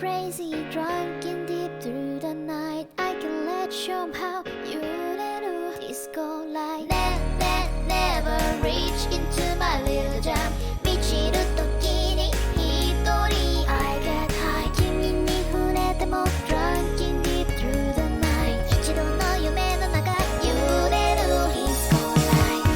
crazy, drunk in deep through the night. I can let show how you little disco light. Never reach into my little jam. 満ちる時に一人 I get high. 君に触れても drunk in deep through the night. 一度の夢の中揺れる disco light.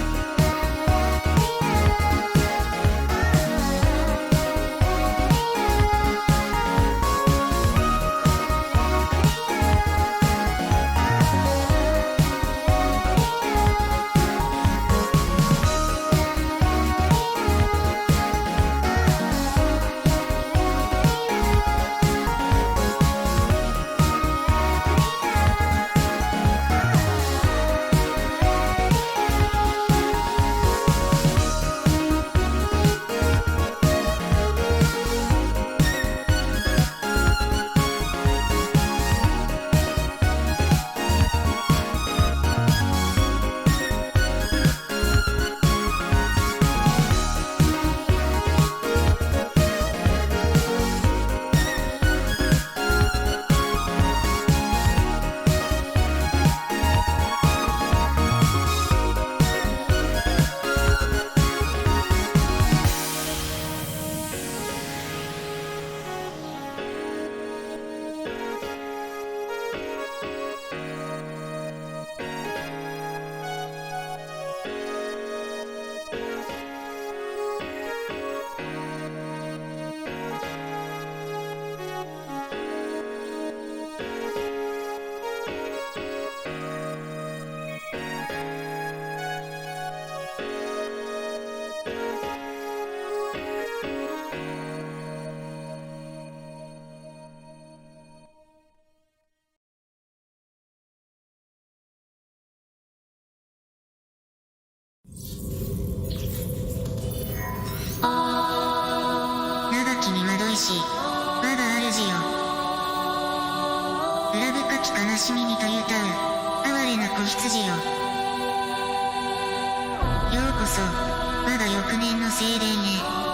長きに惑いし我が主よ、裏深き悲しみにとゆたう哀れな子羊よ、ようこそ我が翌年の聖殿へ。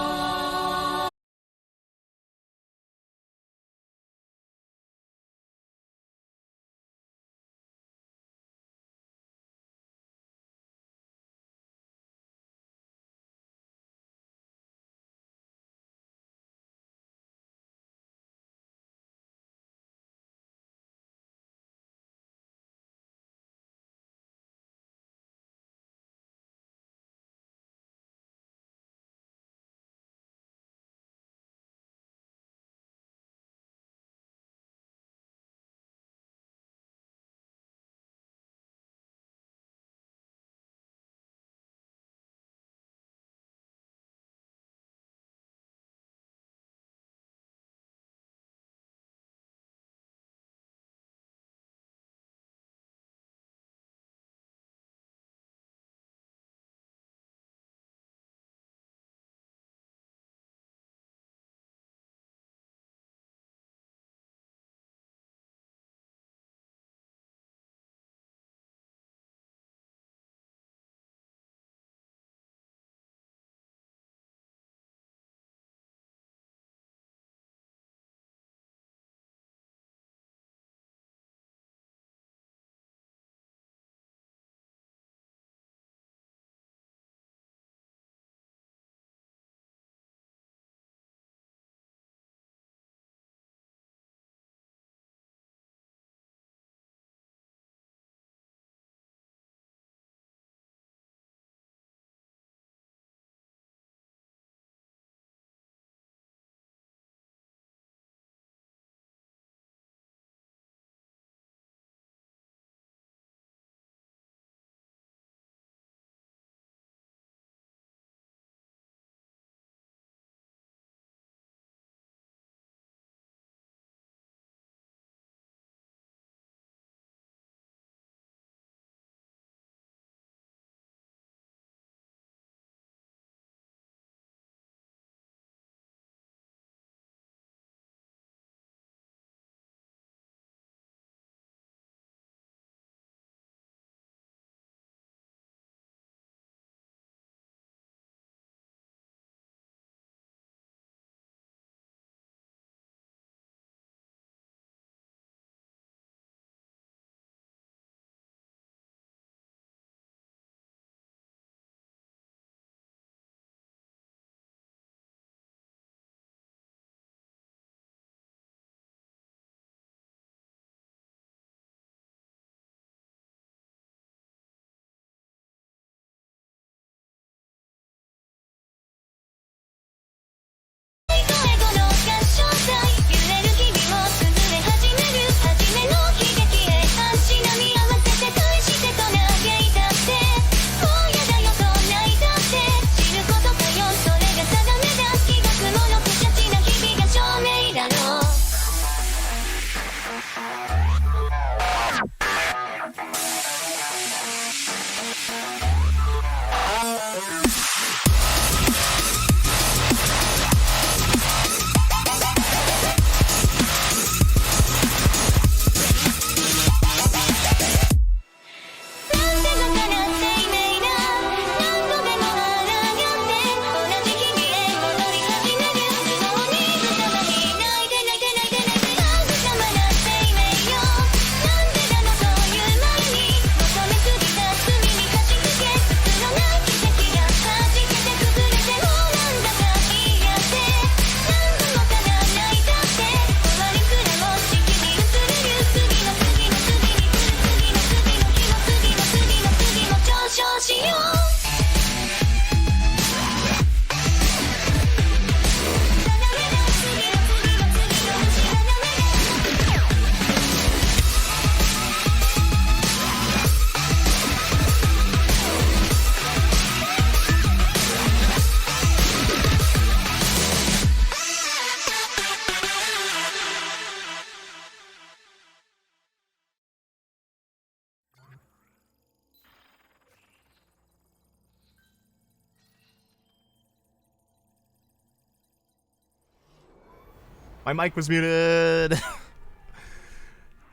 My mic was muted.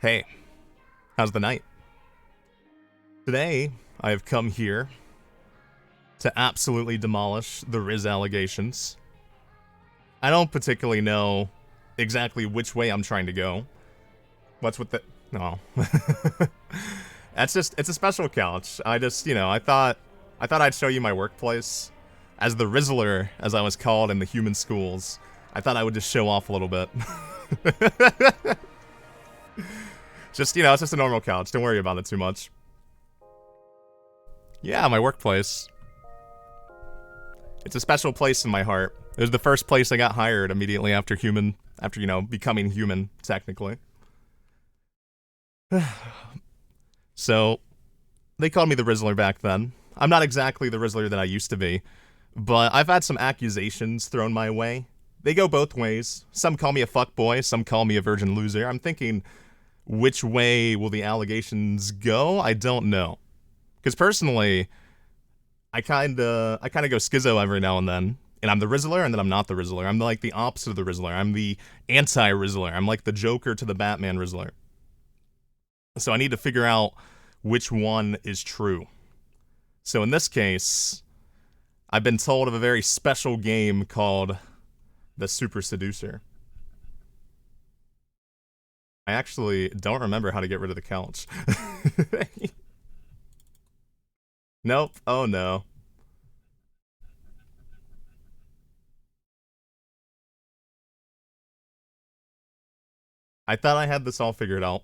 Hey, how's the night? Today, I have come here to absolutely demolish the Rizz Allegations. I don't particularly know exactly which way I'm trying to go. What's with the... No. It's a special couch. I just, you know, I thought I'd show you my workplace. As the Rizzler, as I was called in the human schools, I thought I would just show off a little bit. Just, you know, it's just a normal couch. Don't worry about it too much. Yeah, my workplace. It's a special place in my heart. It was the first place I got hired immediately after you know, becoming human, technically. So, they called me the Rizzler back then. I'm not exactly the Rizzler that I used to be, but I've had some accusations thrown my way. They go both ways. Some call me a fuckboy, some call me a virgin loser. I'm thinking, which way will the allegations go? I don't know. Because personally, I kinda go schizo every now and then. And I'm the Rizzler, and then I'm not the Rizzler. I'm like the opposite of the Rizzler. I'm the anti-Rizzler. I'm like the Joker to the Batman Rizzler. So I need to figure out which one is true. So in this case, I've been told of a very special game called the Super Seducer. I actually don't remember how to get rid of the couch. Nope. Oh no. I thought I had this all figured out.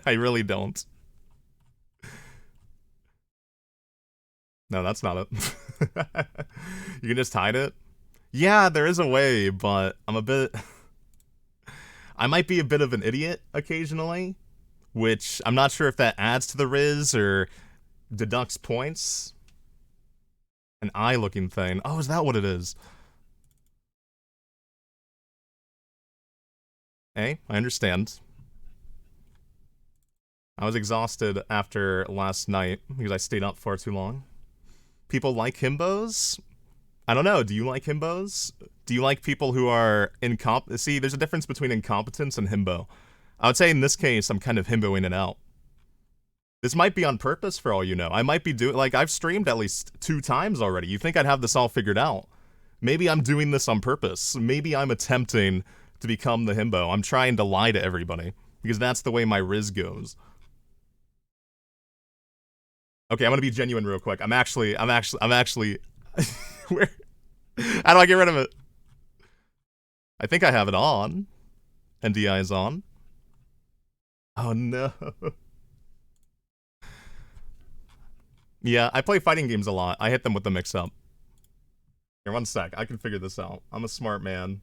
I really don't. No, that's not it. You can just hide it? Yeah, there is a way, but I might be a bit of an idiot occasionally, which I'm not sure if that adds to the Rizz or deducts points. An eye-looking thing. Oh, is that what it is? Hey, I understand. I was exhausted after last night because I stayed up far too long. People like himbos? I don't know. Do you like himbos? Do you like people who are See, there's a difference between incompetence and himbo. I would say in this case, I'm kind of himboing it out. This might be on purpose for all you know. I might be doing, like, I've streamed at least 2 times already. You think I'd have this all figured out? Maybe I'm doing this on purpose. Maybe I'm attempting to become the himbo. I'm trying to lie to everybody because that's the way my Rizz goes. Okay, I'm gonna be genuine real quick. I'm actually where? How do I get rid of it? I think I have it on. NDI is on. Oh no. Yeah, I play fighting games a lot. I hit them with the mix-up. Here, one sec. I can figure this out. I'm a smart man.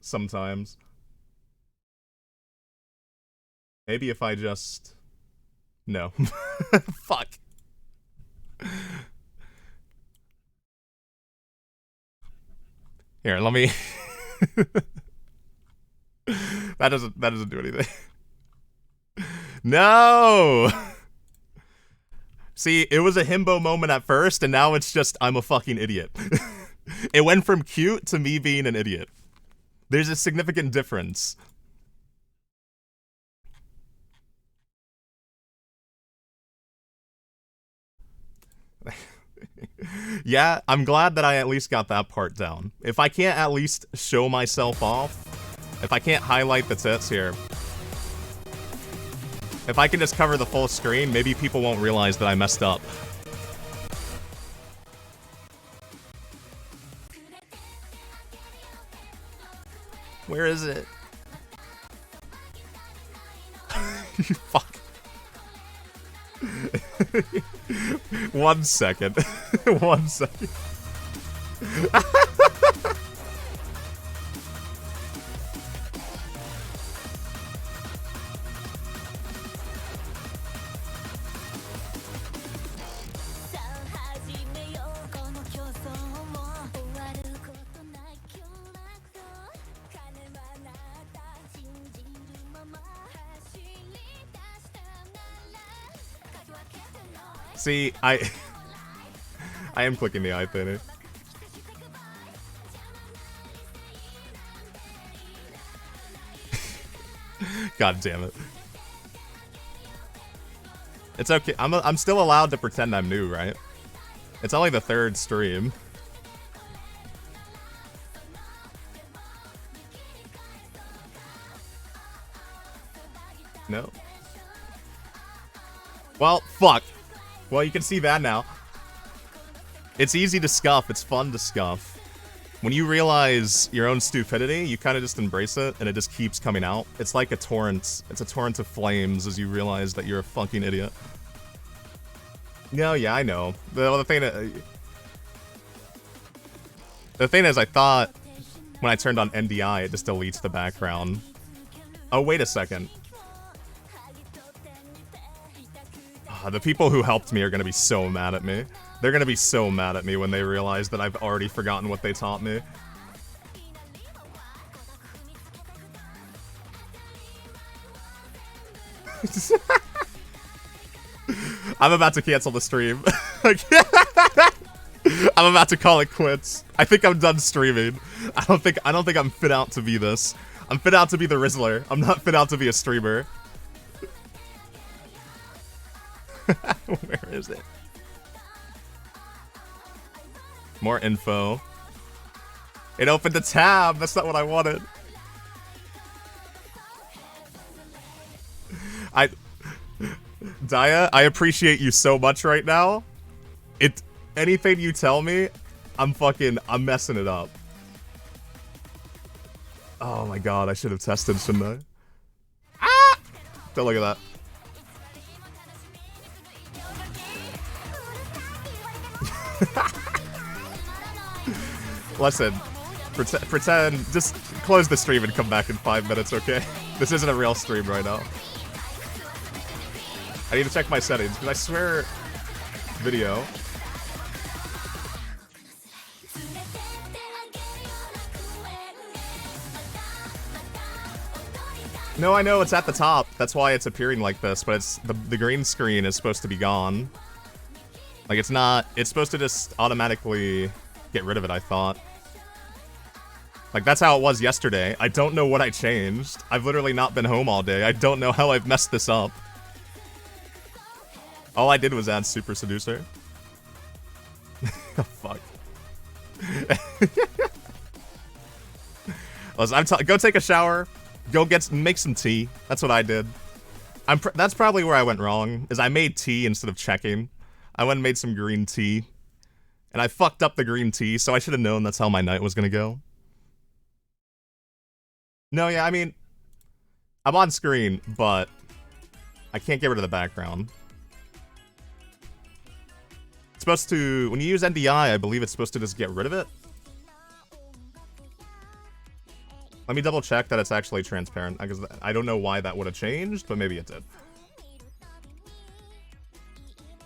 Sometimes. Maybe if I just... No. Fuck. Here, let me... That doesn't do anything. No! See, it was a himbo moment at first, and now it's just, I'm a fucking idiot. It went from cute to me being an idiot. There's a significant difference. Yeah, I'm glad that I at least got that part down. If I can't at least show myself off, if I can't highlight the tits here, if I can just cover the full screen, maybe people won't realize that I messed up. Where is it? Fuck. 1 second. 1 second. See, I am clicking the eye thinner. God damn it. It's okay. I'm still allowed to pretend I'm new, right? It's only the 3rd stream. No. Well, fuck. Well, you can see that now. It's easy to scuff. It's fun to scuff. When you realize your own stupidity, you kind of just embrace it, and it just keeps coming out. It's like a torrent. It's a torrent of flames as you realize that you're a fucking idiot. No, yeah, I know. The thing is, I thought when I turned on NDI, it just deletes the background. Oh, wait a second. The people who helped me are gonna be so mad at me. They're gonna be so mad at me when they realize that I've already forgotten what they taught me. I'm about to cancel the stream. I'm about to call it quits. I think I'm done streaming. I don't think I'm fit out to be this. I'm fit out to be the Rizzler. I'm not fit out to be a streamer. Where is it? More info. It opened a tab. That's not what I wanted. Daya, I appreciate you so much right now. Anything you tell me, I'm messing it up. Oh my god, I should have tested, shouldn't I? Ah! Don't look at that. Listen, pretend, just close the stream and come back in 5 minutes, okay? This isn't a real stream right now. I need to check my settings, because I swear, video. No, I know, it's at the top. That's why it's appearing like this, but it's the green screen is supposed to be gone. Like, it's not... It's supposed to just automatically get rid of it, I thought. Like, that's how it was yesterday. I don't know what I changed. I've literally not been home all day. I don't know how I've messed this up. All I did was add Super Seducer. Oh, fuck. Listen, go take a shower. Go make some tea. That's what I did. That's probably where I went wrong, is I made tea instead of checking. I went and made some green tea. And I fucked up the green tea, so I should have known that's how my night was gonna go. No, yeah, I mean... I'm on screen, but... I can't get rid of the background. It's supposed to... When you use NDI, I believe it's supposed to just get rid of it. Let me double check that it's actually transparent, because I don't know why that would have changed, but maybe it did.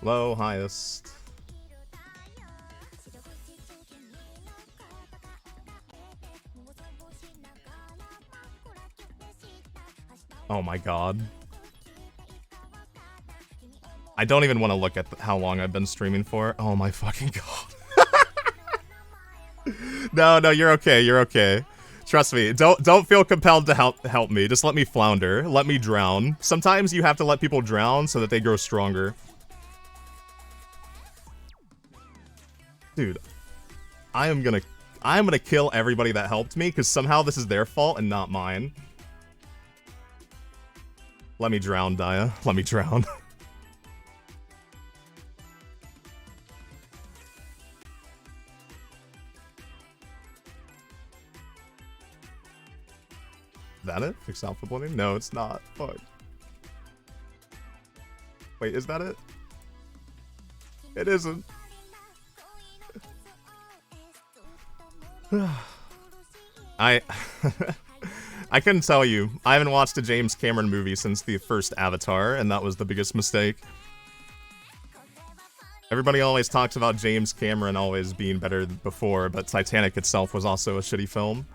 Low, highest. Oh my god. I don't even want to look at how long I've been streaming for. Oh my fucking god. No, you're okay, you're okay. Trust me, don't feel compelled to help me. Just let me flounder. Let me drown. Sometimes you have to let people drown so that they grow stronger. Dude, I'm gonna kill everybody that helped me, because somehow this is their fault and not mine. Let me drown, Daya. Let me drown. Is that it? Fix alpha blending? No, it's not. Fuck. Wait, is that it? It isn't. I couldn't tell you. I haven't watched a James Cameron movie since the first Avatar, and that was the biggest mistake. Everybody always talks about James Cameron always being better before, but Titanic itself was also a shitty film.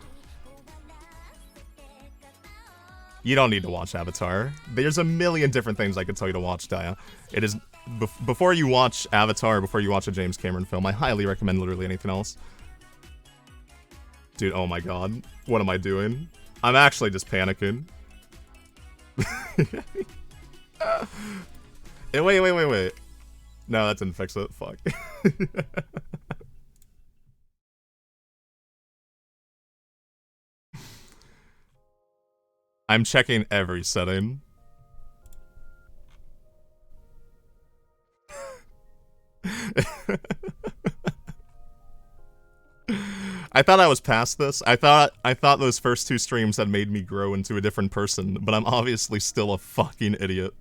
You don't need to watch Avatar. There's a million different things I could tell you to watch, Daya. It is... Before you watch Avatar, before you watch a James Cameron film, I highly recommend literally anything else. Dude, oh my god. What am I doing? I'm actually just panicking. Wait. No, that didn't fix it. Fuck. I'm checking every setting. I thought I was past this. I thought those first 2 streams had made me grow into a different person, but I'm obviously still a fucking idiot.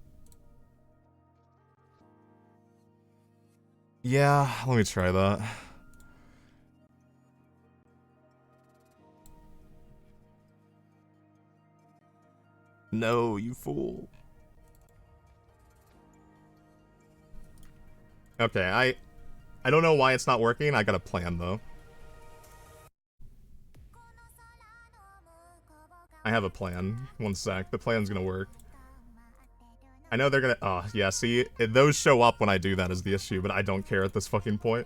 Yeah, let me try that. No, you fool. Okay, I don't know why it's not working. I got a plan though. I have a plan. One sec. The plan's gonna work. I know they're gonna... Oh, yeah, see? Those show up when I do that is the issue, but I don't care at this fucking point.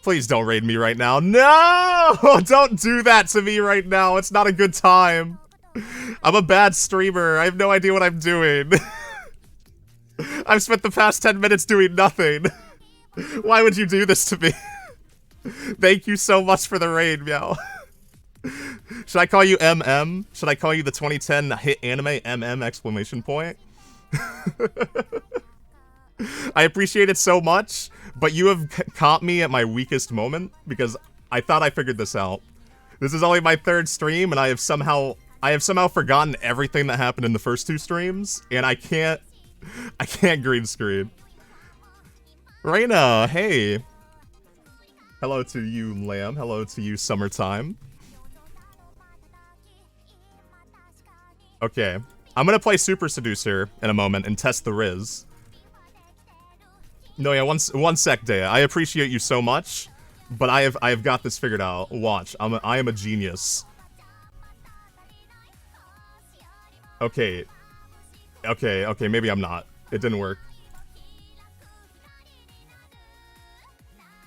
Please don't raid me right now. No! Don't do that to me right now. It's not a good time. I'm a bad streamer. I have no idea what I'm doing. I've spent the past 10 minutes doing nothing. Why would you do this to me? Thank you so much for the raid, Meow. Should I call you MM? Should I call you the 2010 hit anime MM exclamation point? I appreciate it so much, but you have caught me at my weakest moment because I thought I figured this out. This is only my 3rd stream, and I have somehow forgotten everything that happened in the first 2 streams, and I can't green screen. Reina, hey. Hello to you, Lamb. Hello to you, Summertime. Okay, I'm gonna play Super Seducer in a moment and test the Rizz. No, yeah, one sec, Dea. I appreciate you so much, but I have got this figured out. Watch, I am a genius. Okay, maybe I'm not. It didn't work.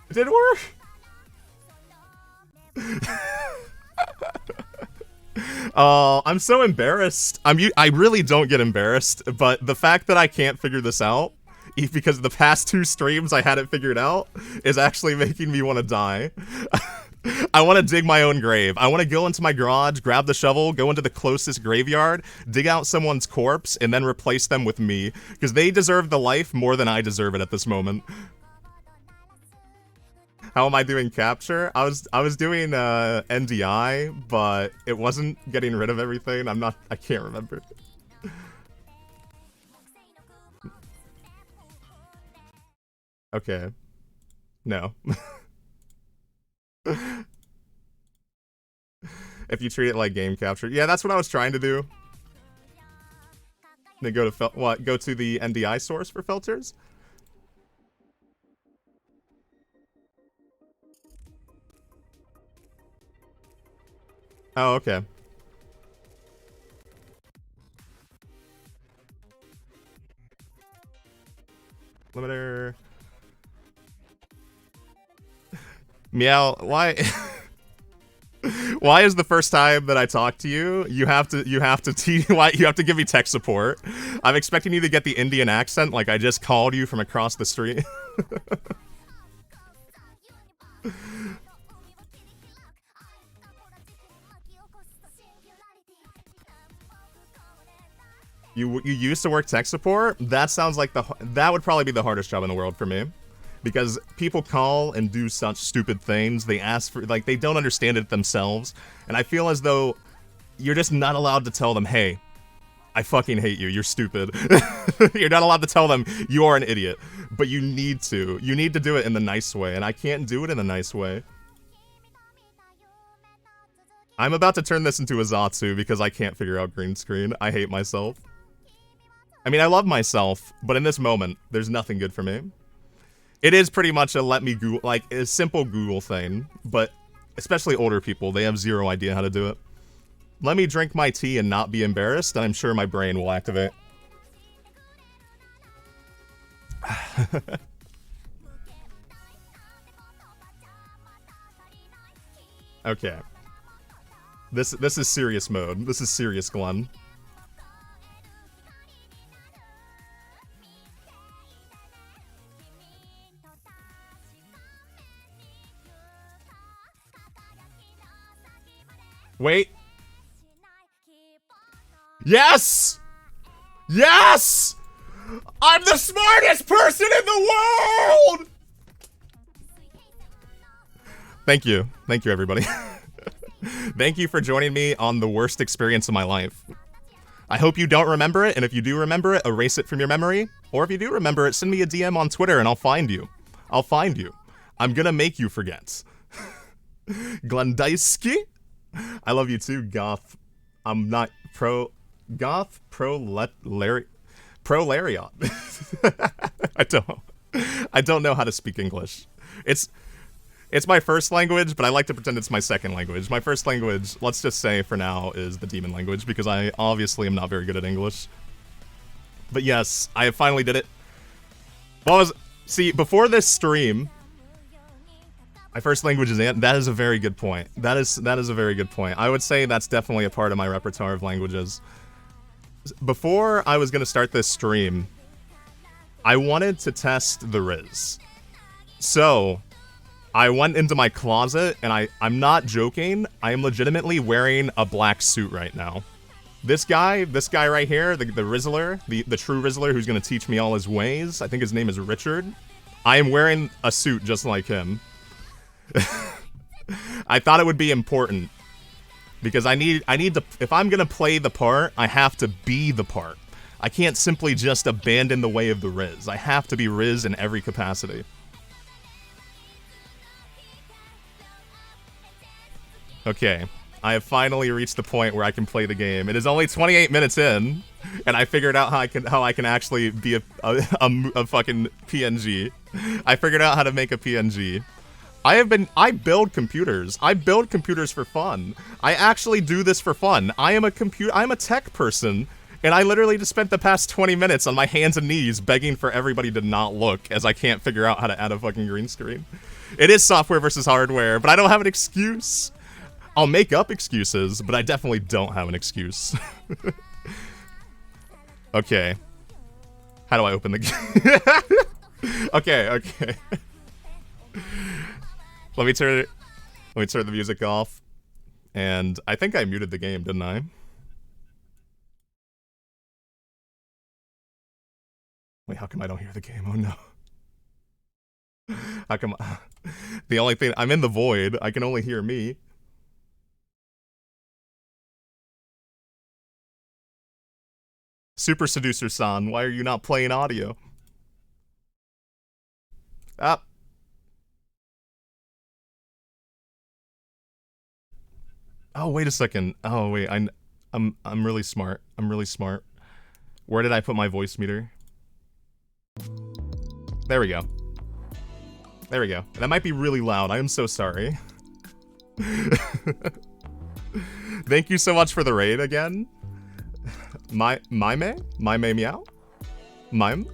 It didn't work. I'm so embarrassed. I really don't get embarrassed, but the fact that I can't figure this out, because the past 2 streams I had it figured out, is actually making me want to die. I want to dig my own grave. I want to go into my garage, grab the shovel, go into the closest graveyard, dig out someone's corpse, and then replace them with me, because they deserve the life more than I deserve it at this moment. How am I doing capture? I was doing NDI, but it wasn't getting rid of everything. I can't remember. Okay. No. If you treat it like game capture. Yeah, that's what I was trying to do. Then go to go to the NDI source for filters? Oh, okay. Limiter. Meow, why why is the first time that I talk to you, you have to give me tech support? I'm expecting you to get the Indian accent like I just called you from across the street. You used to work tech support? That sounds like that would probably be the hardest job in the world for me. Because people call and do such stupid things, they ask for, like, they don't understand it themselves, and I feel as though you're just not allowed to tell them, hey, I fucking hate you, you're stupid. You're not allowed to tell them, you are an idiot, but you need to. You need to do it in the nice way, and I can't do it in the nice way. I'm about to turn this into a Zatsu because I can't figure out green screen. I hate myself. I mean, I love myself, but in this moment, there's nothing good for me. It is pretty much a let me Google, like, a simple Google thing, but especially older people, they have zero idea how to do it. Let me drink my tea and not be embarrassed, and I'm sure my brain will activate. Okay. This is serious mode. This is serious, Glenn. Wait. Yes! Yes! I'm the smartest person in the world! Thank you. Thank you, everybody. Thank you for joining me on the worst experience of my life. I hope you don't remember it, and if you do remember it, erase it from your memory. Or if you do remember it, send me a DM on Twitter and I'll find you. I'll find you. I'm gonna make you forget. Glendaisky? I love you too, Goth. I'm not Goth Prolariat. I don't know how to speak English. It's my first language, but I like to pretend it's my second language. My first language, let's just say for now, is the demon language, because I obviously am not very good at English. But yes, I finally did it. See, before this stream, my first language is Ant. That is a very good point. That is a very good point. I would say that's definitely a part of my repertoire of languages. Before I was gonna start this stream, I wanted to test the Rizz. So I went into my closet, and I'm not joking, I am legitimately wearing a black suit right now. This guy right here, the Rizzler, the true Rizzler who's gonna teach me all his ways, I think his name is Richard. I am wearing a suit just like him. I thought it would be important. Because I need to, if I'm gonna play the part, I have to be the part. I can't simply just abandon the way of the Rizz. I have to be Rizz in every capacity. Okay, I have finally reached the point where I can play the game. It is only 28 minutes in, and I figured out how I can actually be a fucking PNG. I figured out how to make a PNG. I build computers. I build computers for fun. I actually do this for fun. I'm a tech person, and I literally just spent the past 20 minutes on my hands and knees begging for everybody to not look, as I can't figure out how to add a fucking green screen. It is software versus hardware, but I don't have an excuse. I'll make up excuses, but I definitely don't have an excuse. Okay. How do I open the game? Okay. Let me turn the music off. And I think I muted the game, didn't I? Wait, how come I don't hear the game? Oh no. How come the only thing, I'm in the void, I can only hear me. Super Seducer-san, why are you not playing audio? Ah. Oh, wait a second. Oh, wait, I'm really smart. I'm really smart. Where did I put my voice meter? There we go. There we go. That might be really loud. I am so sorry. Thank you so much for the raid again. Mime meow? Mime?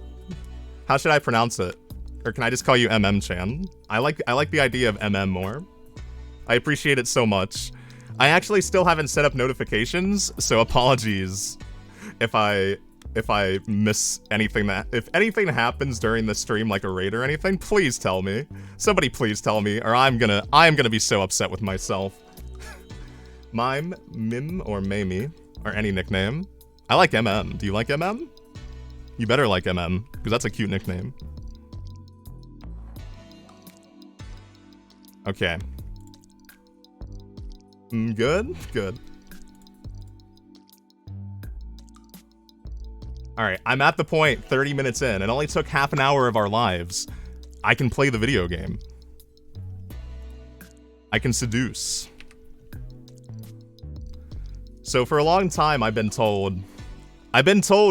How should I pronounce it? Or can I just call you MM-chan? I like the idea of MM more. I appreciate it so much. I actually still haven't set up notifications, so apologies if I miss anything if anything happens during the stream, like a raid or anything, please tell me. Somebody please tell me, or I am gonna be so upset with myself. Mime, Mim, or Mamie, or any nickname. I like MM. Do you like MM? You better like MM, because that's a cute nickname. Okay. Good? Good. Alright, I'm at the point 30 minutes in. It only took half an hour of our lives. I can play the video game. I can seduce. So for a long time, I've been told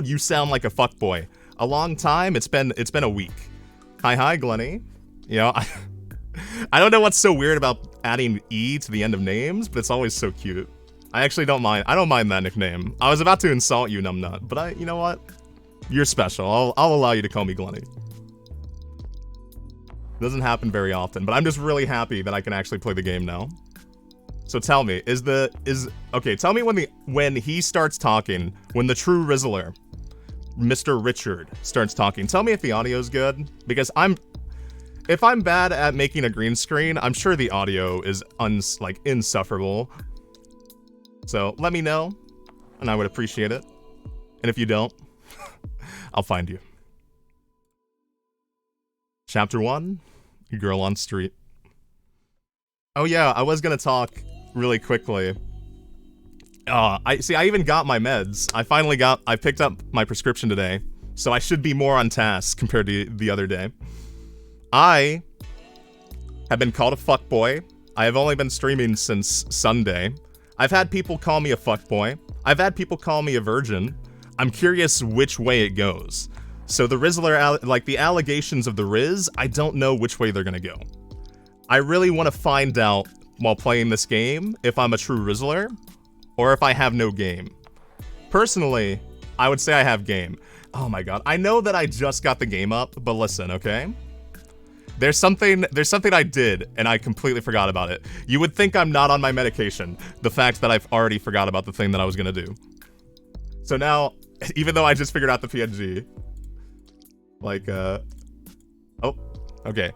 you sound like a fuckboy. A long time, it's been a week. Hi, Glenny. You know, I don't know what's so weird about adding E to the end of names, but it's always so cute. I actually don't mind. I don't mind that nickname. I was about to insult you, numbnut, but you know what? You're special. I'll allow you to call me Glenny. Doesn't happen very often, but I'm just really happy that I can actually play the game now. So tell me, okay, tell me when he starts talking, when the true Rizzler, Mr. Richard, starts talking, tell me if the audio's good, because if I'm bad at making a green screen, I'm sure the audio is insufferable. So let me know, and I would appreciate it. And if you don't, I'll find you. Chapter 1, Girl on Street. Oh yeah, I was gonna talk really quickly. I even got my meds. I picked up my prescription today, so I should be more on task compared to the other day. I have been called a fuckboy. I have only been streaming since Sunday. I've had people call me a fuckboy. I've had people call me a virgin. I'm curious which way it goes. So the Rizzler, like the allegations of the Rizz, I don't know which way they're gonna go. I really want to find out while playing this game if I'm a true Rizzler or if I have no game. Personally, I would say I have game. Oh my god, I know that I just got the game up, but listen, okay? There's something I did, and I completely forgot about it. You would think I'm not on my medication, the fact that I've already forgot about the thing that I was gonna do. So now, even though I just figured out the PNG, oh, okay.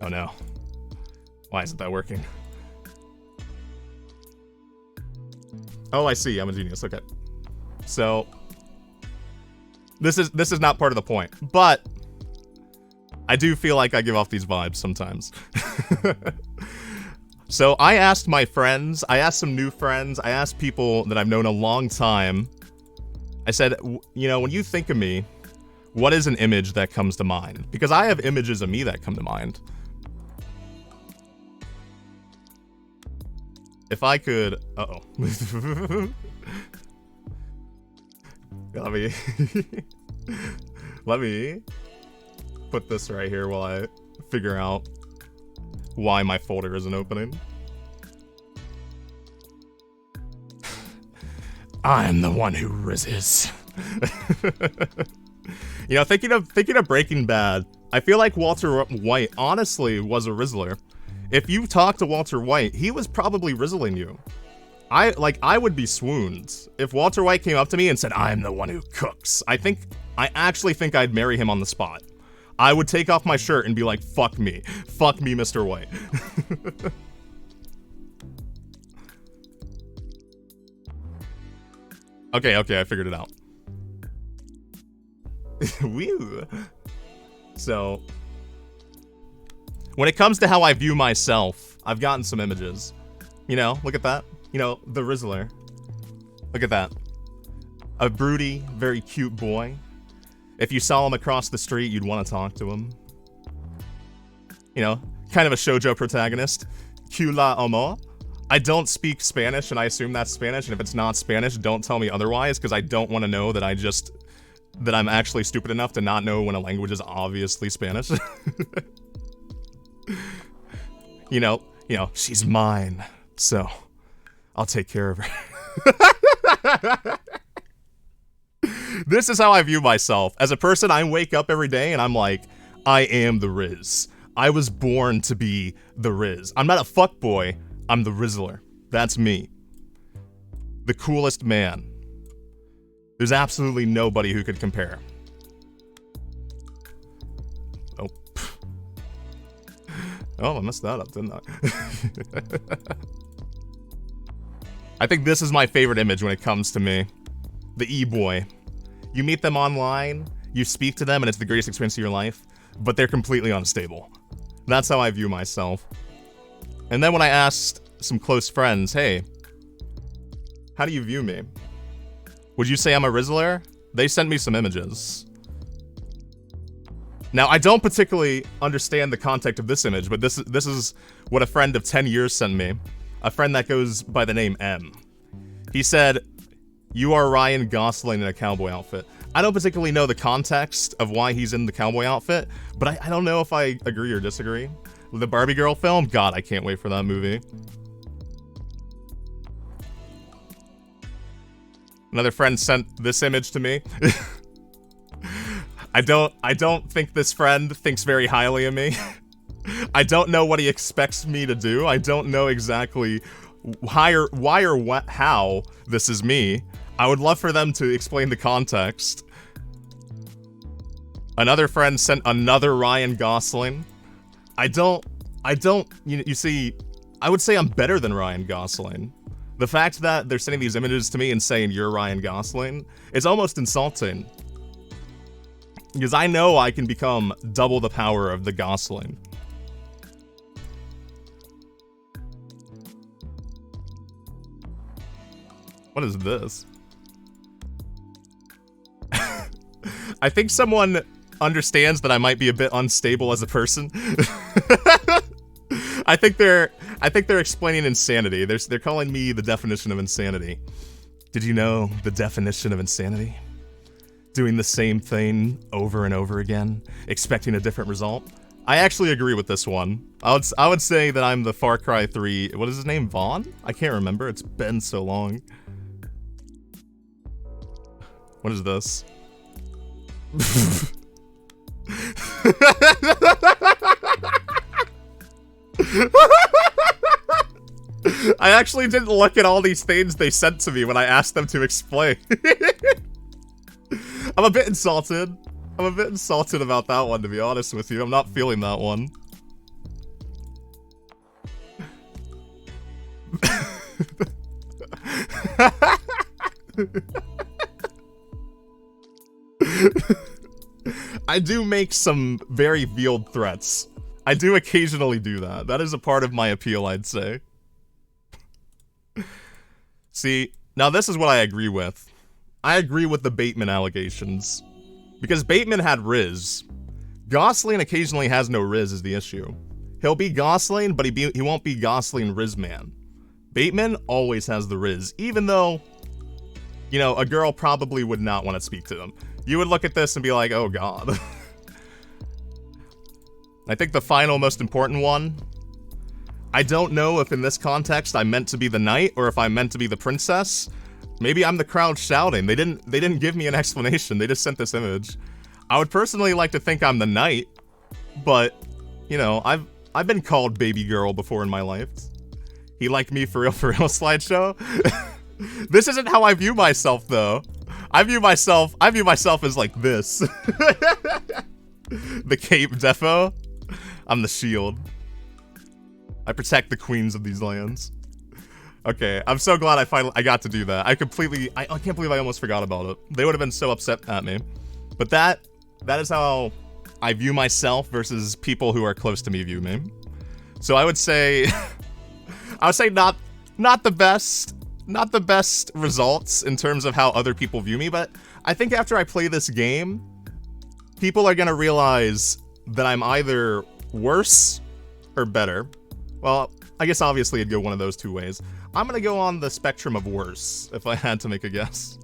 Oh no. Why isn't that working? Oh, I see, I'm a genius, okay. So, this is not part of the point, but I do feel like I give off these vibes sometimes. So I asked my friends, I asked some new friends, I asked people that I've known a long time. I said, you know, when you think of me, what is an image that comes to mind? Because I have images of me that come to mind. If I could, uh-oh. Let me put this right here while I figure out why my folder isn't opening. I'm the one who rizzes. You know, thinking of Breaking Bad, I feel like Walter White honestly was a Rizzler. If you talk to Walter White, he was probably rizzling you. I would be swooned if Walter White came up to me and said, "I'm the one who cooks." I actually think I'd marry him on the spot. I would take off my shirt and be like, fuck me, Mr. White." Okay, I figured it out. Woo. So, when it comes to how I view myself, I've gotten some images. You know, look at that. You know, the Rizzler. Look at that. A broody, very cute boy. If you saw him across the street, you'd want to talk to him. You know, kind of a shoujo protagonist. Cula amo. I don't speak Spanish, and I assume that's Spanish, and if it's not Spanish, don't tell me otherwise, because I don't want to know that that I'm actually stupid enough to not know when a language is obviously Spanish. You know, she's mine, so I'll take care of her. This is how I view myself. As a person, I wake up every day and I'm like, I am the Rizz. I was born to be the Rizz. I'm not a fuckboy, I'm the Rizzler. That's me. The coolest man. There's absolutely nobody who could compare. Oh. Oh, I messed that up, didn't I? I think this is my favorite image when it comes to me. The E-boy. You meet them online, you speak to them, and it's the greatest experience of your life, but they're completely unstable. That's how I view myself. And then when I asked some close friends, hey, how do you view me? Would you say I'm a Rizzler? They sent me some images. Now, I don't particularly understand the context of this image, but this is what a friend of 10 years sent me. A friend that goes by the name M. He said, "You are Ryan Gosling in a cowboy outfit." I don't particularly know the context of why he's in the cowboy outfit, but I don't know if I agree or disagree. The Barbie girl film? God, I can't wait for that movie. Another friend sent this image to me. I don't think this friend thinks very highly of me. I don't know what he expects me to do. I don't know exactly why or what, how this is me. I would love for them to explain the context. Another friend sent another Ryan Gosling. I don't, you see, I would say I'm better than Ryan Gosling. The fact that they're sending these images to me and saying you're Ryan Gosling, it's almost insulting. Because I know I can become double the power of the Gosling. What is this? I think someone understands that I might be a bit unstable as a person. I think they're explaining insanity. They're calling me the definition of insanity. Did you know the definition of insanity? Doing the same thing over and over again, expecting a different result. I actually agree with this one. I would say that I'm the Far Cry 3. What is his name? Vaughn? I can't remember. It's been so long. What is this? I actually didn't look at all these things they sent to me when I asked them to explain. I'm a bit insulted. I'm a bit insulted about that one, to be honest with you. I'm not feeling that one. I do make some very veiled threats. I do occasionally do that. That is a part of my appeal, I'd say. See, now this is what I agree with. I agree with the Bateman allegations. Because Bateman had Rizz. Gosling occasionally has no Rizz is the issue. He'll be Gosling, but he won't be Gosling Rizz man. Bateman always has the Rizz, even though, you know, a girl probably would not want to speak to him. You would look at this and be like, oh god. I think the final most important one, I don't know if in this context I'm meant to be the knight or if I'm meant to be the princess. Maybe I'm the crowd shouting. They didn't give me an explanation. They just sent this image. I would personally like to think I'm the knight, but you know, I've been called baby girl before in my life. He liked me for real slideshow. This isn't how I view myself though. I view myself as like this. The cape defo. I'm the shield. I protect the queens of these lands. Okay, I'm so glad I got to do that. I can't believe I almost forgot about it. They would have been so upset at me. But that is how I view myself versus people who are close to me view me. So I would say not the best results in terms of how other people view me, but I think after I play this game, people are gonna realize that I'm either worse or better. Well, I guess obviously it'd go one of those two ways. I'm gonna go on the spectrum of worse, if I had to make a guess.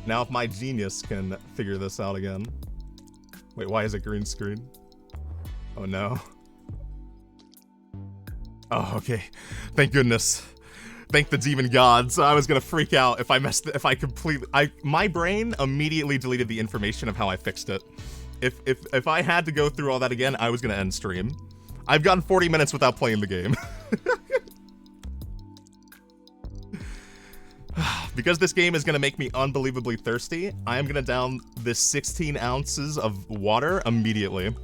Now if my genius can figure this out again. Wait, why is it green screen? Oh no. Oh, okay. Thank goodness. Thank the demon gods. I was gonna freak out if my brain immediately deleted the information of how I fixed it. If I had to go through all that again, I was gonna end stream. I've gotten 40 minutes without playing the game. Because this game is gonna make me unbelievably thirsty, I am gonna down this 16 ounces of water immediately.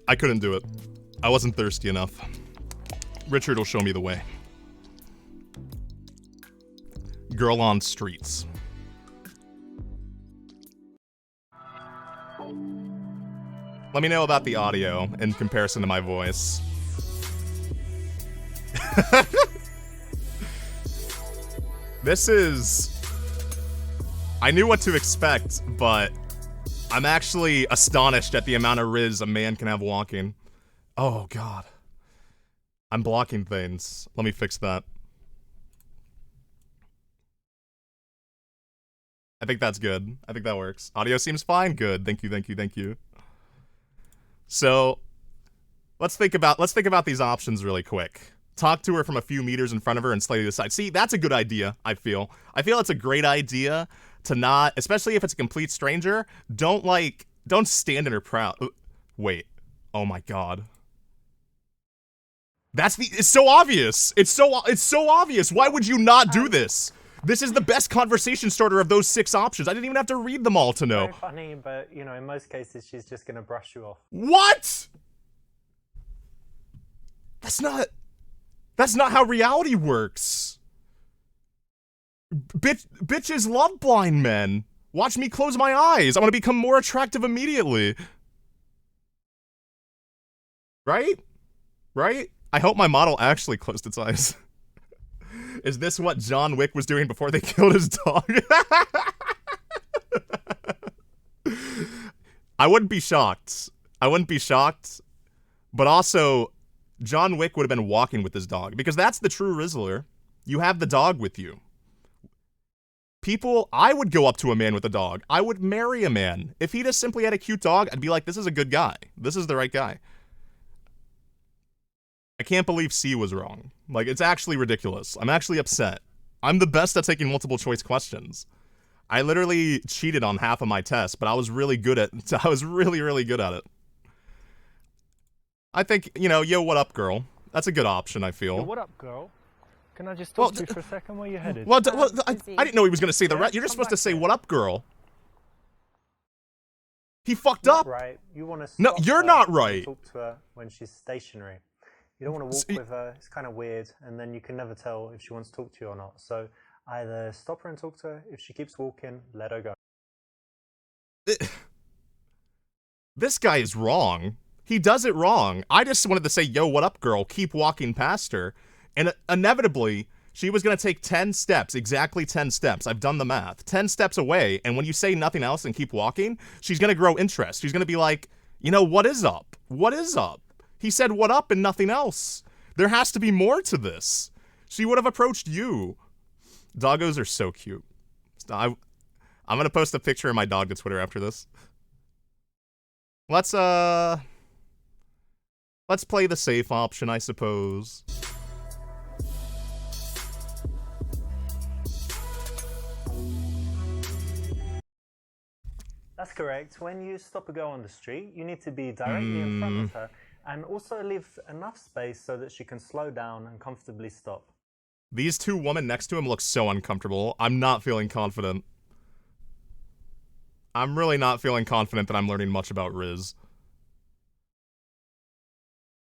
I couldn't do it. I wasn't thirsty enough. Richard will show me the way. Girl on streets. Let me know about the audio in comparison to my voice. This is... I knew what to expect, but I'm actually astonished at the amount of Rizz a man can have walking. Oh, God. I'm blocking things. Let me fix that. I think that's good. I think that works. Audio seems fine. Good. Thank you, thank you, thank you. So, let's think about these options really quick. Talk to her from a few meters in front of her and slay to the side. See, that's a good idea, I feel. I feel it's a great idea to not, especially if it's a complete stranger, don't stand in her proud. Wait. Oh my god. It's so obvious. It's so obvious. Why would you not do this? This is the best conversation starter of those 6 options. I didn't even have to read them all to know. Very funny, but you know, in most cases, she's just gonna brush you off. What? That's not how reality works. Bitches love blind men. Watch me close my eyes. I want to become more attractive immediately. Right? Right? I hope my model actually closed its eyes. Is this what John Wick was doing before they killed his dog? I wouldn't be shocked. I wouldn't be shocked. But also, John Wick would have been walking with his dog. Because that's the true Rizzler. You have the dog with you. I would go up to a man with a dog. I would marry a man. If he just simply had a cute dog, I'd be like, this is a good guy. This is the right guy. I can't believe C was wrong. Like, it's actually ridiculous. I'm actually upset. I'm the best at taking multiple choice questions. I literally cheated on half of my tests, but I was really good at really good at it. I think, you know, yo, what up, girl? That's a good option, I feel. Yo, what up, girl? Can I just talk to you for a second? Where you headed? Well, I didn't know he was going to say the rest. You're just supposed to say, what up, girl? He fucked up. Right. You want to No, you're not right. Talk to her when she's stationary. You don't want to walk with her. It's kind of weird, and then you can never tell if she wants to talk to you or not. So either stop her and talk to her. If she keeps walking, let her go. This guy is wrong. He does it wrong. I just wanted to say, yo, what up, girl? Keep walking past her. And inevitably, she was going to take 10 steps, exactly 10 steps. I've done the math. 10 steps away, and when you say nothing else and keep walking, she's going to grow interest. She's going to be like, you know, what is up? What is up? He said what up and nothing else. There has to be more to this. She would have approached you. Doggos are so cute. I'm going to post a picture of my dog to Twitter after this. Let's play the safe option, I suppose. That's correct. When you stop a girl on the street, you need to be directly in front of her and also leave enough space so that she can slow down and comfortably stop. These 2 women next to him look so uncomfortable. I'm not feeling confident. I'm really not feeling confident that I'm learning much about Rizz.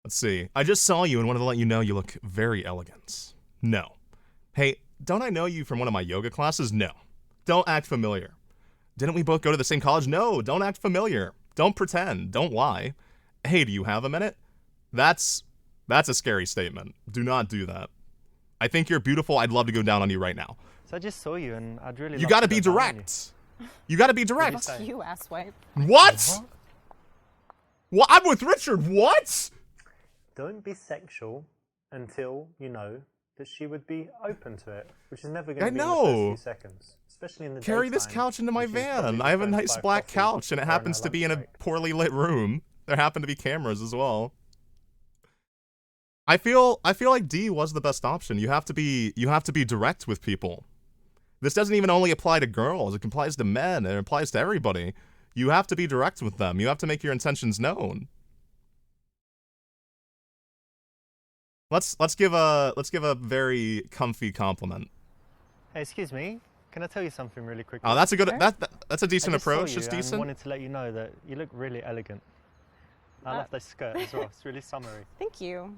Let's see. I just saw you and wanted to let you know you look very elegant. No. Hey, don't I know you from one of my yoga classes? No. Don't act familiar. Didn't we both go to the same college? No, don't act familiar. Don't pretend. Don't lie. Hey, do you have a minute? That's a scary statement. Do not do that. I think you're beautiful. I'd love to go down on you right now. So I just saw you and I'd really You gotta be direct. You gotta be direct. Fuck you, asswipe. What? What? I'm with Richard. What? Don't be sexual until you know that she would be open to it, which is never going to be in the first few seconds. Especially in the Carry this couch into my van. I have a nice black couch, and it happens to be in a poorly lit room. There happen to be cameras as well. I feel like D was the best option. You have to be direct with people. This doesn't even only apply to girls. It applies to men. It applies to everybody. You have to be direct with them. You have to make your intentions known. Let's give a very comfy compliment. Hey, excuse me. Can I tell you something really quickly? Oh, that's a good. That's a decent approach. It's decent. I wanted to let you know that you look really elegant. I love that skirt as well. It's really summery. Thank you.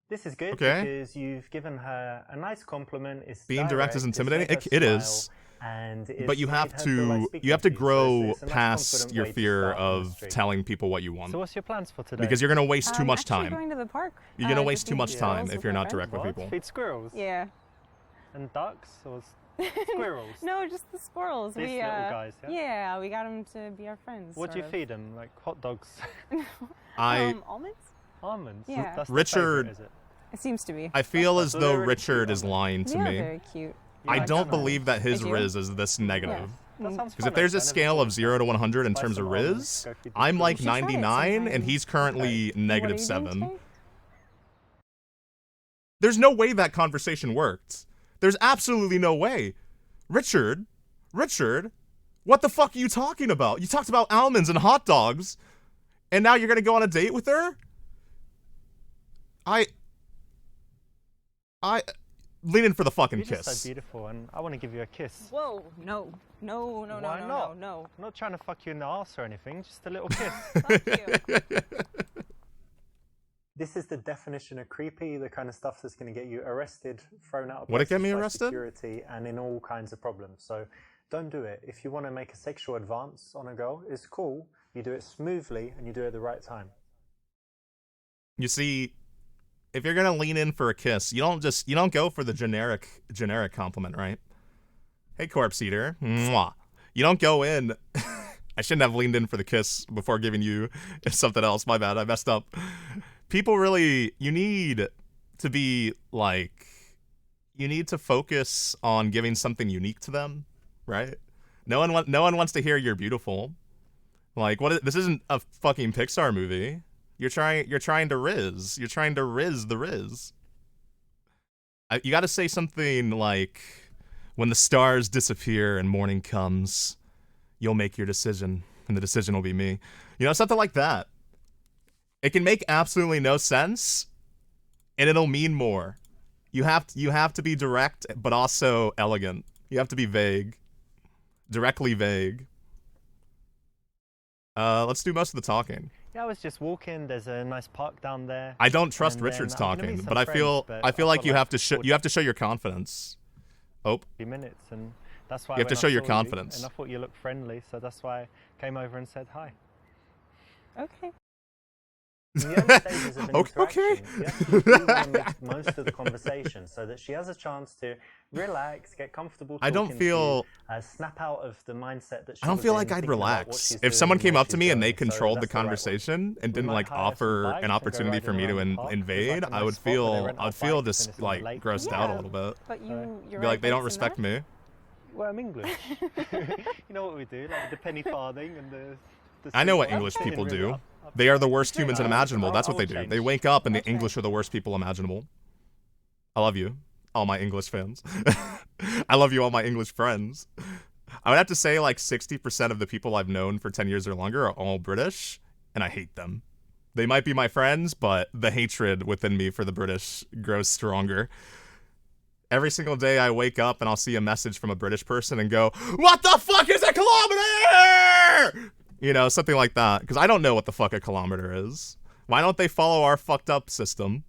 This is good because you've given her a nice compliment. It's being direct is intimidating. It is. And but you have to grow past your fear of telling people what you want. So what's your plans for today? Because you're gonna waste too much time. Going to the park. You're gonna waste too much time if you're not direct with people. Feed squirrels. Yeah. And ducks or squirrels? No, just the squirrels. These little guys. Yeah, we got them to be our friends. What do you feed them? Like hot dogs? Almonds. Almonds. Yeah. That's Richard. Favorite, is it? It seems to be. I feel as though Richard is lying to me. Very cute. I don't believe that his Rizz is this negative. Because if there's a scale of 0 to 100 in terms of Rizz, I'm like 99 and he's currently -7. There's no way that conversation worked. There's absolutely no way. Richard, what the fuck are you talking about? You talked about almonds and hot dogs, and now you're gonna go on a date with her? I lean in for the fucking You're kiss. just so beautiful, and I want to give you a kiss. Whoa, no. No. Why not? I'm not trying to fuck you in the ass or anything, just a little kiss. Fuck you. This is the definition of creepy, the kind of stuff that's going to get you arrested, thrown out of Would it get me places by arrested? security, and in all kinds of problems. So don't do it. If you want to make a sexual advance on a girl, it's cool. You do it smoothly, and you do it at the right time. You see, if you're gonna lean in for a kiss, you don't go for the generic compliment, right? Hey, corpse eater, mwah. You don't go in. I shouldn't have leaned in for the kiss before giving you something else. My bad, I messed up. People really, you need to be like, you need to focus on giving something unique to them, right? No one wants to hear you're beautiful. Like, this isn't a fucking Pixar movie. You're trying to Rizz. You're trying to Rizz the Rizz. You got to say something like, when the stars disappear and morning comes, you'll make your decision, and the decision will be me. You know, something like that. It can make absolutely no sense, and it'll mean more. You have to be direct, but also elegant. You have to be vague. Directly vague. Let's do most of the talking. Yeah, I was just walking. There's a nice park down there. I don't trust Richard's talking, but I feel like you have to show your confidence. Oh. Few minutes, and that's why you have to show your confidence. And I thought you looked friendly, so that's why I came over and said hi. Okay. In the early stages of an Okay. interaction, you actually want to make most of the conversation so that she has a chance to relax, get comfortable. I don't feel. Snap out of the mindset that she I don't was feel in, like I'd thinking about what relax she's if someone doing came and up what to she's me and they doing. So controlled the that's the right way. conversation and We didn't might like hire some offer bikes an and go opportunity for me riding to around the park. There's, invade. like, a I nice would spot where they feel rent out feel bikes just and it's on the like lake. grossed out a little bit. But you're Be like, they don't bikes respect enough? me. Well, I'm English. You know what we do, like the penny farthing and the I know what silver. English Sitting people really do. up They are the worst Okay, humans I'll- imaginable. That's what I'll they do. change. They wake up and the Okay. English are the worst people imaginable. I love you, all my English fans. I love you, all my English friends. I would have to say like 60% of the people I've known for 10 years or longer are all British, and I hate them. They might be my friends, but the hatred within me for the British grows stronger. Every single day I wake up and I'll see a message from a British person and go, "What the fuck is a kilometer?" You know, something like that. Because I don't know what the fuck a kilometer is. Why don't they follow our fucked up system?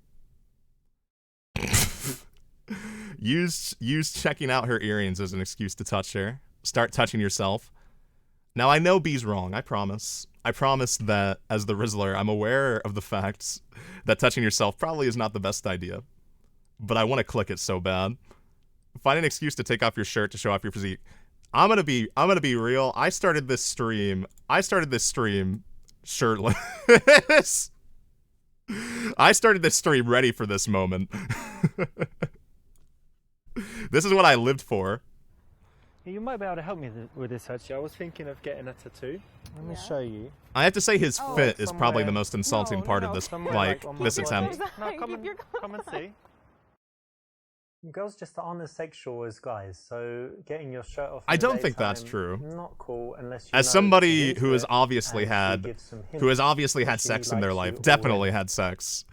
Use checking out her earrings as an excuse to touch her. Start touching yourself. Now, I know B's wrong, I promise. I promise that, as the Rizzler, I'm aware of the fact that touching yourself probably is not the best idea. But I want to click it so bad. Find an excuse to take off your shirt to show off your physique. I'm gonna be real. I started this stream shirtless. I started this stream ready for this moment. This is what I lived for. You might be able to help me with this, actually. I was thinking of getting a tattoo. Let me Yeah. show you. I have to say his Oh, fit is probably somewhere- the most insulting No, part no, of this, somewhere like, like on my this body. attempt. No, come Keep your come and see. Girls just aren't as sexual as guys, so getting your shirt off. I in the don't think that's daytime, true. Not cool unless you As know somebody she's who into has it obviously and she had gives some who has hints obviously that had she sex in their likes you life, definitely already. had sex.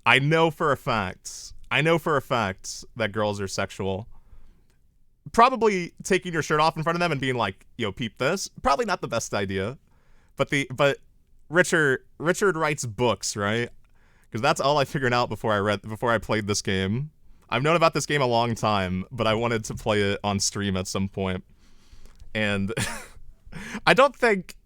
I know for a fact that girls are sexual. Probably taking your shirt off in front of them and being like, "Yo, peep this." Probably not the best idea. But Richard writes books, right? Because that's all I figured out before I played this game. I've known about this game a long time, but I wanted to play it on stream at some point. And I don't think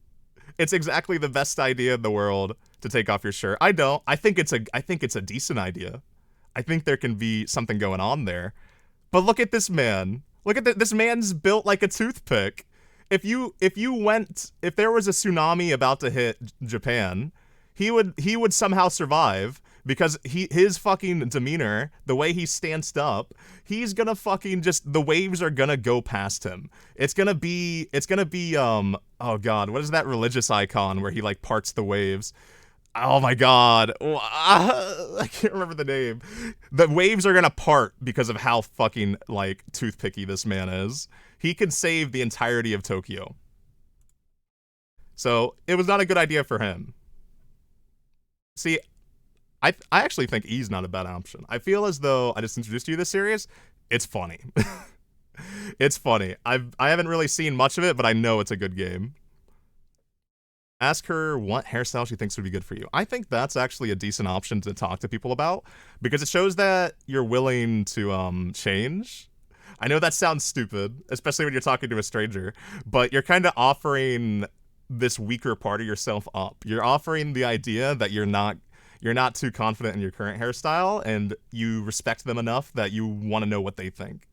it's exactly the best idea in the world to take off your shirt. I don't. I think it's a decent idea. I think there can be something going on there. But look at this man. Look at this man's built like a toothpick. If there was a tsunami about to hit Japan, he would somehow survive because his fucking demeanor, the way he stands up, he's gonna fucking the waves are gonna go past him. It's gonna be oh god, what is that religious icon where he like parts the waves? Oh my god. I can't remember the name. The waves are gonna part because of how fucking, like, toothpicky this man is. He can save the entirety of Tokyo. So, it was not a good idea for him. See, I actually think E's not a bad option. I feel as though I just introduced you to this series. It's funny. It's funny. I haven't really seen much of it, but I know it's a good game. Ask her what hairstyle she thinks would be good for you. I think that's actually a decent option to talk to people about because it shows that you're willing to change. I know that sounds stupid, especially when you're talking to a stranger, but you're kind of offering this weaker part of yourself up. You're offering the idea that you're not too confident in your current hairstyle and you respect them enough that you want to know what they think.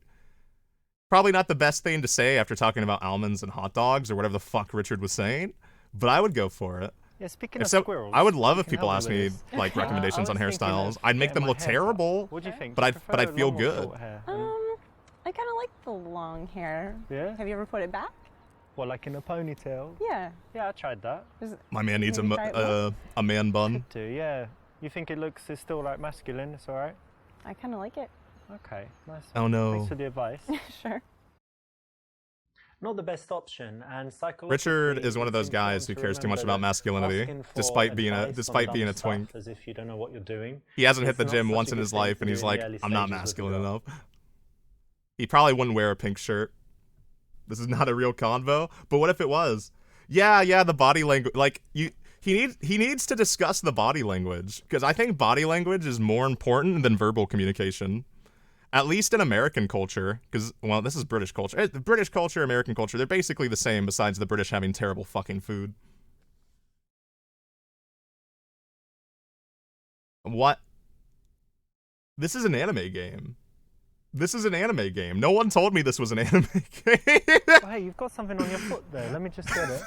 Probably not the best thing to say after talking about almonds and hot dogs or whatever the fuck Richard was saying. But I would go for it. Yeah, speaking of squirrels, I would love if you can people help asked me me with this. like recommendations on I was thinking hairstyles. of I'd make getting them my look hair cut. terrible, What do you think? but I'd feel long or good. short hair? I kind of like the long hair. Yeah? Have you ever put it back? Well, like in a ponytail? Yeah. Yeah, I tried that. My man needs Maybe try it a man bun. Could do, yeah. You think it's still like masculine? It's all right. I kind of like it. Okay, nice. Oh no. Thanks for the advice. Sure. Not the best option, and psychologically, Richard is one of those it's guys who important to cares too much remember about that masculinity, asking for despite being advice on dumb a stuff twink. as if you don't know what you're doing. He hasn't hit It's the not gym such once a in good his thing life, to and do he's in the like, early I'm not stages with a masculine girl. enough. He probably wouldn't wear a pink shirt. This is not a real convo. But what if it was? Yeah, the body language. Like he needs to discuss the body language because I think body language is more important than verbal communication. At least in American culture, because, well, this is British culture. British culture, American culture, they're basically the same besides the British having terrible fucking food. What? This is an anime game. This is an anime game. No one told me this was an anime game. Oh, hey, you've got something on your foot there. Let me just get it.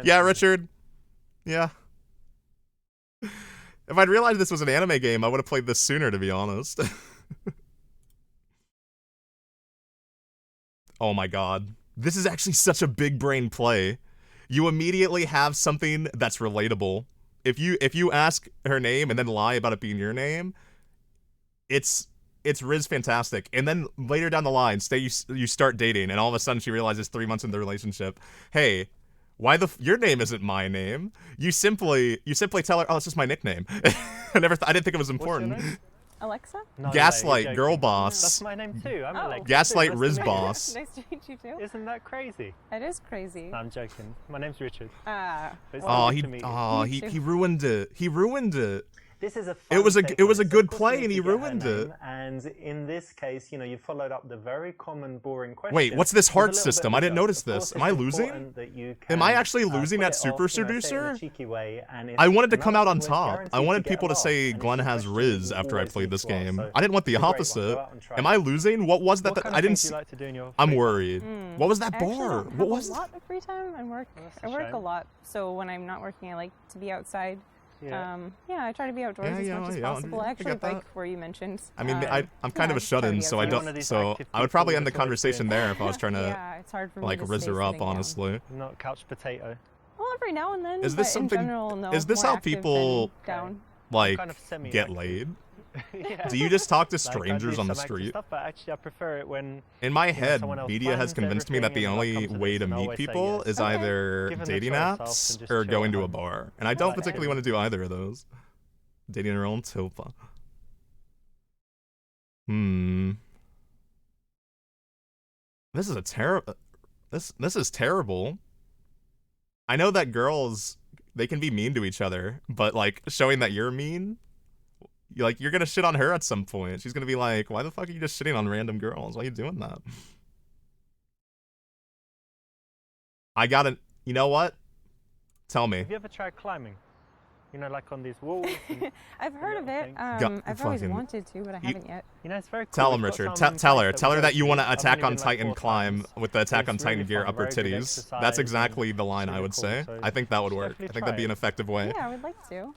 Yeah, Richard. Yeah. If I'd realized this was an anime game, I would have played this sooner, to be honest. Oh my god. This is actually such a big brain play. You immediately have something that's relatable. If you ask her name and then lie about it being your name, it's Rizz fantastic. And then later down the line, you start dating, and all of a sudden she realizes 3 months into the relationship, hey, why your name isn't my name? You simply tell her, oh, it's just my nickname. I didn't think it was important. What's your name? Alexa? No Gaslight, way, you're girl joking. boss. That's my name too. I'm Oh. Alexa. Gaslight, too. Rizz Nice to meet you. boss. Nice to meet you too. Isn't that crazy? It is crazy. No, I'm joking. My name's Richard. Ah. But it's Oh, lovely he to meet you. Me too. he ruined it. He ruined it. This is a It was a fun it was a take on good this. Of course play you and need he to get her ruined name, it. And in this case, you followed up the very common, boring question. Wait, what's this with a heart little bit system? of I didn't a joke. notice Of course, this. it's Am I losing? important that you Am I can, actually losing pull at it Super off, say it in a Seducer? cheeky way, and if I wanted to come another out on thing was top. I guaranteed wanted to get people a to laugh, say and Glenn if you has question it, Rizz you after I always played need this to ask. game. So I didn't want the it's a great one. opposite. Go out and try Am it. I losing? What was that? What kind I of didn't. things do you like to do in your I'm free time? worried. What was that Actually, bar? I don't have What was? a lot of free time. That's a I work shame. a lot, so when I'm not working, I like to be outside. Yeah. I try to be outdoors as much as possible. I actually get that. bike where you mentioned. I mean, yeah, I'm kind of a I try to shut-in, be so I outside. You're one don't. of these So active I would probably people end the with a toilet conversation experience. there if I was trying to Yeah, it's hard for me like to Rizz stay her up, sitting down. honestly. Not couch potato. Well, every now and then. Is this but in something- general, no, is this more how active people- than down? Like kind of semi-active. get laid. Yeah. Do you just talk to Like, I do strangers on the some active street? Stuff, but actually, I prefer it when In my head, someone else media has plans convinced me that the everything and only I'll come to way this to and I'll meet always say people yes. is Okay. either Given the dating choice, I'll apps often just or chill going at to a home. bar. And I don't Like particularly that. want to do either of those. Dating your own topa. This is a terrible. This is terrible. I know that girls, they can be mean to each other, but like showing that you're mean, you're gonna shit on her at some point. She's gonna be like, "Why the fuck are you just shitting on random girls? Why are you doing that?" I gotta. You know what? Tell me. Have you ever tried climbing? Like on these walls. And, I've heard of it. Go- I've always fucking- wanted to, but I haven't yet. it's very cool. Tell We've him, got Richard. some Tell her. place Tell her we that go you want to I've Attack only on been, like, Titan 4 climb times. with the Attack on It's Titan really gear fun, upper very good titties. That's exercise, exactly and the line it's I really would cool, say. so I think that would you should work. I definitely think that'd be try an it. effective way. Yeah, I would like to.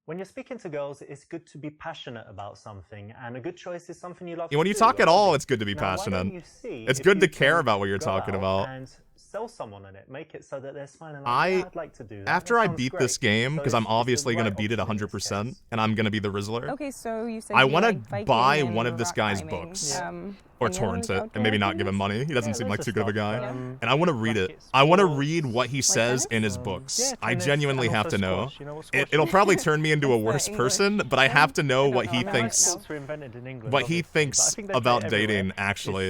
when you're speaking to girls, it's good to be passionate about something, and a good choice is something you love. When to you do, talk at all, obviously. it's good to be Now, why passionate. don't you see It's if good to you care can about what you're go talking out about. and sell someone on it. Make it so that they're smiling. Like, yeah, I'd like to do that. After That I sounds beat great. this game, because So I'm it's the obviously going to right beat it option in this 100%, case. and I'm going to be the Rizzler. Okay, so you said I you want like to biking buy and one of this rock guy's climbing. books. Yeah. Or Any other, torrent like, it, and maybe outdoor not give him activities? money. He doesn't Yeah, seem like loads too of good of a stuff. guy. Um, And I want to read it. rackets, I want to balls, read what he says tennis? in his books. yeah, I tennis, genuinely and have also to know. squash. You know what squash It'll is? probably turn me into a That's the worse English person, but I have to know I don't what know. he I know thinks. Sports were invented in England, What he obviously, but I thinks think they play about everywhere. dating, actually.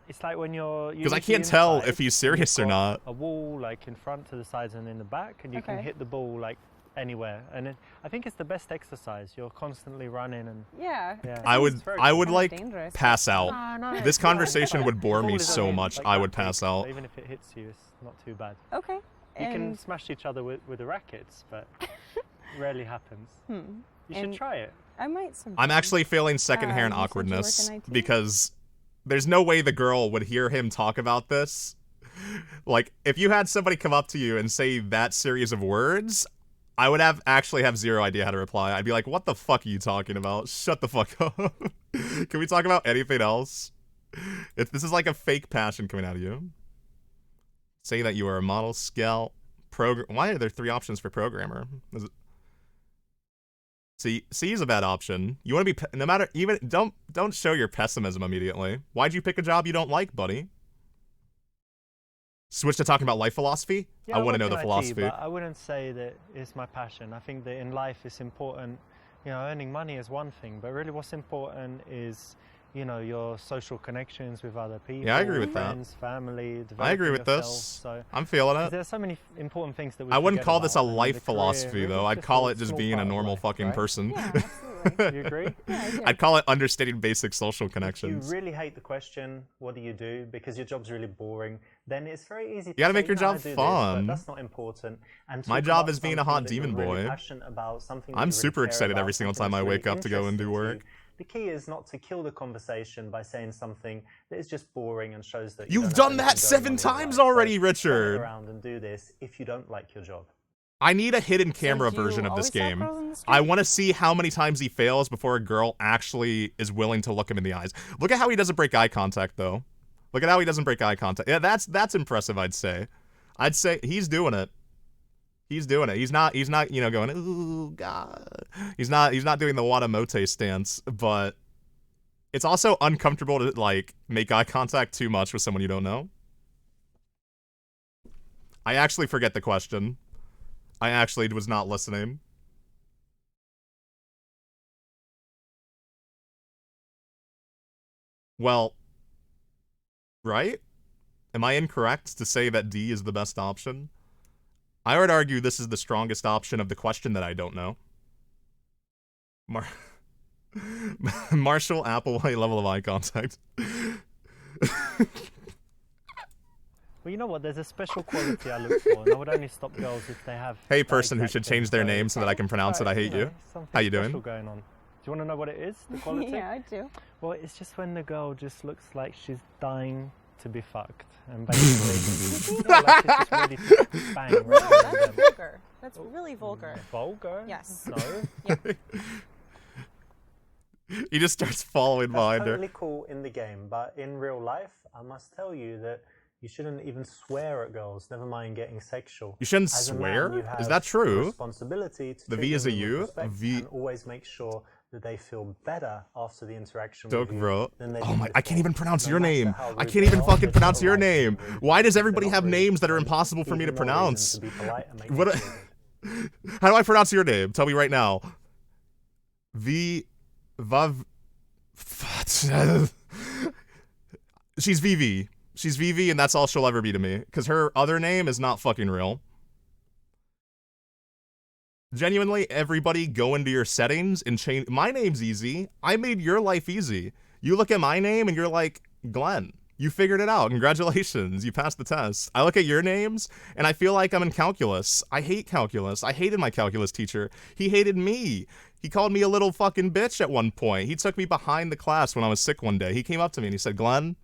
It's like when you're Because I usually can't tell if inside, he's serious or you've got not. A wall like in front, to the sides, and in the back, and you can Okay. hit the ball like anywhere. And I think it's the best exercise. You're constantly running and. Yeah. Yeah. it I would, sounds I would kinda like dangerous. pass out. No, This conversation would bore The me ball is so only, much, like, I that would pass big, so out. even if it hits you, it's not too bad. Okay. You can And smash each other with the rackets, but rarely happens. You should And- try it. I might sometime. I'm actually feeling secondhand you said you work awkwardness in IT? because there's no way the girl would hear him talk about this. Like, if you had somebody come up to you and say that series of words, I would actually have zero idea how to reply. I'd be like, what the fuck are you talking about? Shut the fuck up. Can we talk about anything else? This is like a fake passion coming out of you. Say that you are a model, scout, why are there 3 options for programmer? Is it... C is a bad option. You want to be no matter even don't show your pessimism immediately. Why'd you pick a job you don't like, buddy? Switch to talking about life philosophy? Yeah, I want to know work the in IT, philosophy. but I wouldn't say that it's my passion. I think that in life it's important, earning money is one thing, but really what's important is, your social connections with other people. Yeah, I agree with that. friends, family, I agree with yourself. this. So, I'm feeling 'cause it. there's so many important things that we I wouldn't forget call this a about, and life the career, philosophy, really, though. it's I'd just call a it just small being a part of normal life, fucking right? person. Yeah, absolutely. You agree? Yeah, I do. I'd call it understating basic social If connections. you really hate the question, what do you do? Because your job's really boring, then it's very easy to gotta say, make your I job do this, fun. but that's not important. And My talk job about is being a something hot that you're demon really boy. passionate about, something that I'm you really super care excited about, every single something time I that's wake really up to go and do interesting to you. work. The key is not to kill the conversation by saying something that is just boring and shows that You've don't have done that anything 7 going on in your times life. already, So don't Richard. sit around and do this if you don't like your job. I need a hidden So camera do you version of this always stalk game. girls in the I street? want to see how many times he fails before a girl actually is willing to look him in the eyes. Look at how he doesn't break eye contact, though. Look at how he doesn't break eye contact. Yeah, that's impressive, I'd say. I'd say he's doing it. He's doing it. He's not, going, ooh, God. He's not doing the Watamote stance, but it's also uncomfortable to, like, make eye contact too much with someone you don't know. I actually forget the question. I actually was not listening. Well, right? Am I incorrect to say that D is the best option? I would argue this is the strongest option of the question that I don't know. Marshall Applewhite level of eye contact. Well, you know what? There's a special quality I look for, and I would only stop girls if they have. Hey, that person who exact should thing. change their name so that I can pronounce it. I hate you. Something How you doing? special going on. Do you want to know what it is? The quality? Yeah, I do. Well, it's just when the girl just looks like she's dying to be fucked, and basically, yeah, like she's just ready to bang. No, Right that's there. vulgar. That's really vulgar. Vulgar? Yes. No. He just starts following That's behind totally her. cool in the game, but in real life, I must tell you that you shouldn't even swear at girls. Never mind getting sexual. You shouldn't As a man, swear? you Is have that true? a responsibility to The treat V is them a with U? respect V- and always make sure that they feel better after the interaction Dope, with you bro. than they Oh did my, I can't before. even pronounce No your matter name. how I rude can't they even are, fucking there's pronounce no your right to be name. rude. Why does If they're everybody not have rude, names that are then impossible for me to even more pronounce? reason to be polite and make What? them feel good. How do I pronounce your name? Tell me right now. Vav. She's VV. She's VV, and that's all she'll ever be to me. Because her other name is not fucking real. Genuinely, everybody go into your settings and change. My name's easy. I made your life easy. You look at my name and you're like, Glenn. You figured it out. Congratulations. You passed the test. I look at your names and I feel like I'm in calculus. I hate calculus. I hated my calculus teacher. He hated me. He called me a little fucking bitch at one point. He took me behind the class when I was sick one day. He came up to me and he said, Glenn,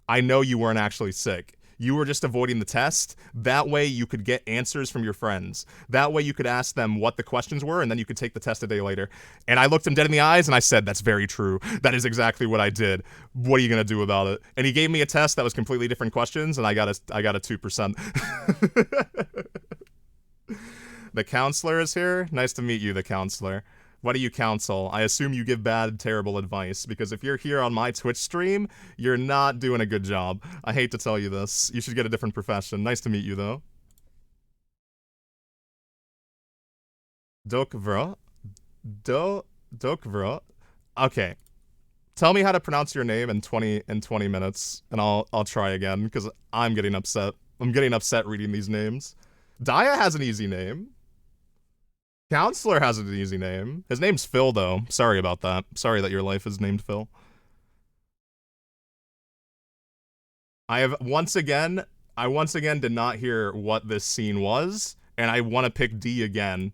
I know you weren't actually sick. You were just avoiding the test. That way you could get answers from your friends. That way you could ask them what the questions were, and then you could take the test a day later. And I looked him dead in the eyes and I said, that's very true. That is exactly what I did. What are you going to do about it? And he gave me a test that was completely different questions, and I got a 2%. The counselor is here. Nice to meet you, the counselor. What do you counsel? I assume you give bad, terrible advice, because if you're here on my Twitch stream, you're not doing a good job. I hate to tell you this. You should get a different profession. Nice to meet you, though. Dokvro? Dokvro? Okay. Tell me how to pronounce your name in 20 minutes, and I'll try again, because I'm getting upset. I'm getting upset reading these names. Daya has an easy name. Counselor has an easy name. His name's Phil, though. Sorry about that. Sorry that your life is named Phil. I once again did not hear what this scene was, and I want to pick D again.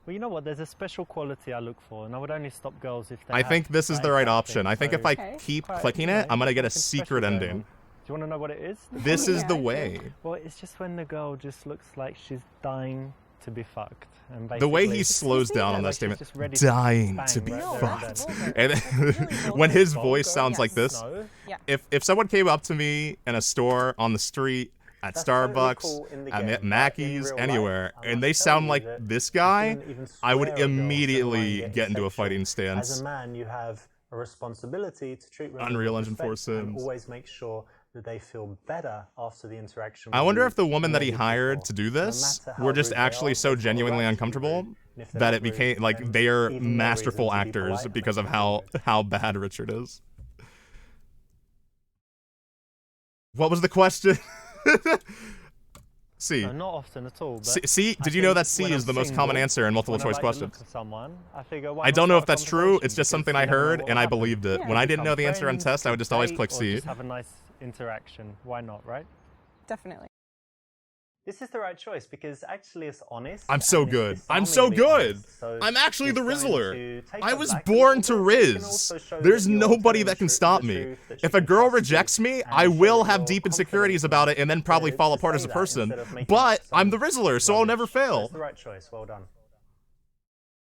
Well, you know what? There's a special quality I look for, and I would only stop girls if they I think this is the right option. I think if I Okay. keep clicking it, I'm gonna get a secret ending. Do you want to know what it is? This is Yeah, the I do. way. Well, it's just when the girl just looks like she's dying to be fucked. And The way basically- he slows down on that like she's statement. just ready to Dying bang to be right there and fucked. then. And That's really when vulgar. his voice sounds Yes. like this, No, if someone came up to me in a store, on the street, at That's totally Starbucks, cool in the at game, but in Mackey's, real anywhere, life, I and must they tell sound you like that this you guy, shouldn't even I would swear at girls immediately to try and get into a sexual. fighting As stance. a man, you have a responsibility to treat women Unreal with Engine 4 respect and Sims. always make sure that they feel better after the interaction. I with wonder you if the woman than that he they did hired before. to do No this matter how were just rude they actually are, so they're not genuinely actually uncomfortable rude. And if they're that not it became rude, like then they are even more masterful reason to be actors polite because and of make them how bad Richard is. What was the question? C. No, not often at all. But C. I Did you know think that C when is I'm the most common single, answer in multiple when I choice like the questions? look of someone, I figure, why I not don't know if start a that's true. It's conversation? just something Because I you never know heard what and will I happen. believed it. Yeah. When I didn't Become know the answer on friends, test, I would just always date, click or C. Just have a nice interaction. Why not, right? Definitely. This is the right choice because actually it's honest. I'm so and it's good. I'm so disarmingly good. honest. So I'm actually it's the going Rizzler. to take I her was back a born little to bit, but it can Rizz. also show There's that you're nobody telling that can the stop me. truth, that she If a can girl trust you, rejects me, and I show will that have you're deep confident insecurities about it and then probably to fall say apart as a that person. instead of making But up I'm the some Rizzler, so I'll never rubbish. So fail. it's the right choice. Well done.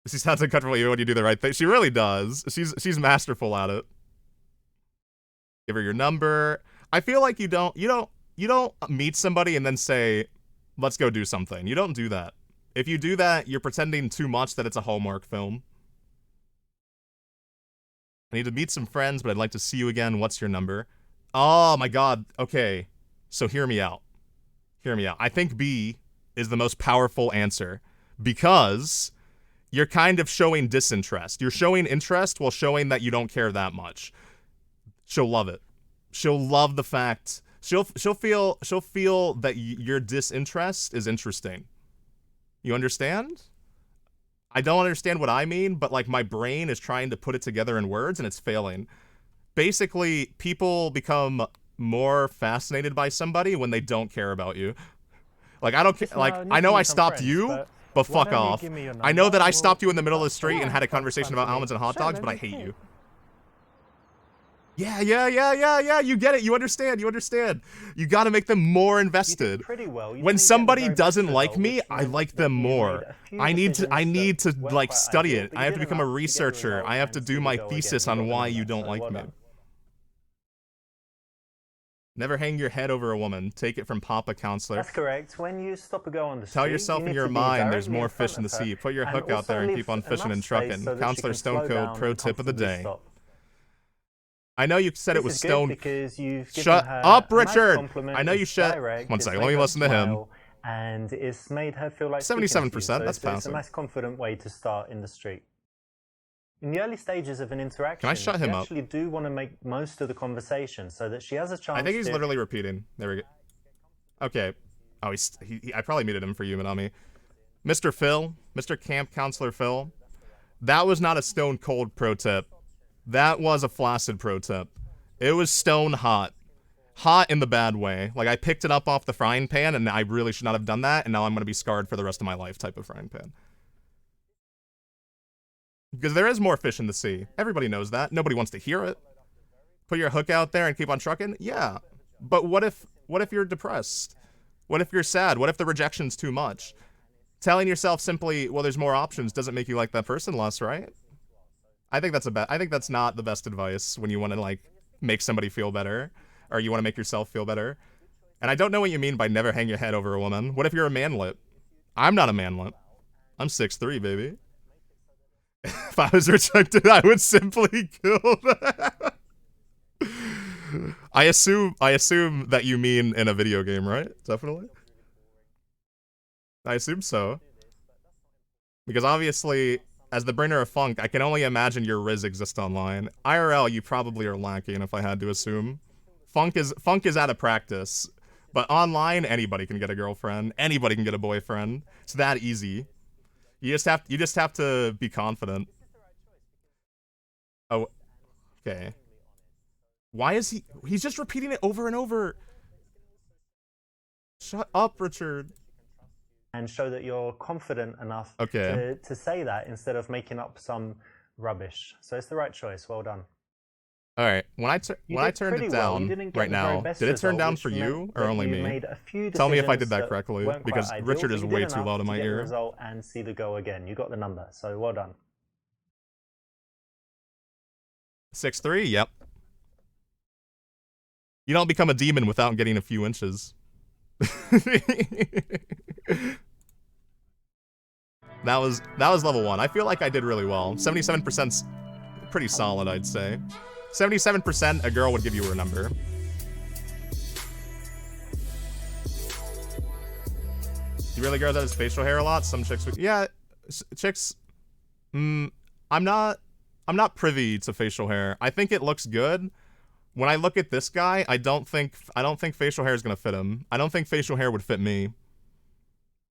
She sounds uncomfortable even when you do the right thing. She really does. She's masterful at it. Give her your number. I feel like you don't meet somebody and then say, let's go do something. You don't do that. If you do that, you're pretending too much that it's a Hallmark film. I need to meet some friends, but I'd like to see you again. What's your number? Oh my god. Okay. So hear me out. Hear me out. I think B is the most powerful answer because you're kind of showing disinterest. You're showing interest while showing that you don't care that much. She'll love it. She'll love the fact. She'll feel that your disinterest is interesting. You understand? I don't understand what I mean, but like my brain is trying to put it together in words and it's failing. Basically, people become more fascinated by somebody when they don't care about you. Like I don't care. Listen, Like I need I to know I meet some stopped friends, you, but why fuck don't you off. give me your I know number? that I We'll stopped you in the middle of the street Yeah, and had a that's conversation fun about for me. almonds and hot Sure, dogs, but I that'd be hate great. you. Yeah. You get it. You understand. You got to make them more You invested. did pretty well. You When didn't get the somebody very best doesn't like result, me, which I meant like that them you made more. a few I need to decisions that like weren't quite study ideal, it. but I you have to did become a enough to get the researcher. result I have and to see do you my go thesis again. on You got why the you number, don't so like well me. done. Never hang your head over a woman. Take it from Papa Counselor. That's correct. When you stop a girl on the street, Tell yourself you in need your to be mind there's directly more in front fish in the of her sea. Put your and hook out there also and keep on leave fishing and enough trucking. space so that she Counselor can Stone slow Code down pro and tip of the comfortably day. stop. I know you said it This was is good Stone. because you've given Shut her up, a nice Richard! compliment, I know you it's shut. direct, One it's second, made let me her listen to him. smile, and it's made her feel like speaking to you. 77%, So that's it's a passing. nice, confident way to start in the street. In the early stages of an interaction, Can I shut him you up? actually do want to make most of the conversation so that she has a chance I think he's to literally repeating. There we go. Okay. Oh, I probably muted him for you, Minami. Mr. Phil, Mr. Camp Counselor Phil, that was not a stone cold pro tip. That was a flaccid pro tip. It was stone hot. Hot in the bad way. Like, I picked it up off the frying pan, and I really should not have done that, and now I'm going to be scarred for the rest of my life type of frying pan. Because there is more fish in the sea. Everybody knows that. Nobody wants to hear it. Put your hook out there and keep on trucking? Yeah. But what if What if you're depressed? What if you're sad? What if the rejection's too much? Telling yourself simply, well, there's more options doesn't make you like that person less, right? I think that's not the best advice when you want to like make somebody feel better or you want to make yourself feel better. And I don't know what you mean by never hang your head over a woman. What if you're a manlet? I'm not a manlet. I'm 6'3", baby. If I was rejected, I would simply kill that. I assume that you mean in a video game, right? Definitely. I assume so. Because obviously, as the bringer of funk, I can only imagine your Rizz exists online. IRL, you probably are lacking, if I had to assume. Funk is out of practice. But online, anybody can get a girlfriend. Anybody can get a boyfriend. It's that easy. You just have to be confident. Oh, okay. Why is he's just repeating it over and over. Shut up, Richard. And show that you're confident enough Okay. to say that instead of making up some rubbish. So it's the right choice. Well done. All right. When I turned it down right now, did it turn down for you or only me? Tell me if I did that correctly, because Richard is way too loud in my ear. Result and see the goal again. You got the number, so well done. 6'3", yep. You don't become a demon without getting a few inches. That was level 1. I feel like I did really well. 77%'s pretty solid, I'd say. 77% a girl would give you her number. You really grows out his facial hair a lot? Some chicks would, yeah, chicks, I'm not privy to facial hair. I think it looks good. When I look at this guy, I don't think facial hair is gonna fit him. I don't think facial hair would fit me.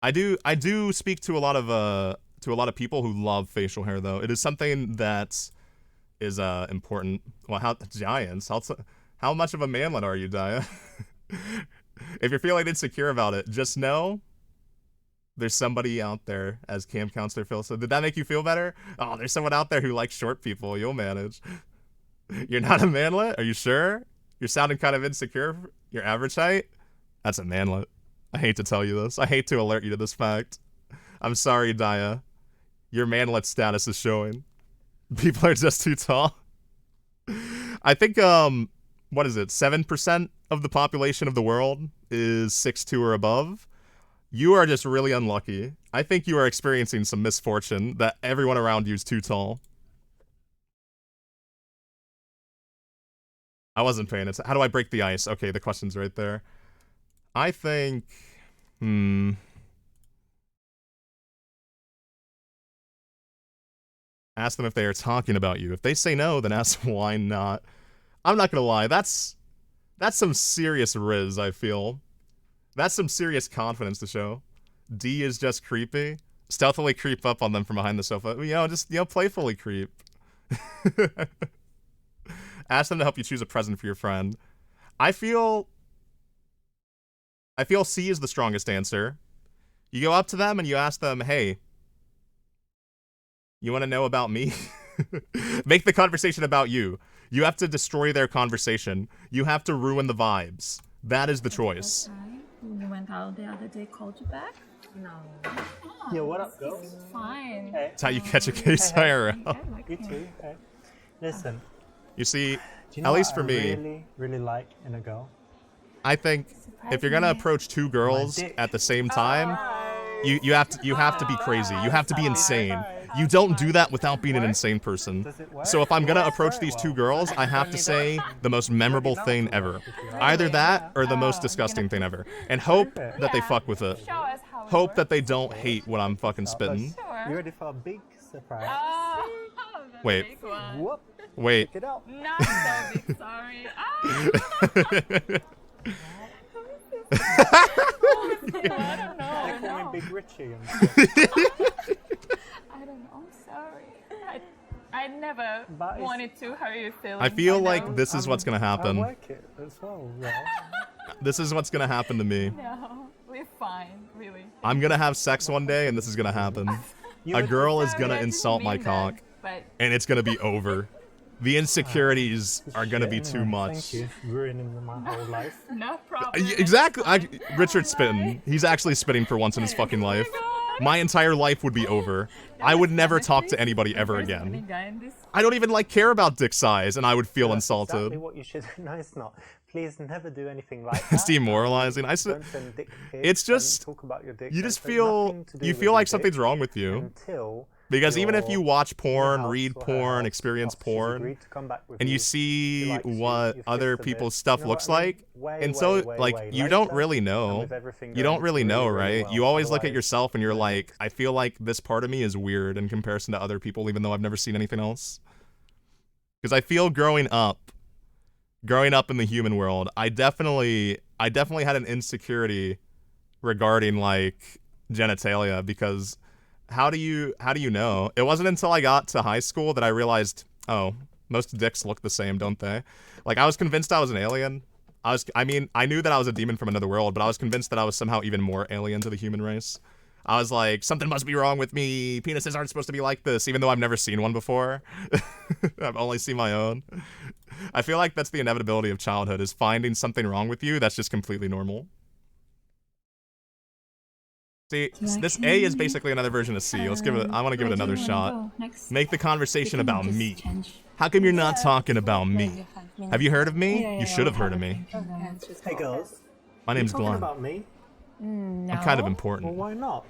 I do speak to a lot of people who love facial hair though. It is something that is important. Well, how much of a manlet are you, Daya? If you're feeling insecure about it, just know there's somebody out there, as Camp Counselor Phil said. Did that make you feel better? Oh, there's someone out there who likes short people. You'll manage. You're not a manlet? Are you sure? You're sounding kind of insecure. Your average height? That's a manlet. I hate to tell you this. I hate to alert you to this fact. I'm sorry, Daya. Your manlet status is showing. People are just too tall. I think, what is it? 7% of the population of the world is 6'2" or above. You are just really unlucky. I think you are experiencing some misfortune that everyone around you is too tall. I wasn't paying attention. How do I break the ice? Okay, the question's right there. I think... Ask them if they are talking about you. If they say no, then ask why not. I'm not gonna lie, that's some serious Rizz, I feel. That's some serious confidence to show. D is just creepy. Stealthily creep up on them from behind the sofa. Just playfully creep. Ask them to help you choose a present for your friend. I feel C is the strongest answer. You go up to them and you ask them, hey, you want to know about me? Make the conversation about you. You have to destroy their conversation. You have to ruin the vibes. That is the choice. You went out the other day, called you back? No. Yeah, what up, girl? It's fine. Hey. That's how you catch a case IRL. You too. Hey. Listen. You see, Do you know at least what for I me, really like in a girl? I think if you're gonna approach two girls at the same time, you have to be crazy. You have to be insane. You don't do that without being an insane person. So if I'm gonna approach these two girls, I have to say the most memorable thing ever. Either that or the most disgusting thing ever. And hope that they fuck with it. Hope that they don't hate what I'm fucking spitting. You ready for a big surprise? Wait. Whoop. Wait. Check it out. Not so big, sorry. I don't know. They call me Big Richie. I don't know. I'm sorry. I never But it's- wanted to hurt your feelings. I feel I know. like this is what's gonna I happen. work it as well. Yeah. This is what's gonna happen to me. No, we're fine, really. I'm gonna have sex one day and this is gonna happen. You A would- girl is Sorry, I gonna didn't insult my mean that, cock but and it's gonna be over. The insecurities are gonna be too much. Thank you. Ruining my whole life. No problem. Exactly. Richard's spitting. He's actually spitting for once in his fucking life. My entire life would be over. I would never talk to anybody ever again. I don't even care about dick size, and I would feel insulted. Exactly what you should. No, it's not. Please never do anything like that. It's demoralizing. Don't send dick pics, It's just don't talk about your dick. you just Don't say feel nothing to do you with feel your like dick something's wrong with you. Until Because even if you watch porn, house read or her porn, house, experience after she's porn, agreed to come back with and you you, see she likes you, what you've other kissed a people's bit, stuff you know looks what I mean? like, Way, and so way you don't later, really and know. with everything You don't going really really, know, really right? well. You always look at Otherwise, yourself and you're like, I feel like this part of me is weird in comparison to other people, even though I've never seen anything else. Because I feel growing up in the human world, I definitely had an insecurity regarding like genitalia, because how do you know? It wasn't until I got to high school that I realized, oh, most dicks look the same, don't they? Like, I was convinced I was an alien. I knew that I was a demon from another world, but I was convinced that I was somehow even more alien to the human race. I was like, something must be wrong with me. Penises aren't supposed to be like this, even though I've never seen one before. I've only seen my own. I feel like that's the inevitability of childhood, is finding something wrong with you that's just completely normal. See, this A is basically another version of C. Let's give it. I want to give it another shot. Make the conversation about me. How come you're not talking about me? Have you heard of me? You should have heard of me. Hey girls, My name's talking Glenn. about me? No. I'm kind of Well, important. why not?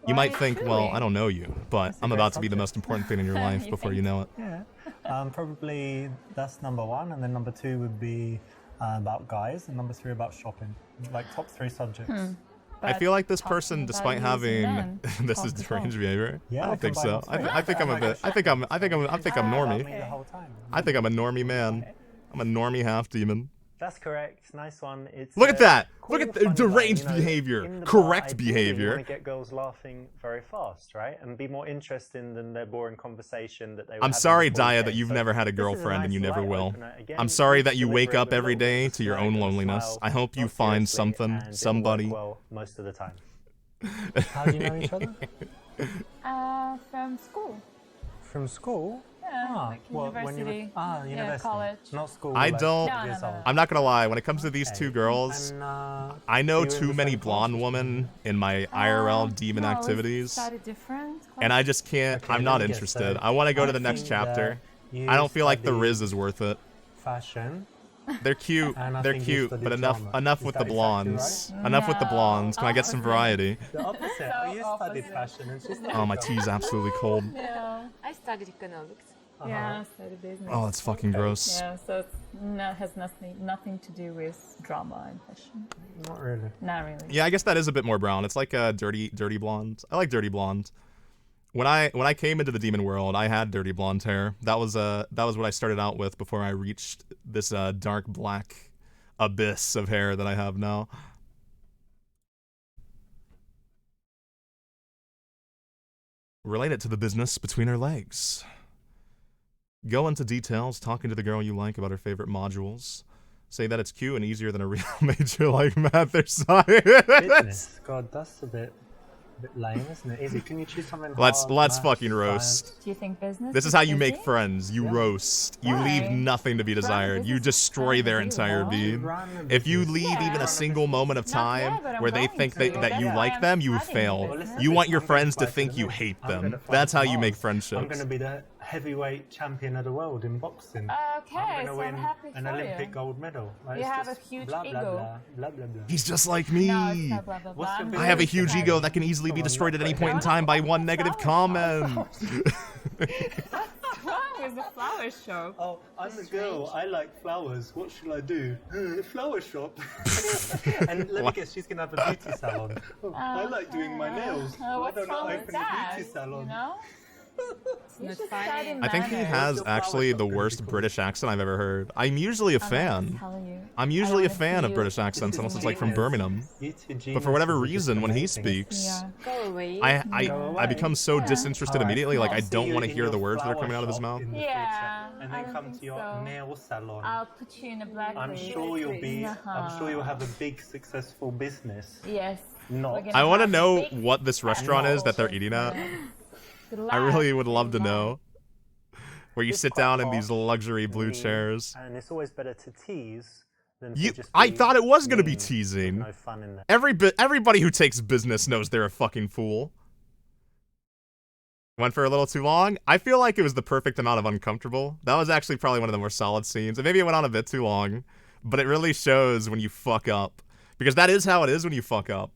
You might think, well, I don't know you, but I'm about to be the most important thing in your life before you know it. Yeah. Probably that's number one, and then number two would be about guys, and number three about shopping. Like top three subjects. I feel like this person, talking despite about using having men this is off the deranged phone. behavior. Yeah, I I don't think can so. buy them I think I'm a bit. I think I'm normie. Me the whole time. I think I'm a normie man. I'm a normie half demon. That's correct. Nice one. It's Look at that. cool, Look at the funny guy, deranged you know, behavior. in the Correct bar, ideally, You behavior. want to get girls laughing very fast, right? And be more interesting than their boring conversation that they were I'm having sorry, before the Daya, game. that you've So never had a this is girlfriend and nice you never light will. opener. Again, I'm sorry let's that you deliver wake it up with a every little bit day of a to your swag own and a loneliness. smile, I hope you not find seriously, something, and it will work somebody. well most of the time. How do you know each other? From school. From school? Yeah, like when you were, university. university. College. Not school. I like don't- 12 No, years no, no, old. no. I'm not gonna lie, when it comes to these two Okay. girls, And, I know you were in too the many same class blonde as women in my IRL demon No, we activities, studied different and I just can't. Okay, I'm let not me guess, interested. so I want to go I to the next think chapter. that you I don't feel like the studied Rizz is worth it. Fashion. They're cute. And I They're think you cute, studied but enough drama. Is with that the exactly blondes. Enough with the No. blondes. Can I get some variety? The opposite. So You studied opposite. fashion and she studied Oh, my drama. tea's absolutely cold. Yeah. I studied economics. Yeah, studied business. Oh, it's fucking gross. Yeah, so it's has nothing to do with drama and fashion. Not really. Not really. Yeah, I guess that is a bit more brown. It's like a dirty blonde. I like dirty blonde. When I came into the demon world, I had dirty blonde hair. That was what I started out with before I reached this dark black abyss of hair that I have now. Relate it to the business between her legs. Go into details, talking to the girl you like about her favorite modules. Say that it's cute and easier than a real major like math or science. Business. God, that's a bit lame, isn't it? Easy. Can you choose something Let's hard, maths, fucking science? roast. Do you think business? This is is how you make easy? friends. You Yeah. roast. You leave Why? nothing to be desired. this You is destroy their fun, entire you know? being. Run a If you business. leave even Yeah. a single moment of Not time yet, but I'm where they going think to. that you That's like why them, I'm you studying failed. Well, listen, You want I'm your gonna friends to fight think for you the hate I'm gonna them. fight That's for how you make ours. I'm friendships. going to be the heavyweight champion of the world in boxing. Okay, I'm so going I'm to happy win an for Olympic you. gold medal. Like, You it's have a just huge blah, blah, ego. Blah, blah, blah, blah. He's just like No, it's me. not blah blah blah. What's your I'm business? I have a very huge excited. ego that can easily be Come on, destroyed at any not point in right. time by one negative comment. What's wrong with the flower show? Oh, I'm a girl. I like flowers. What should I do? Flower shop. And let me What? guess, she's gonna have a beauty salon. Oh, I like doing my nails. Why What's don't wrong I with open that? a beauty salon? You know? You Not should funny. study I think he manners. has your flower actually shop the gonna be worst called? British accent I've ever heard. I'm usually a I'm fan. telling you. I'm I usually a wanna fan see of you. British accents unless it's like from genius. Birmingham. You two But for whatever geniuses are just reason, when he amazing. speaks, Yeah. Go away. I Go I away. become so disinterested Alright, immediately. Like I'll I see don't you want to in hear your the words that are flower coming out of his shop mouth. in the Yeah, future, and I then don't come think to your so. nail salon. I'll put you in a black I'm wig. sure you'll be. I'm Uh-huh. sure you'll have a big, successful business. Yes. Not. We're gonna I want to have know big what this restaurant is that they're eating at. I glass really would love to wine. know. where you It's sit quite down in hot these luxury and blue mean, chairs. And it's always better to tease than to You, just I be thought it was gonna be mean with teasing. no fun in there. Everybody who takes business knows they're a fucking fool. Went for a little too long. I feel like it was the perfect amount of uncomfortable. That was actually probably one of the more solid scenes. And maybe it went on a bit too long, but it really shows when you fuck up. Because that is how it is when you fuck up.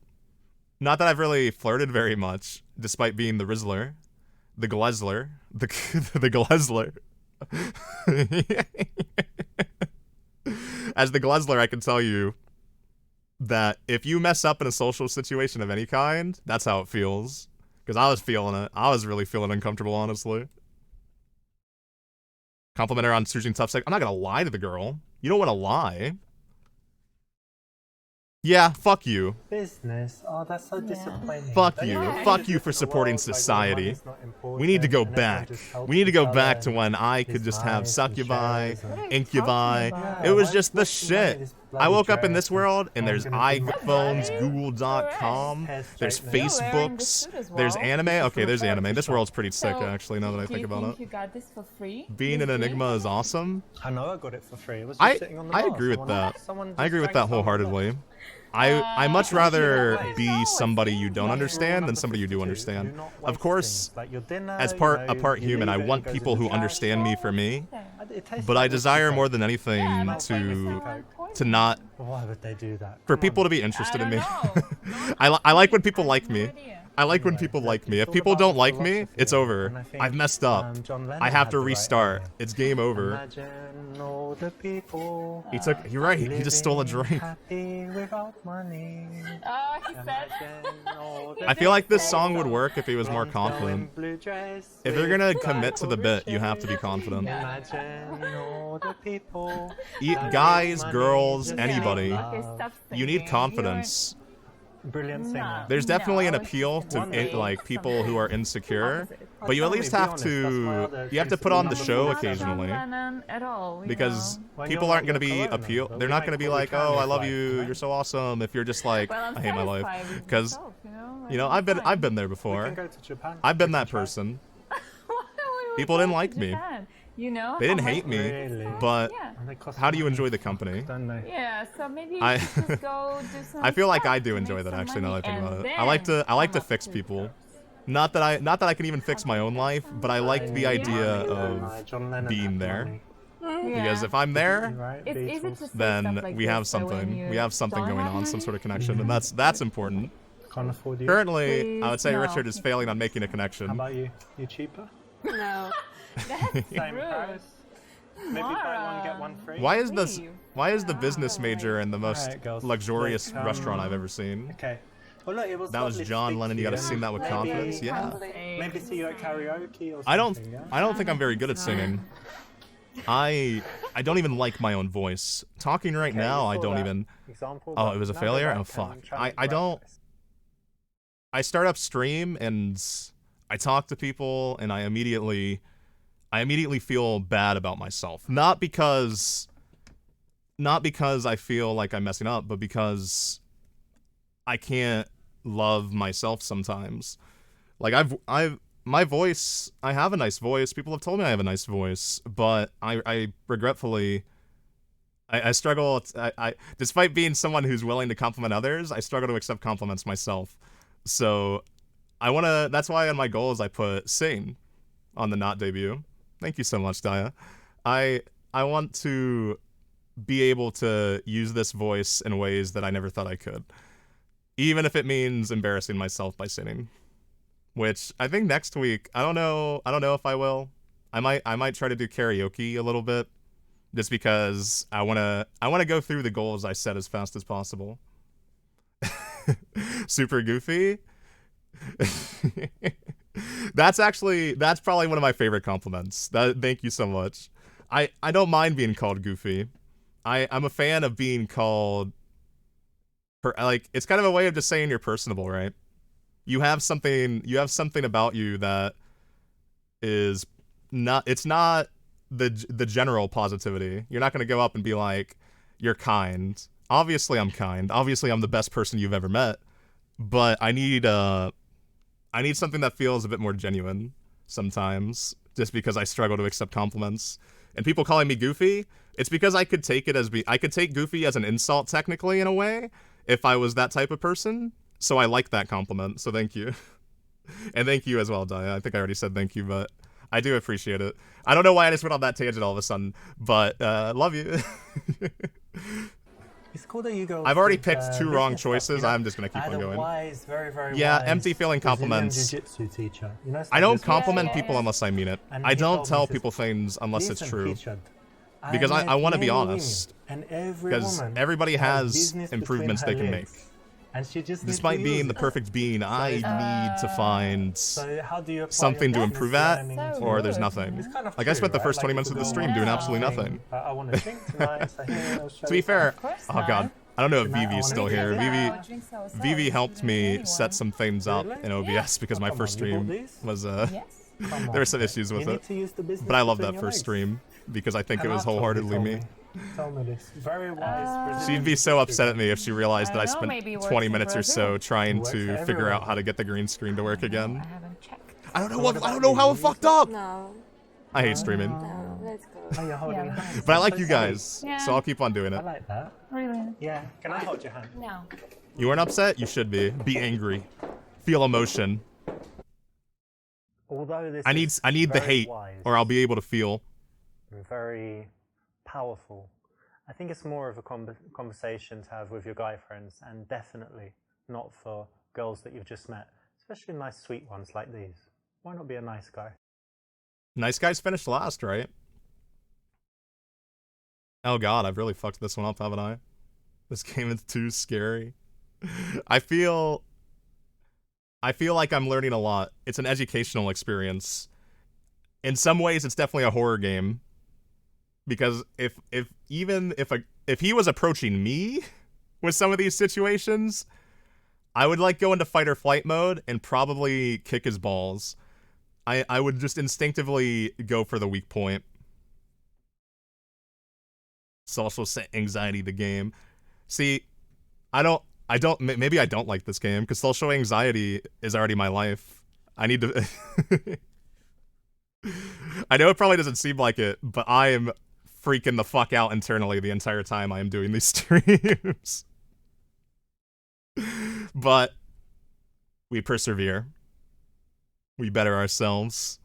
Not that I've really flirted very much, despite being the Rizzler. The Glesler. The Glesler. As the Glesler, I can tell you that if you mess up in a social situation of any kind, that's how it feels. Because I was feeling it. I was really feeling uncomfortable, honestly. Compliment her on choosing tough sex. I'm not gonna lie to the girl. You don't want to lie. Yeah, fuck you. Business. Oh, that's so disappointing. Fuck Don't you. think Fuck it's you just for in the supporting world, like, where society. money's not important We need to go and everyone back. just helps We need to each go other back to and when I could is just have nice and succubi, shares and- What are you incubi. talking about? It was why- just the what's the money, shit. this I bloody woke up in this dress world and I'm there's gonna do my- iPhones, Right. Google.com, Hair there's straightener. You're wearing this Facebooks, suit as there's well. anime. Okay, there's anime. This world's pretty sick, So, actually, now that I do think you about think it. you got this for free? Being This an drink? enigma is awesome. I know I got it for free. It was just sitting on the I bar. agree with Someone- that. someone I agree with just that drank some of it. wholeheartedly. I much rather be No, somebody you it's don't not. understand than Number somebody you do 52, understand. you're not Of course, wasting, like, your dinner, as you a know, part you human, I leave it, want it goes people in the who trash. understand me for me. It tastes But like I whiskey desire Coke. more than anything Yeah, but to Coke. to not Why would they do that? for Come people on. to be interested in me. No, I like when people like no me. idea. I like when Anyway, people look, like me. it's If all people about don't the like me, philosophy it's of it, over. and I think, I've messed up. John Lennon I have had to the right restart. idea. It's game over. Imagine all the people He took. You're right. He just stole a living drink. happy without money. He said. Imagine all the I feel like this people song would work if he was more blonde girl in confident. blue dress If you're with gonna black commit to the bit, you have to be riches. confident. Imagine all the people. Guys, money girls, just anybody. Okay, stop You need singing. confidence. Brilliant singer. Nah. There's definitely an No, appeal to someday, like people who are insecure, Opposite. but you at Tell me, least be have honest, that's my to other you have to put on the principle. show Not Not John occasionally Lennon at all. you because know. Well, people you're aren't not going to be your Corona, appeal. but They're we not make going to be what we like, can "Oh, I with love life, you. right? You're so awesome." If you're just like, Well, I'm "I hate my life," satisfied with because myself, I've been there We before. can go to Japan. I've been We that can try. person. We People went didn't to like me. Japan. You know, They didn't how hate much- me, Really? but Yeah. And they cost how do you money, enjoy the company? don't they? Yeah, so maybe you I- should just go do some I feel like stuff I do to enjoy make that some actually. Now that I money, think about and it, I like then to come up fix to people. jobs. Not that I can even fix my own life, but I like the idea of John Lennon being had the there. money, because if I'm there, right? It's easy Beatles. to say then stuff like we this, have but when something. you We have something don't going have on, some money, sort of connection, and that's important. Can't afford you. Currently, I would Please, say no. Richard is failing on making a How connection. about you? You cheaper? No, that's Same rude. price. Maybe buy one get one free. Why is the Leave. business major in the most Alright, girls. luxurious Look, restaurant I've ever seen? Okay. Well, look, it was That was lovely to John speak Lennon. to You got to you. sing that with Maybe- confidence. Yeah. Maybe see you at karaoke or something. I don't Yeah? think I'm very good at singing. I don't even like my own voice. Talking right Okay, now, you I saw don't that even. Example, Oh, but it was a now failure? go Oh back fuck. and try and I don't. practice. I start up stream and I talk to people and I immediately feel bad about myself. Not because I feel like I'm messing up, but because I can't love myself sometimes. Like my voice, I have a nice voice. People have told me I have a nice voice, but I regretfully I struggle. I despite being someone who's willing to compliment others, I struggle to accept compliments myself. So that's why on my goals I put sing on the not debut. Thank you so much, Daya. I want to be able to use this voice in ways that I never thought I could. Even if it means embarrassing myself by singing. Which I think next week, I don't know if I will. I might try to do karaoke a little bit. Just because I wanna go through the goals I set as fast as possible. Super goofy. That's probably one of my favorite compliments. Thank you so much. I don't mind being called goofy. I'm a fan of being called it's kind of a way of just saying you're personable, right? You have something about you that is not the general positivity. You're not going to go up and be like, you're kind. Obviously I'm kind. Obviously I'm the best person you've ever met. But I need something that feels a bit more genuine sometimes just because I struggle to accept compliments. And people calling me goofy, it's because I could take goofy as an insult technically in a way if I was that type of person. So I like that compliment. So thank you. And thank you as well, Daya. I think I already said thank you, but I do appreciate it. I don't know why I just went on that tangent all of a sudden, but love you. It's cool that you go. I've already with, picked two business wrong stuff, choices. you know? I'm just gonna keep I had on a going. wise, very, very Yeah, wise empty feeling Brazilian compliments. jiu-jitsu teacher. You know, I don't this compliment yeah, people yeah. unless I mean it. And I he don't told me, tell he says, people things unless it's "Listen, true. Richard, Because I met want to be many women, honest. and every Because woman everybody has business improvements between they her can legs, make. And she just needs Despite to being use the it. perfect being, I need to find So how do you apply something your to business improve at, learning So to or it? there's good. nothing. It's kind of Like I spent the true, first right? 20 Like, minutes if of you the go stream on doing Wow. absolutely something, nothing. I want to drink tonight, so here, I'll show To be you. fair, Of course oh not. god, I don't know if Tonight I Vivi's wanna still drink here. it. Vivi helped me Anyone. set some things up Really? in OBS because my Come first on, you bought stream these? was Yes. Come there were on, some issues with you it. need to use the business But I love between that your first legs. stream because I think it And was I told you, wholeheartedly told me. Tell me this. Very wise. She'd be so upset at me if she realized I that I don't know, spent maybe it works 20 in minutes or so Brazil. trying It works to for figure out everyone. how to get the green screen to work I again. haven't checked. I don't know What what I about don't know you? how it You fucked use up. No, I hate streaming. no, let's go. Oh, you're holding Yeah. hands. But I I'm like so you sorry. guys, Yeah. so I'll keep on doing I it. like that. Really? Yeah. Can I hold your hand? No. You weren't upset? You should be. Be angry. Feel emotion. Although this I need the very hate, wise, or I'll be able to feel. and very powerful. I think it's more of a conversation to have with your guy friends, and definitely not for girls that you've just met, especially nice, sweet ones like these. Why not be a nice guy? Nice guys finished last, right? Oh god, I've really fucked this one up, haven't I? This game is too scary. I feel like I'm learning a lot. It's an educational experience. In some ways, it's definitely a horror game. Because if he was approaching me with some of these situations, I would like go into fight or flight mode and probably kick his balls. I would just instinctively go for the weak point. Social anxiety, the game. See, maybe I don't like this game because social anxiety is already my life. I need to. I know it probably doesn't seem like it, but I am freaking the fuck out internally the entire time I am doing these streams. But we persevere. We better ourselves.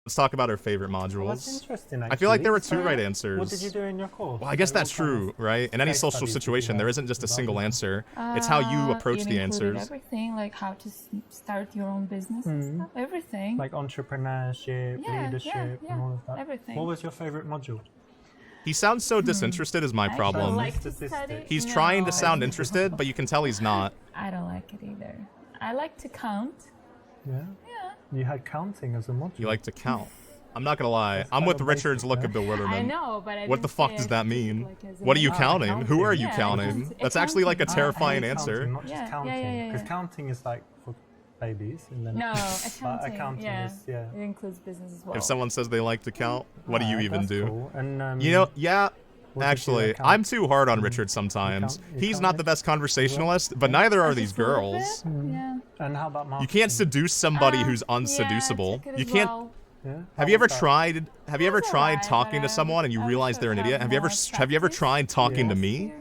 Let's talk about our favorite Well, that's modules. interesting, I feel like there were actually. two So, right answers. What did you do in your course? Well, I guess Like, that's what kind true, of right? In any case social studies did you situation, there have isn't just a about single this? answer. It's how you approach it the included answers. Everything, like how to start your own business and stuff. Everything. Like entrepreneurship, Yeah, leadership, yeah, and all of that. everything. What was your favorite module? He sounds so disinterested is my I problem. don't like to Statistics. study. He's No, trying to I sound don't. interested, but you can tell he's not. I don't like it either. I like to count. Yeah. Yeah. You had counting as a module. You like to count. I'm not gonna lie. That's I'm kind with of Richard's basic, look yeah. of bewilderment. I know, but I What the didn't fuck say does it that mean? like as a What are you module. counting? Who are you Yeah, counting? accounting. That's actually like a Accounting. terrifying Any answer. counting, not just Yeah, yeah, counting. yeah, yeah, Because yeah. counting is like for babies, and then No, but accounting. Yeah. is yeah. It includes business as well. If someone says they like to count, what do you Alright, even that's do? cool. And You know, yeah. what did you Actually, account? I'm too hard on Richard sometimes. you He's count not it? the best conversationalist, but neither are these Just a little girls. bit, Yeah. And how about You marketing? can't seduce somebody who's Yeah, unseduceable. check it You as can't. well. Yeah. Have How you ever was that? tried? Have you ever That's tried alright, talking to but, someone and you I realize should they're an have idiot? Have you ever more have you ever practice. tried talking to Yes. me?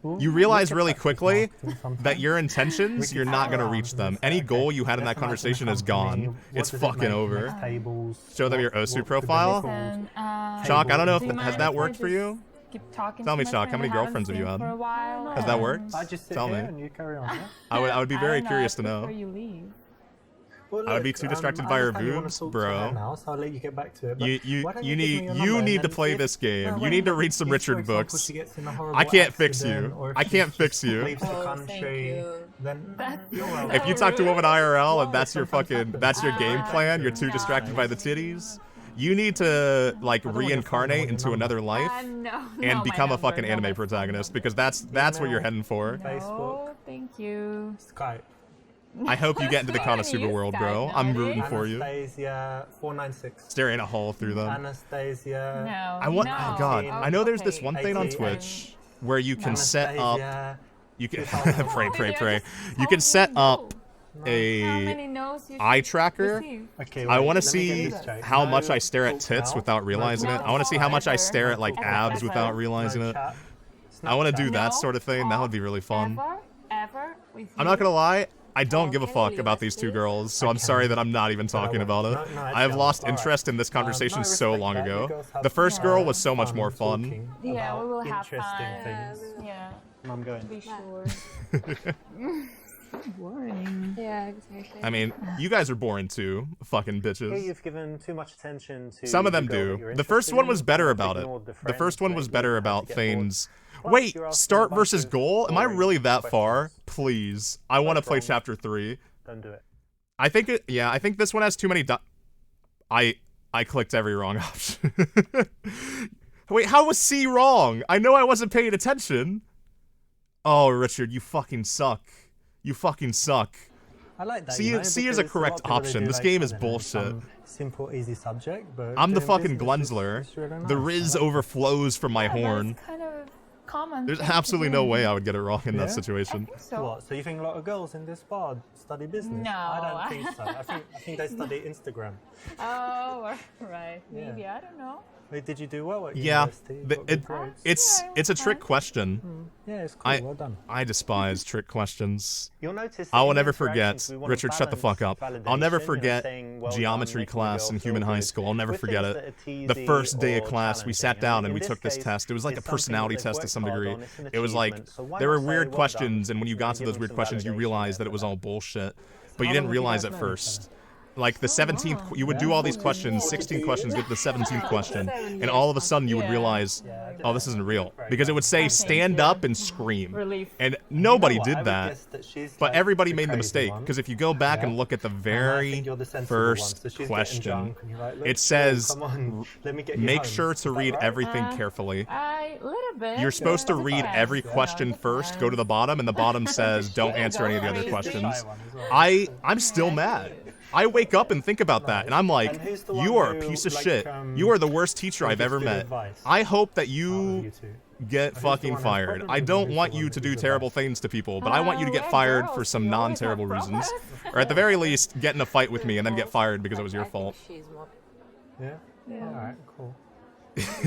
Ooh, You we realize could really practice quickly marketing sometime. that your We intentions, could you're sit not gonna around reach and them. say, Any okay, goal you had in let's that imagine a conversation is company. gone. What It's does it fucking make? over. Next tables. Show them your what OSU could they be profile. called? And, Chalk, I don't know if do you has mind that if worked I for just you? Keep talking Tell to me, my Chalk, friend how many I haven't girlfriends have you seen had? for a while, Has that worked? I just sit Tell here me. and you carry on. Yeah? I would be very I don't curious to know, know. before you leave. Well, I would be look, too distracted I by her understand you wanna boobs, talk to her bro. Now, so I'll let you get back to it. But You why don't you give me need your you number, need and to then play if- this game. no, You wait, need to but read some if, for Richard example, books. she gets in a horrible I can't fix accident, you. or if I she can't fix just you. leaves the Oh, thank country, you. then That's you're welcome. If you talk to a woman IRL and that's your sometimes fucking happens. that's your game plan, you're too No. distracted by the titties. You need to like I don't want your phone reincarnate or into your another life No, and no, become my a fucking number, no, anime my phone protagonist number. because that's what you're Email. heading for. Facebook. No, thank you. Skype. I hope you get into the Why don't Konosuba you world, Skype bro. I'm nowadays? rooting for you. Anastasia 496. Staring a hole through them. Anastasia. No. I want. no. Oh god, Oh, I know there's this okay. one thing on 88. Twitch where you can set up. Anastasia. You can 2000. pray, pray, Maybe I pray. just You can told set no. up a many no's you eye should tracker. receive? Okay, I wait, want to let me get see this straight. how No much I stare at talk tits now, without realizing it. talk I want to see how much I ever. stare at like No talk abs ever. without no realizing it. chat. I want to do Snapchat. that No sort of thing. That would be really fun. Ever with I'm not you? gonna lie, I don't give a can fuck you about leave these us, two please? girls, so I'm I sorry can, that I'm not even but I talking won't. about it. No, no, I actually, have I lost won't. interest in this No, I conversation so respect long that. You ago. girls have The first girl was so much fun more fun. talking Yeah, we about will have interesting fun. things. Yeah, I'm going. to be sure. Boring. Yeah, exactly. I mean, you guys are boring too, fucking Here bitches. you've given too much attention to Some of them the girl that do. you're The first interested one in, was better and about it. ignored the The first one was friends, better maybe had to about get bored. things. Plus, Wait, you're asking a start bunch versus of goal? Am I boring really that far? questions. Please. I want to What's play wrong? chapter 3. Don't do it. I think it, yeah, I think this one has too many I clicked every wrong option. Wait, how was C wrong? I know I wasn't paying attention. Oh, Richard, you fucking suck. You fucking suck. I like that. C- you know, C is a because lot correct of people, they option. do, This like, game I is don't know, bullshit. some simple, easy subject, but I'm the doing fucking business is Glenzler. really The nice. Rizz I like overflows from my Yeah, but horn. it's kind of common. There's thing to absolutely do. no way I would get it wrong in that Yeah? I situation. think so. What? So you think a lot of girls in this bar study business? No. I don't think so. I think they study Instagram. Oh, right. Maybe I don't know. Wait, did you do well at Yeah, university? You the- got good grades? it's a trick fine. question. Yeah, it's cool. I- well done. I despise trick questions. You'll notice I will in never forget. interactions, we want to Richard, shut the fuck up. balance I'll never validation, forget saying, well geometry done, making the class girl in feel human high good school. I'll never with forget things it. that are The teasy first day of or class, we sat challenging. down and we in took this case, test. It was like a it's something that personality they've test to worked some hard degree. on, it's an It was like achievement, so why there not were say, weird well questions, done, and when you got to give those them weird some questions, you validation realized there that it for was that. all bullshit. But you How didn't long have you realize guys it known each first. Like the 17th, you would do all these questions, 16 questions, get to the 17th question, and all of a sudden you would Yeah. realize, oh, this isn't real. Because it would say Thank stand you. up and scream. Relief. And nobody You know what? I did would that. guess that she's, But like, everybody the made the crazy mistake. one. Because if you go back and Yeah. look at the And I very think you're the sensible one, first so she's getting question, drunk, and you're like, "Look, it says, come on, let me get you make home." sure Is to that read right? everything Uh, carefully. Little bit. You're supposed to but read depends. every question first, go to the bottom, and the bottom says, don't answer any of the other Crazy. questions. Shy one as well. I'm still mad. I wake up and think about that, and I'm like, And who's the you one are a who, piece of like, shit. You are the worst teacher I've gives ever good met. advice? I hope that Out of you you two. get Who's the fucking one who's fired. problem, I and don't who's want the you one to who do gives terrible advice? things to people, but I want you to get we're fired for girls, some we always non-terrible have reasons. problems. Or at the very least, get in a fight with me and then get fired because it was your I think fault. she's more. Yeah? Yeah. Alright, cool.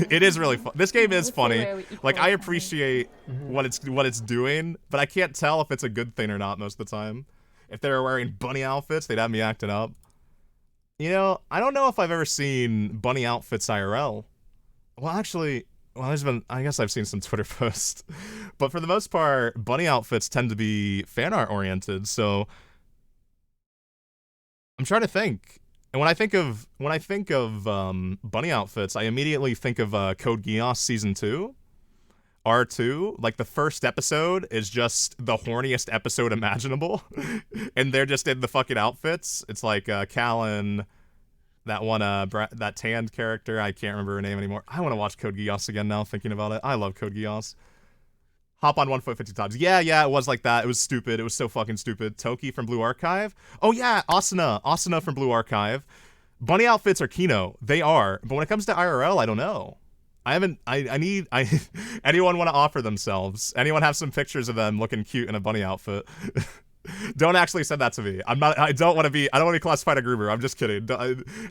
It is really fun. This game is It's funny. very equal, Like I I think. appreciate what it's doing, but I can't tell if it's a good thing or not most of the time. If they were wearing bunny outfits, they'd have me acting up. You know, I don't know if I've ever seen bunny outfits IRL. Well, actually, I guess I've seen some Twitter posts, but for the most part, bunny outfits tend to be fan art oriented. So I'm trying to think. And when I think of bunny outfits, I immediately think of Code Geass Season 2, R2. Like the first episode is just the horniest episode imaginable, and they're just in the fucking outfits. It's like Callan, that one that tanned character. I can't remember her name anymore. I want to watch Code Geass again now, thinking about it. I love Code Geass. Hop on 1 foot 50 times. Yeah, it was like that. It was stupid. It was so fucking stupid. Toki from Blue Archive. Oh yeah, Asuna from Blue Archive. Bunny outfits are Kino. They are. But when it comes to IRL, I don't know. Anyone want to offer themselves? Anyone have some pictures of them looking cute in a bunny outfit? Don't actually send that to me. I don't want to be classified a groomer. I'm just kidding.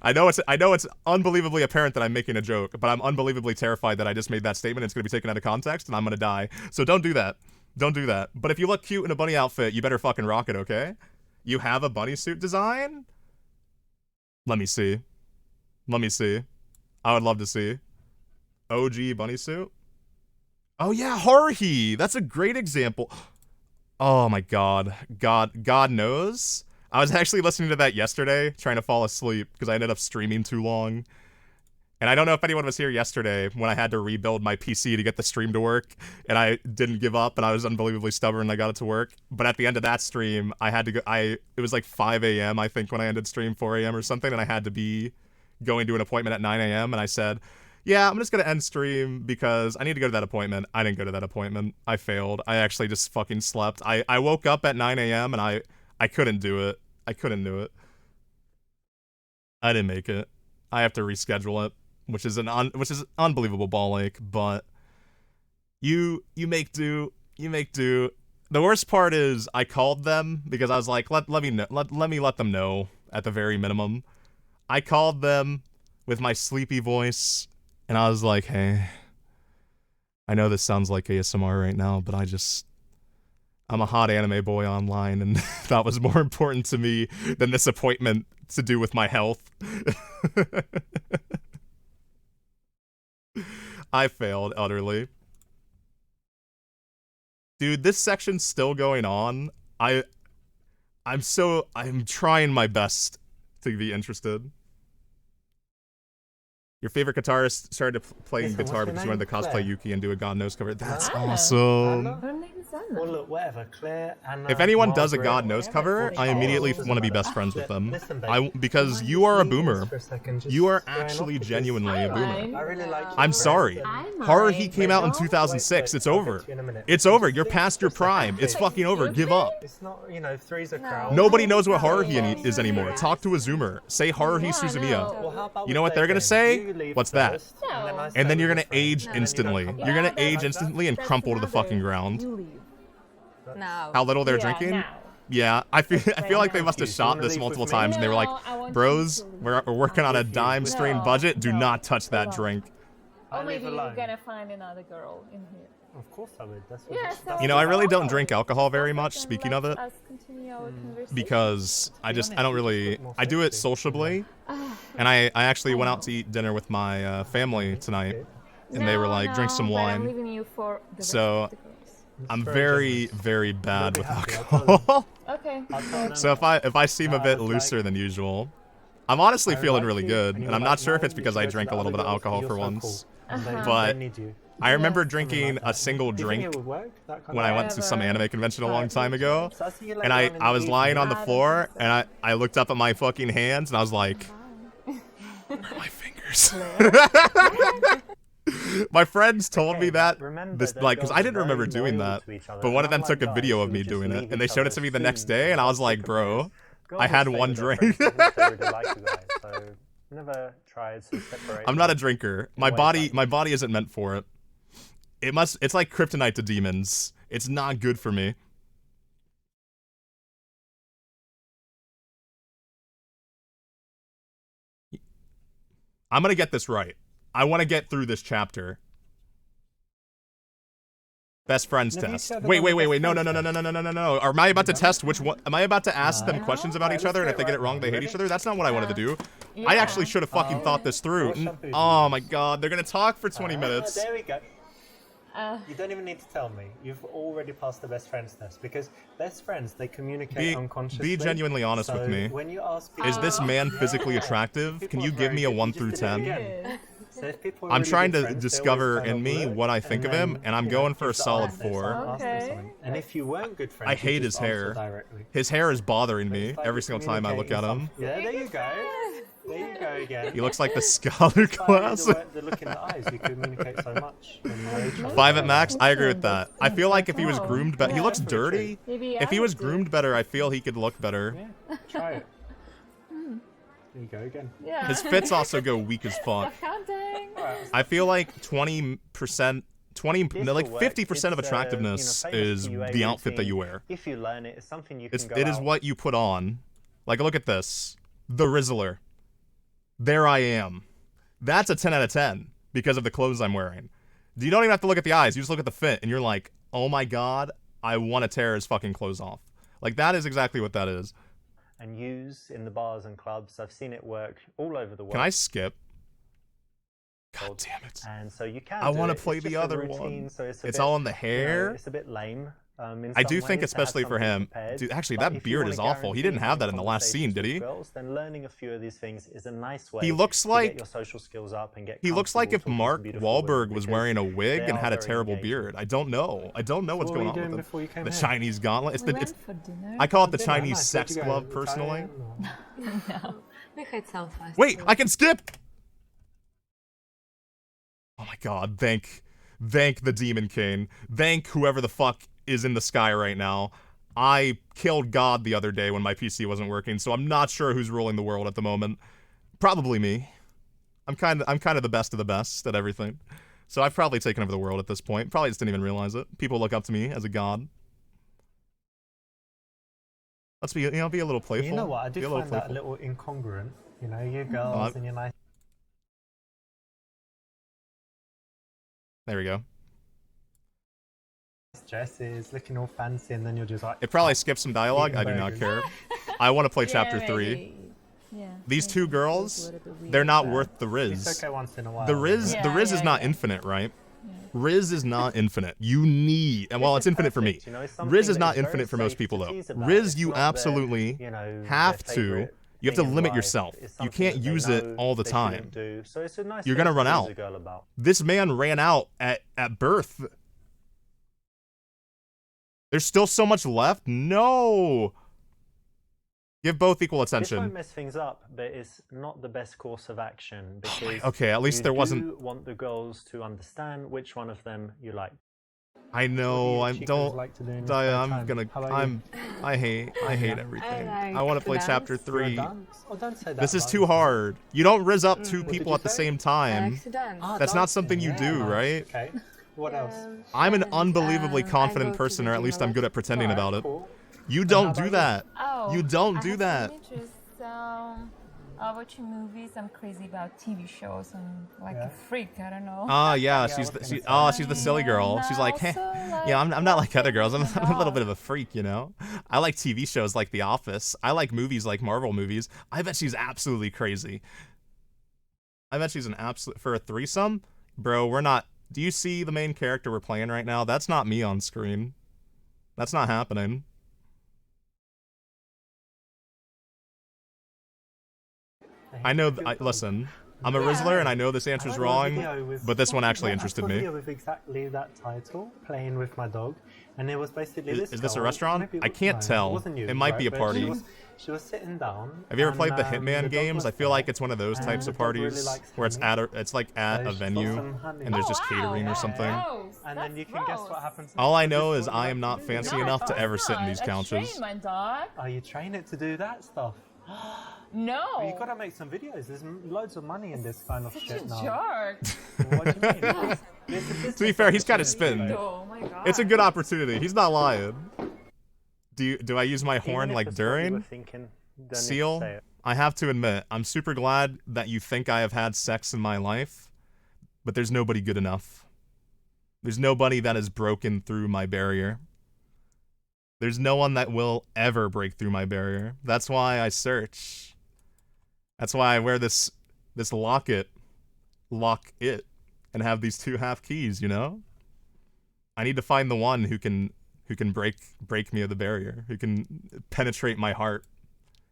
I know it's unbelievably apparent that I'm making a joke, but I'm unbelievably terrified that I just made that statement. It's going to be taken out of context and I'm going to die. So don't do that. Don't do that. But if you look cute in a bunny outfit, you better fucking rock it, okay? You have a bunny suit design? Let me see. I would love to see. OG bunny suit? Oh yeah, Haruhi! That's a great example. Oh my god. God knows. I was actually listening to that yesterday, trying to fall asleep, because I ended up streaming too long. And I don't know if anyone was here yesterday when I had to rebuild my PC to get the stream to work, and I didn't give up, and I was unbelievably stubborn, and I got it to work. But at the end of that stream, I had to go, it was like 5 a.m., I think, when I ended stream, 4 a.m. or something, and I had to be going to an appointment at 9 a.m., and I said, yeah, I'm just going to end stream because I need to go to that appointment. I didn't go to that appointment. I failed. I actually just fucking slept. I woke up at 9 a.m. and I couldn't do it. I didn't make it. I have to reschedule it, which is unbelievable ball ache, but you make do. The worst part is I called them because I was like, let me let them know at the very minimum. I called them with my sleepy voice, and I was like, hey, I know this sounds like ASMR right now, but I'm a hot anime boy online, and that was more important to me than this appointment to do with my health. I failed utterly. Dude, this section's still going on. I'm trying my best to be interested. Your favorite guitarist started playing guitar because you wanted to cosplay Yuki and do a God Knows cover. That's awesome. Her name is Anna. Well, look, whatever. Claire, Anna, If anyone does a Margaret, God Knows cover, I immediately want to be best friends with them. Listen, babe. Because you are a boomer. For a second, just You are going off actually because genuinely a boomer. I really like you. I'm sorry. Horror Heat came out in 2006. It's over. It's over. You're past your prime. It's fucking over. Give up. It's not, you know, three's a crowd. Nobody knows what Horror Heat is anymore. Talk to a Zoomer. Say Horror Heat Suzumiya. Well, how about You we know what play they're a gonna game? say? You leave What's that? first, and then I And stay then you're with gonna your age friend, and then you don't instantly. come You're back. gonna age instantly and crumple to the fucking ground. You leave. Now. How little they're Yeah, drinking? now. Yeah, I feel like they must have You shot wanna this leave multiple with me? times and they were like, No, I want bros, you to leave. we're working on a dime strain No, budget. Do no, not touch that alone. drink. I Or live maybe you're alone. gonna find another girl in here. Of course I would. That's Yeah, what. so You know, I really don't alone. drink alcohol very So much, then speaking of let it, us continue our conversation. because I don't really, I do it sociably, and I actually went out to eat dinner with my family tonight, and they were like, drink some but I'm wine. leaving you for the rest So- of the girls. I'm very very, very bad They'll be with happy, I'll tell them. alcohol. Okay. I'll tell them. So if I seem a No, bit it's like- looser than usual, I'm honestly I feeling like really you, good, and and you're I'm not like, sure if no, it's you because should I go to drank the a little other bit of girls, alcohol you're for so once. cool, and they But need you. I remember Yeah. drinking a single Do you think drink it would work? That kind when of I went to some Whatever. anime convention a long time ago, So I'll see you and later on in I the was lying on the I don't floor, think so. and I looked up at my fucking hands, and I was like, my fingers. My friends told me Okay, that remember this that like because girls I didn't are very remember doing loyal that, to each other, but one of and them took a unlike video guys of me who just doing it, leave and they each showed it other to me the soon next day, and I was like, bro, Girls I will had stay one with their drink. friends even if they really like you guys, so never try to separate. I'm not a them. drinker. Always My body isn't meant for it. It's like kryptonite to demons. It's not good for me. I'm gonna get this right. I want to get through this chapter. Best friends Never you test. said that Wait. on the best No. friends No. Am I about to test which one? Am I about to ask them No. questions about each Alright, other, and let's if they do get it it wrong, right they now. hate each Ready? other? That's not what I wanted to do. I Yeah. actually should have fucking thought this through. What shampoo do you Oh my use? god, they're gonna talk for 20 minutes. There we go. Uh, You don't even need to tell me. You've already passed the best friends test because best friends they communicate Be unconsciously. genuinely honest with So me. When you ask people, Is this man physically Yeah. attractive? People Can are you give very me a good. 1 You through just did it 10? again. So if people are I'm really trying good to friends, they discover always kind in of me look, what I think of then, him, and I'm you know, going for a give the solid answer, 4. so ask them Okay. something. And if you weren't good friends, I you hate just his hair. answer directly. His hair is bothering But me it's like every you're single time I look at him. communicating something. Yeah, there you go. There you go again. He looks like the scholar It's like class. the look in the eyes. You communicate so much. when you know each other. 5 at max, I agree with that. I feel like if he was groomed better, he looks Yeah, pretty dirty. maybe If I he was would do. groomed better, I feel he could look better. Yeah, try it. There you go again. Yeah. His fits also go weak as fuck. Counting. I feel like 20%, This like will work. 50% of It's, attractiveness famous is PUA the outfit that routine. you wear. If you learn it, it's something you can go It is out. what you put on. Like, look at this. The Rizzler. There I am. That's a 10 out of 10 because of the clothes I'm wearing. You don't even have to look at the eyes. You just look at the fit, and you're like, oh my god, I want to tear his fucking clothes off. Like, that is exactly what that is. And use in the bars and clubs. I've seen it work all over the world. Can I skip? God damn it. And so you can. I do wanna it. It's play the just a other routine, one. So it's It's bit, all in the you know, hair. it's a bit lame. In I some do think, ways, to have especially for something him. prepared. Dude, actually, But that if you beard wanna is awful. He guarantee didn't have that in having the last scene, did he? conversations with girls, then learning a few of these things is a nice way. He looks to like- get your social skills up and get. He looks like if comfortable talking to Mark beautiful Wahlberg women was because wearing a wig they and are had a very terrible engaging. beard. I don't know. I don't know what's What were going you on doing with him. before you came The here? Chinese gauntlet. We went for dinner. I call it the Dinner, Chinese nice. Where'd sex you go? glove, personally. Italian or- No. We had some fun. Wait, I can skip! Oh my god, thank the Demon King. Thank whoever the fuck is in the sky right now. I killed God the other day when my PC wasn't working, so I'm not sure who's ruling the world at the moment. Probably me. I'm kind of the best of the best at everything. So I've probably taken over the world at this point. Probably just didn't even realize it. People look up to me as a god. Let's be, be a little playful. You know what? I Be do a little find that a playful. little incongruent. You know, you girls and your nice There we go. dresses, looking all fancy, and then you're just like. It probably skips some dialogue. Eating I do not burgers. care. I want to play Yeah, chapter maybe. 3. Yeah. These maybe two it girls, was a little bit they're weird, not but- worth the It's Rizz. okay once in a while. The Rizz, Yeah, the Rizz is yeah, not yeah. infinite, right? Yeah. Rizz is not infinite. You need, and well, it's infinite for me. Perfect, you know, it's something Rizz is that not very infinite for most safe people, to though. tease about. Rizz, It's you not their, absolutely you know, have their to. favourite You have to thing in limit life. yourself. It's You something can't that they use it know all the they time. shouldn't do. So it's a nice You're way gonna to run tease out. a girl about. This man ran out at birth. There's still so much left. No. Give both equal This might attention. mess things up, but it's not the best course of action because Okay, at least you there do wasn't. want the girls to understand which one of them you like. I know. What I do you don't. like to do in your Daya, spare I'm time? gonna. How about I'm. I hate everything. I want to play chapter you? You're a 3. dance? Oh, don't say that This is about too yourself. hard. You don't rizz up 2 What did people you at the say? same time. Ah, That's not dancing, something you yeah, do, nice. right? Okay. What else? I'm an unbelievably confident person, or at least I'm good at pretending Alright, about it. cool. You how don't do about that. Oh, You don't I do have that. some interest, watching movies. I'm crazy about TV shows. I'm like Yeah. a freak. I don't know. Ah, yeah, I she's was the, gonna she, say. oh, she's the silly Yeah, girl. and She's I like, hey, also yeah, I'm not like other girls. I'm watching a little bit dogs. of a freak, you know. I like TV shows like The Office. I like movies like Marvel movies. I bet she's absolutely crazy. I bet she's an absolute for a threesome, bro. We're not. Do you see the main character we're playing right now? That's not me on screen. That's not happening. I know. Listen, I'm a Rizzler, and I know this answer's wrong, but this one actually interested I saw a me. video with exactly that title, playing with my dog, and it was basically Is this a girl, restaurant? maybe I can't no, tell. It wasn't you, It might be a but party. She was sitting down. Have you ever and, played the the Hitman dog games? was I feel there, like it's one of those and types the of dog really parties likes where it's honey. it's like at So a she's got venue some honey. and there's Oh, just catering or wow. something. Gross. And then That's you can guess gross. what happens. All I next. know This is what you I like am to not do. fancy No, enough to it's ever sit in not. these I couches. train my dog. Oh, you train it to do that stuff. No. Well, you gotta make some videos. There's loads of money in this kind of Such shit a now. jerk. What do you mean? It's a To be business fair, he's kinda opportunity, spitting. though. Oh my god. It's a good opportunity. He's not lying. Do I use my horn Even if like it's what you were during? thinking, don't need to Seal, say it. I have to admit, I'm super glad that you think I have had sex in my life, but there's nobody good enough. There's nobody that has broken through my barrier. There's no one that will ever break through my barrier. That's why I search. That's why I wear this locket, lock it, and have these 2 half keys, you know? I need to find the one who can break me of the barrier, who can penetrate my heart.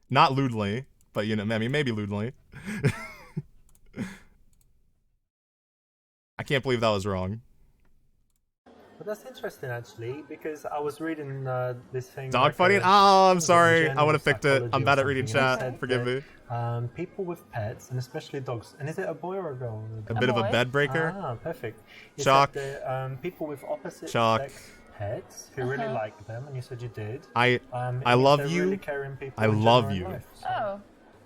Not lewdly, but you know, I mean, maybe lewdly. I can't believe that was wrong. But that's interesting, actually, because I was reading this thing. Dogfighting? Oh, I'm sorry. I would have picked it. I'm bad at reading chat. Forgive me. People with pets, and especially dogs. And is it a boy or a girl? A bit of a boy. bed breaker. Ah, perfect. You Chalk. said that, people with opposite Chalk. sex pets who really like them, and you said you did. I It love means they're you. really caring people I in love general you. in life, so, Oh.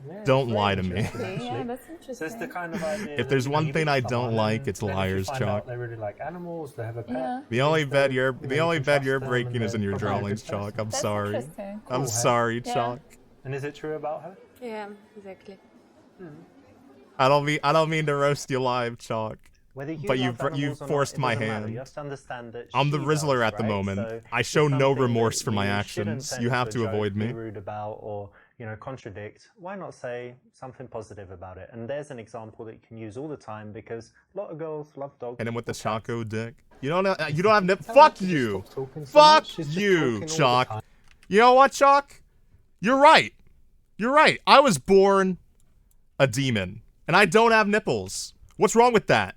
yeah, Don't it's lie very to me. interesting, Okay, actually. yeah, that's So it's interesting. the kind of idea. If that, there's you know, one you thing meet I don't someone like, and it's then if you liars, find Chalk. out they really like animals. They have a pet. Yeah. The only means bed that, you're you know, the you only can bed trust you're them breaking and is in they're your probably a good drawings, Chalk. person. I'm That's sorry. interesting. I'm Cool, sorry, Yeah. Chalk. And is it true about her? Yeah, exactly. I don't mean to roast you live, Chalk. Whether you But love you animals or not, forced it my doesn't matter. hand. You have to understand that I'm the she Rizzler does, at the right? moment. So I it's show no something remorse that for my you actions. shouldn't You tend have to joke, avoid me. Be rude about or contradict. Why not say something positive about it? And there's an example that you can use all the time because a lot of girls love dogs. And then with the or cats. Choco dick. You don't have nip. Tell her Fuck to just you. stop talking so Fuck much. She's just you, talking all the Chalk. time. You know what, Chalk? You're right. You're right. I was born a demon, and I don't have nipples. What's wrong with that?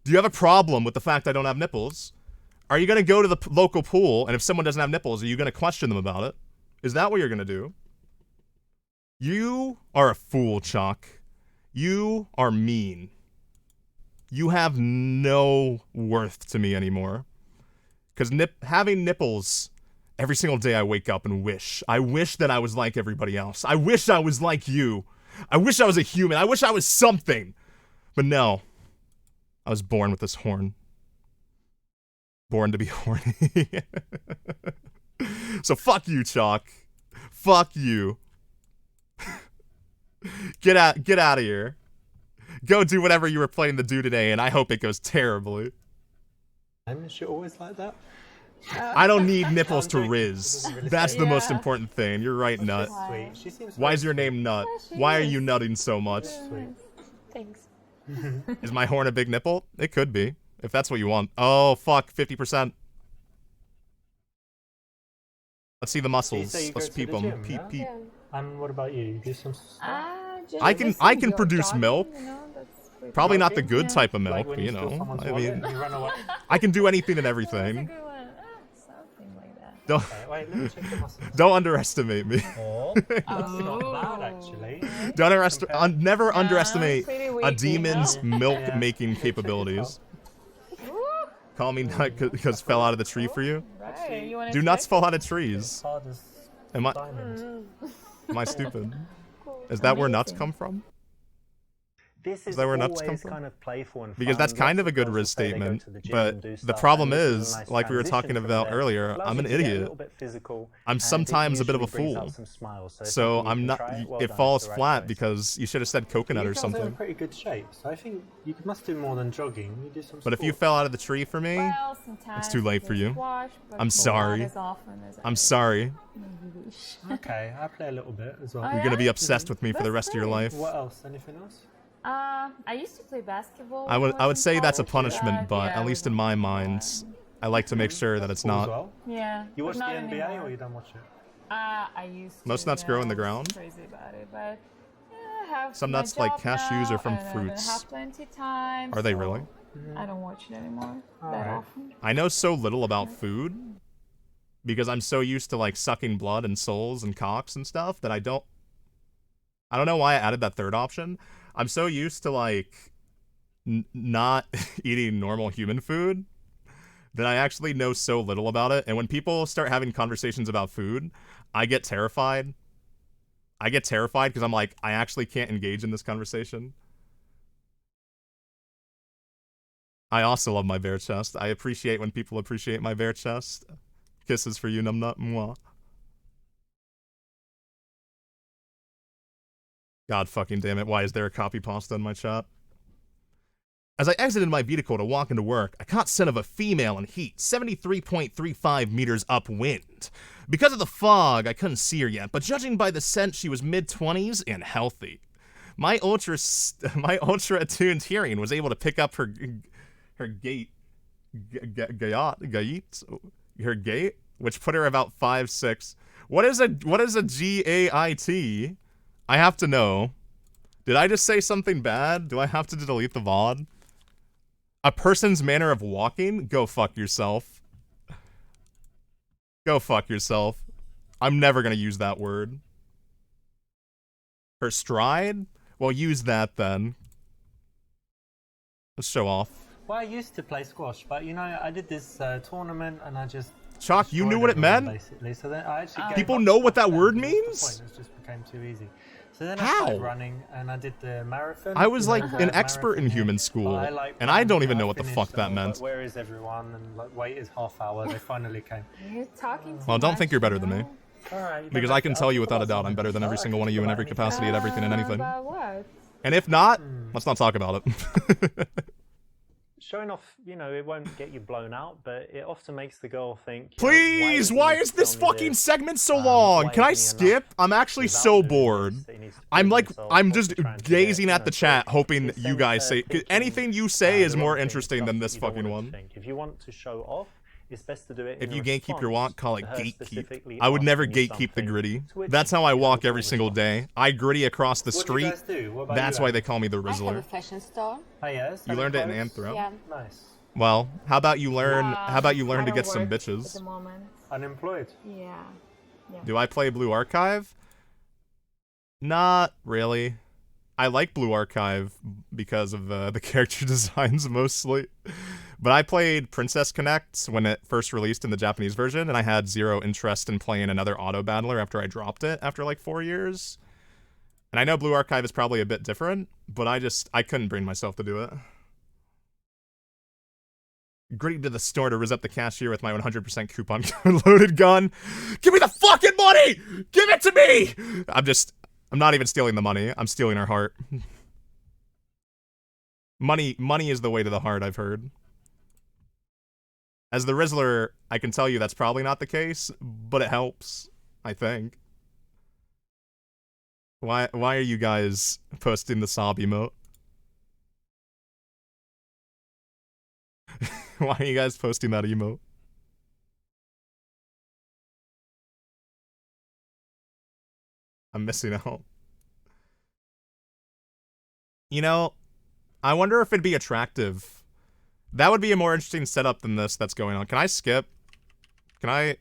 Do you have a problem with the fact I don't have nipples? Are you going to go to the local pool, and if someone doesn't have nipples, are you going to question them about it? Is that what you're going to do? You are a fool, Chalk. You are mean. You have no worth to me anymore. Because having nipples, every single day I wake up and wish. I wish that I was like everybody else. I wish I was like you. I wish I was a human. I wish I was something. But no. I was born with this horn. Born to be horny. So fuck you, Chalk. Fuck you. Get out of here. Go do whatever you were planning to do today, and I hope it goes terribly. Is she always like that? I don't need nipples to joking. Riz. That's the most important thing. You're right, Nut. Sweet. She seems Why very is your name Nut? Why are you nutting so much? sweet. Thanks. Is my horn a big nipple? It could be, if that's what you want. Oh, fuck, 50%. Let's see the muscles. So you go Let's to peep the them. gym, Peep, yeah? peep. And what about you? You do some Just I can jogging, produce milk. You know, that's pretty Probably not the Jogging? good Yeah. type of like milk, when but you you steal know. someone's I wallet mean, and you run away? I can do anything and That's a everything. good one. Something like that. Don't Okay, wait, let me check the muscles. don't underestimate me. Oh, that's not bad actually. Don't never underestimate pretty a weak, you demon's know? milk making capabilities. Call me Nut because fell out of the tree for you. Right. You want Do nuts fall out of trees? Hard as Am I diamonds. stupid? Is that where nuts come from? This is that where nuts come always from? kind of playful and Because fun. that's kind Lots of a good girls Rizz will say they go statement, to the gym but and do the stuff, problem and this is, a nice like we were transition talking from about there. earlier, Allows I'm you an to get a idiot. little bit physical, I'm and it sometimes a bit of a usually brings out fool. some smiles, so So if you I'm can not. try it, well It done, falls it's the right flat choice. because you should have said coconut You or guys are in something. pretty good shape, so I think you must do more than jogging. You do some But if you sports. fell out of the tree for me, Well, sometimes it's too late for you. Squash, but I'm not sorry. as often as I'm I sorry. maybe wish. Okay, I play a little bit as well. Oh, You're gonna be yeah? obsessed with me for the That's rest of your great. life. What else? Anything else? I used to play basketball. I when would was in say that's a college, punishment, but yeah, at we least in don't my do mind, that. I like to make sure that it's Cool as not. well. Yeah. You but watch the not NBA anymore. or you don't watch it? I used to. Most nuts grow in the I was ground? Crazy about it, but yeah, I have Some my nuts, like job cashews, now, are from and I fruits. have plenty time. Are they so really? I don't watch it anymore that Alright. often. I know so little about food because I'm so used to like sucking blood and souls and cocks and stuff that I don't know why I added that third option. I'm so used to like not eating normal human food that I actually know so little about it. And when people start having conversations about food, I get terrified. I get terrified because I'm like, I actually can't engage in this conversation. I also love my bare chest. I appreciate when people appreciate my bare chest. Kisses for you, numbnut. Mwah. God fucking damn it. Why is there a copy pasta in my chat? As I exited my vehicle to walk into work, I caught scent of a female in heat, 73.35 meters upwind. Because of the fog, I couldn't see her yet, but judging by the scent, she was mid-20s and healthy. My ultra-attuned hearing was able to pick up her gait, which put her about 5'6". What is a GAIT? I have to know. Did I just say something bad? Do I have to delete the VOD? A person's manner of walking? Go fuck yourself. Go fuck yourself. I'm never gonna use that word. Her stride? Well, use that then. Let's show off. Well, I used to play squash, but you know, I did this tournament and I just. Chalk, you knew destroyed what it everyone, meant? Basically, so then I actually. gave People up know what that squash then, word because what's means? the point? It just became too easy. So then I How? started running and I did the marathon. I was you know, like the an expert in marathon human here. school, But like, and I don't even you know what the finished fuck and that I was meant. Like, where is everyone? And like, wait is half hour. They finally came. You're talking too Well, don't much, think you're better you than me. know? All right. you Because don't I can have to- tell you I'll without a talk doubt about I'm better than every something. single one of you in every About capacity at everything and anything. About what? And if not, Hmm. let's not talk about it. Showing off, you know, it won't get you blown out, but it often makes the girl think. Please, why is this fucking segment so long? Can I skip? I'm actually so bored. I'm like, I'm just gazing at the chat, hoping you guys say, 'cause anything you say is more interesting than this fucking one. If you want to show off, it's best to do it. If in you gatekeep your want, response call it to her gatekeep. specifically I would never asking you gatekeep the something gritty. to which That's how I walk you every will single respond. day. I gritty across the What do you street. guys do? What about That's you, why Anne? they call me the I have a Rizzler. fashion store. Oh, yes. You learned it in Clothes? Anthro? Yeah. Nice. Well, how about you learn? How about you I learn to don't get some work At bitches? the moment. Unemployed. Yeah. Do I play Blue Archive? Not really. I like Blue Archive because of the character designs mostly. But I played Princess Connect when it first released in the Japanese version, and I had zero interest in playing another auto battler after I dropped it after like 4 years. And I know Blue Archive is probably a bit different, but I couldn't bring myself to do it. Gritty to the store to rizz up the cashier with my 100% coupon code loaded gun. Give me the fucking money! Give it to me! I'm not even stealing the money. I'm stealing her heart. Money is the way to the heart, I've heard. As the Rizzler, I can tell you that's probably not the case, but it helps, I think. Why are you guys posting the sob emote? Why are you guys posting that emote? I'm missing out. You know, I wonder if it'd be attractive. That would be a more interesting setup than this that's going on. Can I skip? Can I?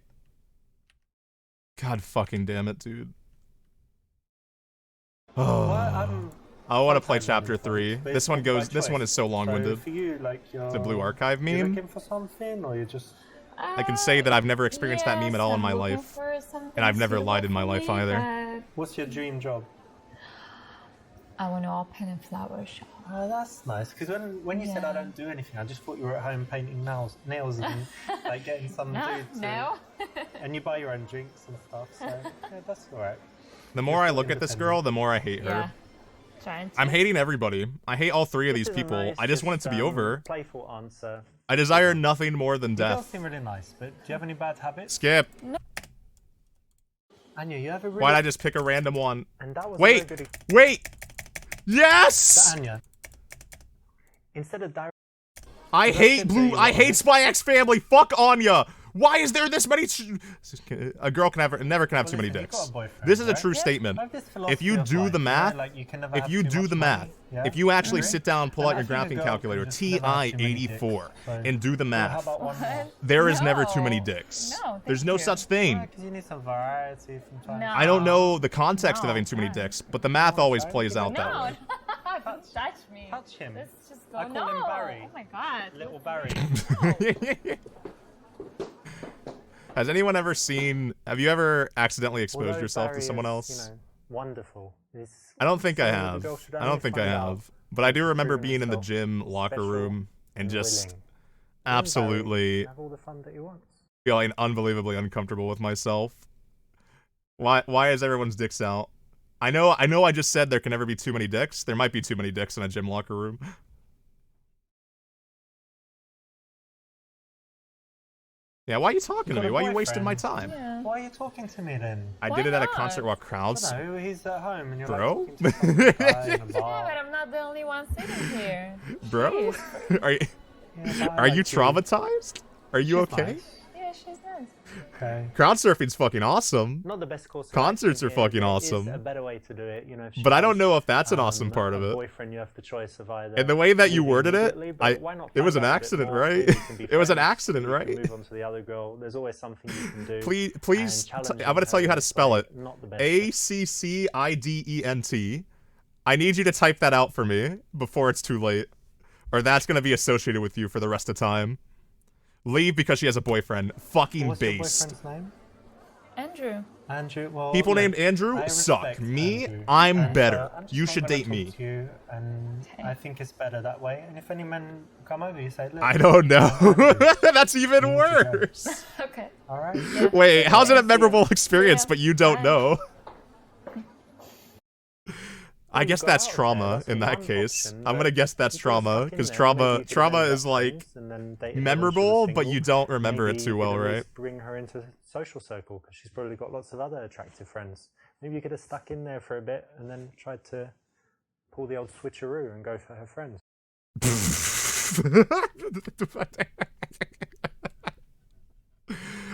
God fucking damn it, dude. Oh. I want to play chapter 3. This one goes. This one is so long-winded. For you, like, The blue archive you're meme. looking for something, or you're just... I can say that I've never experienced that meme at all in my life, and I've never lied in my life either. What's your dream job? I want to open a flower shop. Oh, that's nice. Because when you said I don't do anything, I just thought you were at home painting nails and like getting some dude to... No. And you buy your own drinks and stuff, so yeah, that's alright. The more I look at this girl, the more I hate her. Yeah. Trying to. I'm hating everybody. I hate all 3 of these people. Nice, I just want it to be over. Playful answer. I desire nothing more than You girls death. seem really nice, but do you have any bad habits? Skip. Anya, you have a really... Why'd I just pick a random one? And that was Wait! a very good... Wait! Yes! Anya, instead of direct... I hate I hate Spy X Family. Fuck Anya. Why is there this many? A girl never can have too many dicks. This is a true statement. If you do the math, if you actually sit down and pull out your graphing calculator, TI-84, and do the math, there is never too many dicks. No, There's no such thing. Because you need some variety from time. No. I don't know the context of having too many dicks, but the math always plays out that No. way. Don't touch me. Touch him. Let's just go. I call no. him Barry. Oh my god. Little Barry. Has anyone ever seen? Have you ever accidentally exposed Although yourself Barry to someone is, else? you know, wonderful. I don't think I something the have. girl should I only don't think I find out have. But I do remember proving being in the himself gym locker special room and and just willing. absolutely Have all the fun that he wants. feeling unbelievably uncomfortable with myself. Why is everyone's dicks out? I know I just said there can never be too many dicks. There might be too many dicks in a gym locker room. Yeah, why are you talking to me? Why are you wasting my time? Yeah. Why are you talking to me then? I Why did it at a not? concert while crowds. No, he's at home and you're Bro? like talking to some guy in a Yeah, bar. but I'm not the only one sitting here. Bro? Jeez. Are you Yeah, but I are you like traumatized? Are you She's okay? nice. Yeah, she's nice. Okay. Crowd surfing's fucking awesome. Not the best course of Concerts action are here, fucking but it awesome. is a better way to do it, you know. If But I she don't has, know if that's an awesome part of a it. boyfriend, you have the choice of either. And the way that you leaving worded it, immediately, but why not it was find an out a bit accident, more, right? or you can be It was an friends, accident, you can right? Move on to the other girl. There's always something you can do. Please, and challenging I'm gonna tell you how to her spell is it. Not the best. ACCIDENT. I need you to type that out for me before it's too late, or that's gonna be associated with you for the rest of time. Leave because she has a boyfriend. Fucking What's your based. boyfriend's name? Andrew. Andrew. Well, People look, named Andrew I suck. respect Me, Andrew. I'm And, better. I'm just You not should gonna date talk me. to you, and I think it's better that way. And if any men come over, you say, look. I don't know. That's even You need to go. worse. Okay. All right. Yeah. Wait, how's it a memorable experience, Yeah. but you don't Bye. know? I Well, guess go that's out there, trauma that's in that one case. option, I'm but gonna guess that's you put stuff trauma, in because there, maybe you could trauma end is up like friends and then date her when she was memorable, but single. you don't remember it Maybe too you well, could right? always bring her into social circle because she's probably got lots of other attractive friends. Maybe you could have stuck in there for a bit and then tried to pull the old switcheroo and go for her friends.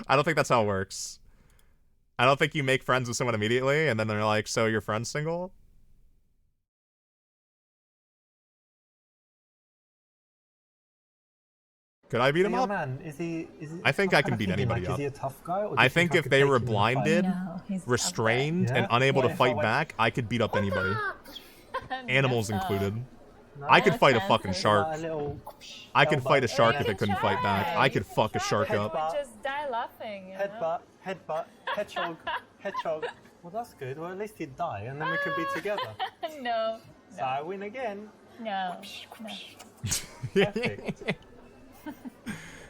I don't think that's how it works. I don't think you make friends with someone immediately, and then they're like, so your friend's single? Could I beat him Your up? man, is he? I think I'm I can kinda beat thinking, anybody like, up. Is he a tough guy? Or do I you think I if could they take were him in a fight? blinded, No, he's restrained, Yeah? and unable What to if I fight went- back, I could beat up anybody. Animals No. included. No? I could No fight a chances. fucking shark. A little I could elbow. fight a shark You if it can couldn't fight back. try. I You could can fuck a try. shark You up. would just die laughing. You know? Headbutt, hedgehog, hedgehog. Well, that's good. Well, at least he'd die, and then we could be together. No. So I win again. No. No. Perfect.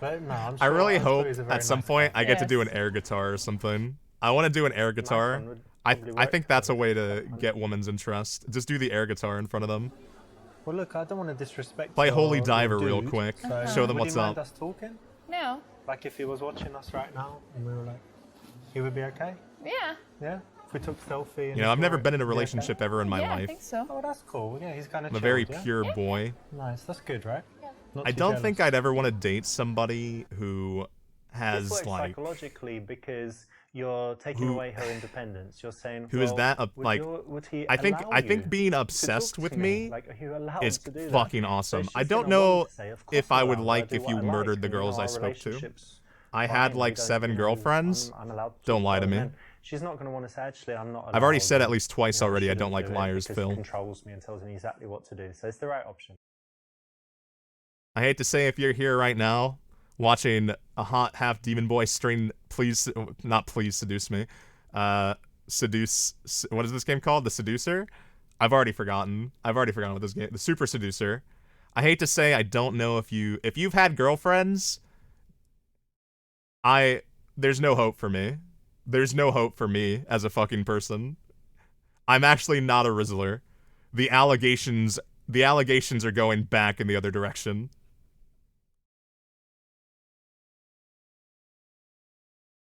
But no, I'm I sure, really I'm sure hope he's a very at some nice point guy. I get to do an Yes. air guitar or something. I want to do an air guitar. one would I probably I work think that's a for way that to one. get women's interest. Just do the air guitar in front of them. Well, look, I don't want to disrespect Play your, Holy your Diver real dude, quick. So Show them would what's he mind up. us talking? No. Like if he was watching us right now and we were like, he would be okay? Yeah. Yeah? If we took a selfie and You know, I've never been in a he'd be okay? relationship ever in my Yeah, I life. think so. Oh, that's cool. Yeah, he's kind of I'm a very yeah? pure boy. Nice, that's good, right? Not I too don't jealous. think I'd ever want to date somebody who has This works like psychologically because you're taking Who- away her independence. You're saying, who is well, that would like would he I think allow you being to obsessed talk with to me Like, are you allowed is to do that? fucking So awesome. she's I don't gonna want know to say, "Of course if I I'm would allowed. like do if what you I like, murdered the and, you know, girls I our spoke to. relationship's I fine, had we like don't, 7 you know, girlfriends. I'm allowed to Don't talk lie to her, me. and then she's not going to want to say, actually, I'm not allowed. I've already said at and, least twice you know, already I shouldn't don't like do it liars, because Phil. He controls me and tells me exactly what to do. So it's the right option. I hate to say if you're here right now watching a hot half demon boy string not please seduce me. Seduce what is this game called? The Seducer? I've already forgotten what this game, the Super Seducer. I hate to say I don't know if you've had girlfriends, there's no hope for me. There's no hope for me as a fucking person. I'm actually not a Rizzler. The allegations are going back in the other direction.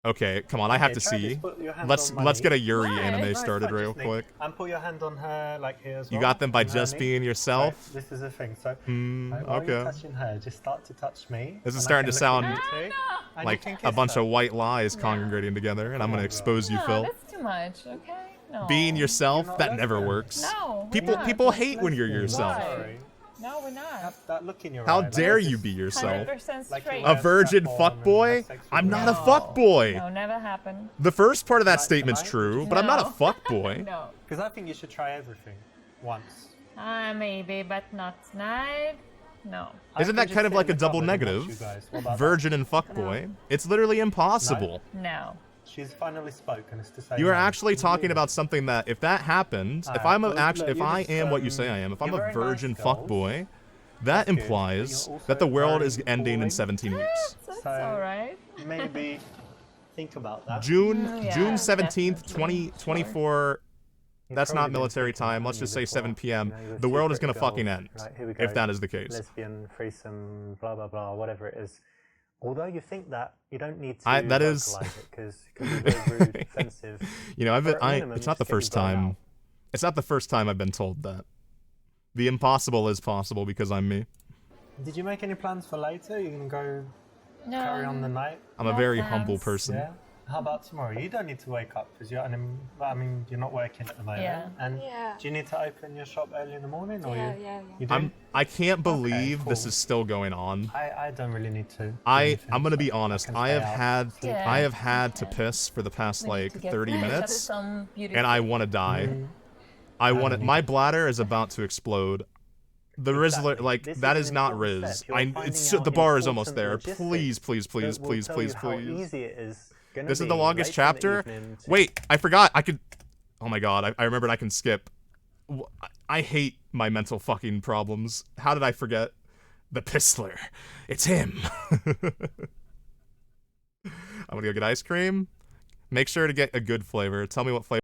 Okay, come on, I have to try this. see. Put your hand Let's on let's get a Money. Yuri Why? anime No, it's started fine, real just Nick. quick. And put your hand on her, like here as well. You got them by on her just knee. being yourself? Right, this is the thing. So, Hmm, like, while you're okay. touching her, just start to touch me. This is and I starting can to look sound at you too, and you like can a kiss bunch her. of white lies No. congregating together, and I'm Come gonna on, expose you, No, Phil. that's too much. Okay. No. Being yourself, You're not that never lesbian. works. No. we're People not. people hate when you're Lesbian. yourself. Why? Sorry. No, we're not. That look in your How eye, like, dare this you is be yourself? 100% like straight. you A wear virgin strap on and fuckboy? have sex with I'm not a women. fuckboy. No, never happened. The first part of that Tonight- statement's tonight? true, but I'm not a No. fuckboy. No. Because I think you should try everything once. Maybe, but not tonight. No. I Isn't can that just kind of sit like in a the double cupboard and watch negative? you guys. What about Virgin and fuckboy. It's literally impossible. No. that? She's finally spoken. It's to say You are no. actually talking about something that, if that happened, if Alright, I'm well, actually, look, if you're I just, am what you say I am, if I'm you're a very nice virgin girls. fuckboy, that That's good, but implies you're also that the world very is ending in boring. 17 weeks. That's So- alright. Maybe think about that. June Yeah, June 17th, definitely. 2024. You've That's probably not been military speaking time. about Let's me just say before. 7 p.m. You know, you're The world is secret gonna fucking girls. end. Right, here we go. If that is the case. Lesbian, threesome, blah blah blah, whatever it is. Although you think that, you don't need to That is- vocalize it because it can be very rude, offensive. You know, For a minimum, it's not the just get me first blown time. out. It's not the first time I've been told that. The impossible is possible because I'm me. Did you make any plans for later? You gonna go No. carry on the night? I'm a No very plans. humble person. Yeah. How about tomorrow? You don't need to wake up because you're. I mean, you're not working at the moment. Yeah. And Yeah. do you need to open your shop early in the morning, or Yeah, you? yeah, yeah. You do? I can't believe this cool. is still going on. I don't really need to. do I'm anything, gonna be so honest. can I stay have out, had sleep. Yeah. I have had to Okay. piss for the past We need like to get 30 just minutes, some beauty and I want to die. Mm. I want don't it. My need- bladder is about to explode. The Rizzler, Exactly. like This that is is an not important Riz. step. You're It's finding the out bar is almost important there. logistics Please, please, please, that will please, tell please, you how please. easy it is gonna This is the be longest later in the chapter. evening to- Wait, I forgot. I could. Oh my god, I remembered I can skip. I hate my mental fucking problems. How did I forget? The Pistler. It's him. I'm gonna go get ice cream. Make sure to get a good flavor. Tell me what flavor.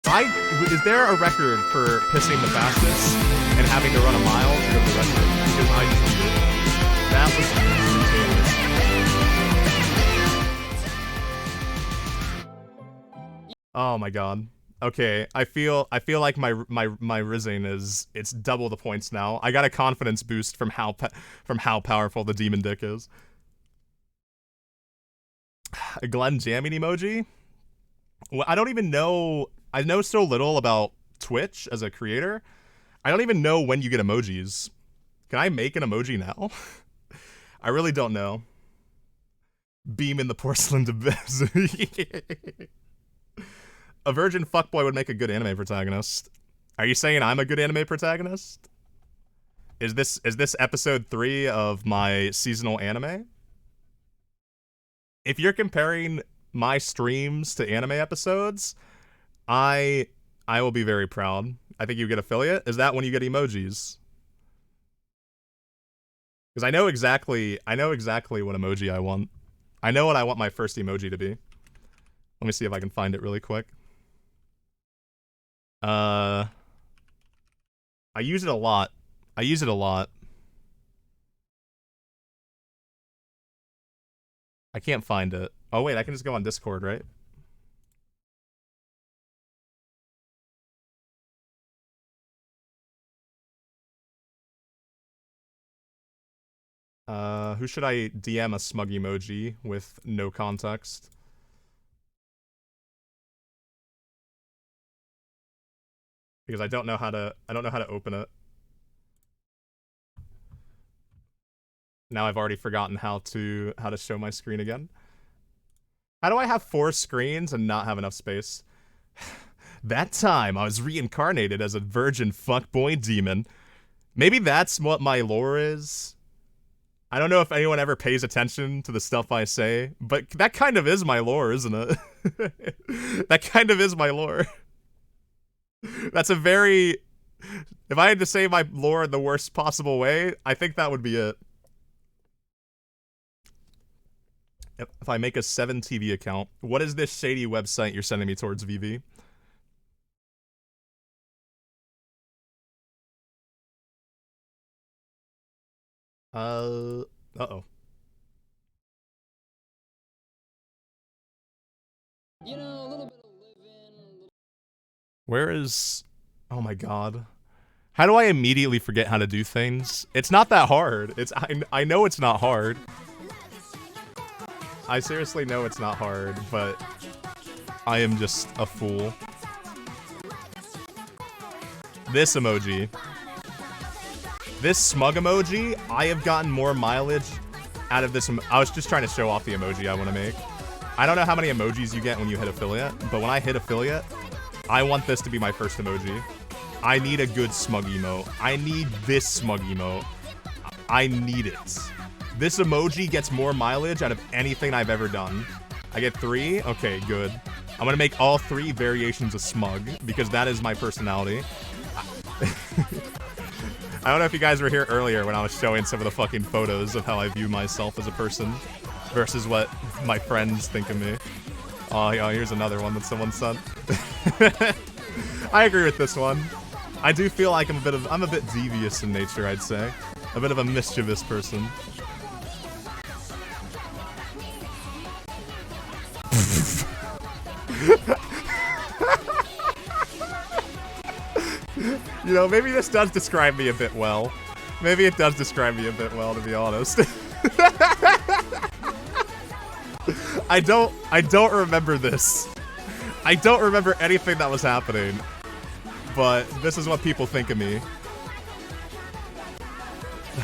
Is there a record for pissing the fastest and having to run a mile to go to the record? Because I just did it. That was instantaneous. Oh my god. Okay, I feel like my rizzing is, it's double the points now. I got a confidence boost from how powerful the demon dick is. A Glenn jamming emoji? Well, I don't even know. I know so little about Twitch as a creator. I don't even know when you get emojis. Can I make an emoji now? I really don't know. Beam in the porcelain to Bez. A virgin fuckboy would make a good anime protagonist. Are you saying I'm a good anime protagonist? Is this episode 3 of my seasonal anime? If you're comparing my streams to anime episodes, I will be very proud. I think you get affiliate. Is that when you get emojis? Because I know exactly what emoji I want. I know what I want my first emoji to be. Let me see if I can find it really quick. I use it a lot. I can't find it. Oh wait, I can just go on Discord, right? Who should I DM a smug emoji with no context? Because I don't know how to open it. Now I've already forgotten how to show my screen again. How do I have 4 screens and not have enough space? That time I was reincarnated as a virgin fuckboy demon. Maybe that's what my lore is. I don't know if anyone ever pays attention to the stuff I say, but that kind of is my lore, isn't it? That kind of is my lore. That's a very... If I had to say my lore in the worst possible way, I think that would be it. If I make a 7TV account, what is this shady website you're sending me towards, VV? Uh-oh. You know, a little bit of living. Where is... Oh my god. How do I immediately forget how to do things? It's not that hard. I know it's not hard. I seriously know it's not hard, but I am just a fool. This emoji. This smug emoji, I have gotten more mileage out of this. I was just trying to show off the emoji I want to make. I don't know how many emojis you get when you hit affiliate, but when I hit affiliate, I want this to be my first emoji. I need a good smug emote. I need this smug emote. I need it. This emoji gets more mileage out of anything I've ever done. I get 3? Okay, good. I'm gonna make all 3 variations of smug, because that is my personality. I don't know if you guys were here earlier when I was showing some of the fucking photos of how I view myself as a person versus what my friends think of me. Oh, here's another one that someone sent. I agree with this one. I do feel like I'm a bit devious in nature, I'd say. A bit of a mischievous person. You know, maybe this does describe me a bit well. Maybe it does describe me a bit well, to be honest. I don't remember this. I don't remember anything that was happening. But this is what people think of me.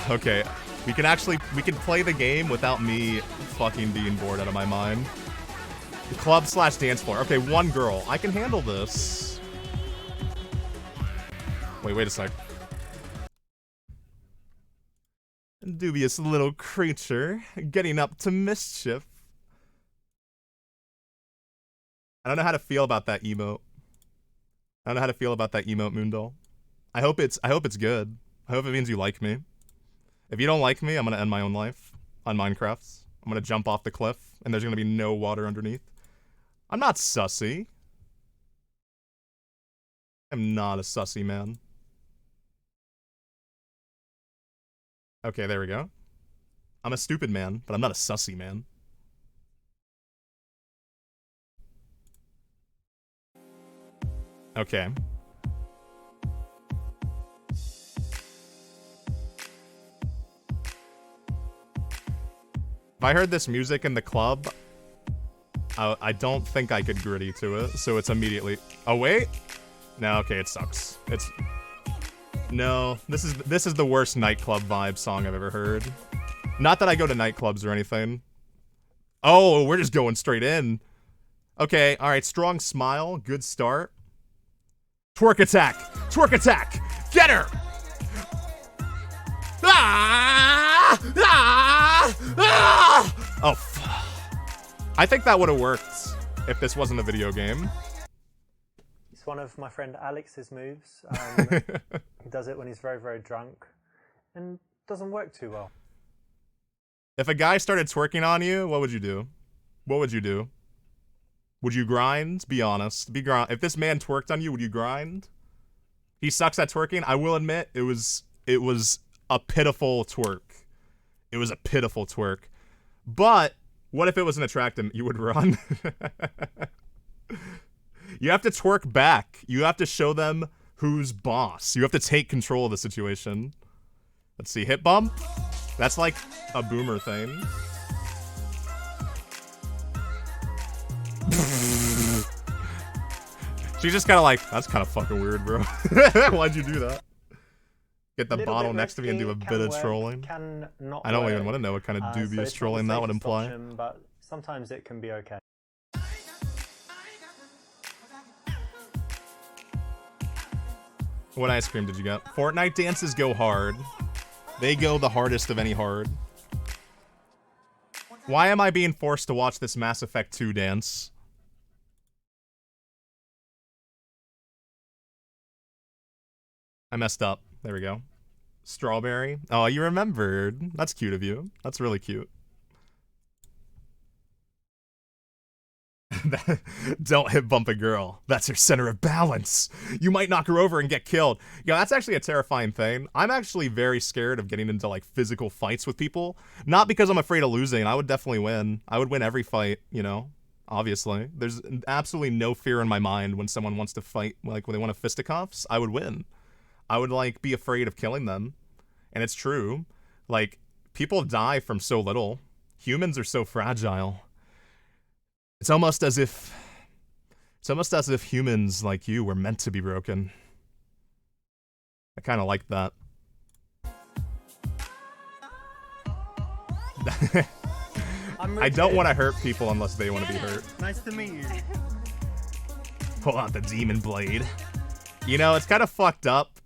Okay, we can play the game without me fucking being bored out of my mind. Club/dance floor. Okay, 1 girl. I can handle this. Wait a sec. Dubious little creature, getting up to mischief. I don't know how to feel about that emote. I don't know how to feel about that emote, Moondall. I hope it's good. I hope it means you like me. If you don't like me, I'm gonna end my own life on Minecraft. I'm gonna jump off the cliff, and there's gonna be no water underneath. I'm not sussy. I'm not a sussy man. Okay, there we go. I'm a stupid man, but I'm not a sussy man. Okay. If I heard this music in the club, I don't think I could gritty to it, so it's immediately... Oh, wait? No, okay, it sucks. It's... No, this is the worst nightclub vibe song I've ever heard. Not that I go to nightclubs or anything. Oh, we're just going straight in. Okay, alright, strong smile, good start. Twerk attack! Twerk attack! Get her! Ah! Ah! Ah! Oh, I think that would have worked if this wasn't a video game. It's one of my friend Alex's moves. He does it when he's very, very drunk and doesn't work too well. If a guy started twerking on you, what would you do? What would you do? Would you grind? Be honest. If this man twerked on you, would you grind? He sucks at twerking. I will admit, it was a pitiful twerk. It was a pitiful twerk. But what if it was an attractive? You would run. You have to twerk back. You have to show them who's boss. You have to take control of the situation. Let's see, hip bump. That's like a boomer thing. She's just kind of like, that's kind of fucking weird, bro. Why'd you do that? Get the bottle next to me and do a bit of trolling. I don't even want to know what kind of dubious trolling that would imply. Option, but sometimes it can be okay. What ice cream did you get? Fortnite dances go hard. They go the hardest of any hard. Why am I being forced to watch this Mass Effect 2 dance? I messed up. There we go. Strawberry. Oh, you remembered. That's cute of you. That's really cute. Don't hip bump a girl. That's her center of balance. You might knock her over and get killed. Yeah, that's actually a terrifying thing. I'm actually very scared of getting into like physical fights with people. Not because I'm afraid of losing. I would definitely win. I would win every fight, you know. Obviously. There's absolutely no fear in my mind when someone wants to fight, like when they want to fisticuffs. I would win. I would like be afraid of killing them. And it's true. Like, people die from so little. Humans are so fragile. It's almost as if humans like you were meant to be broken. I kind of like that. I don't want to hurt people unless they want to be hurt. Nice to meet you. Pull out the demon blade. You know, it's kind of fucked up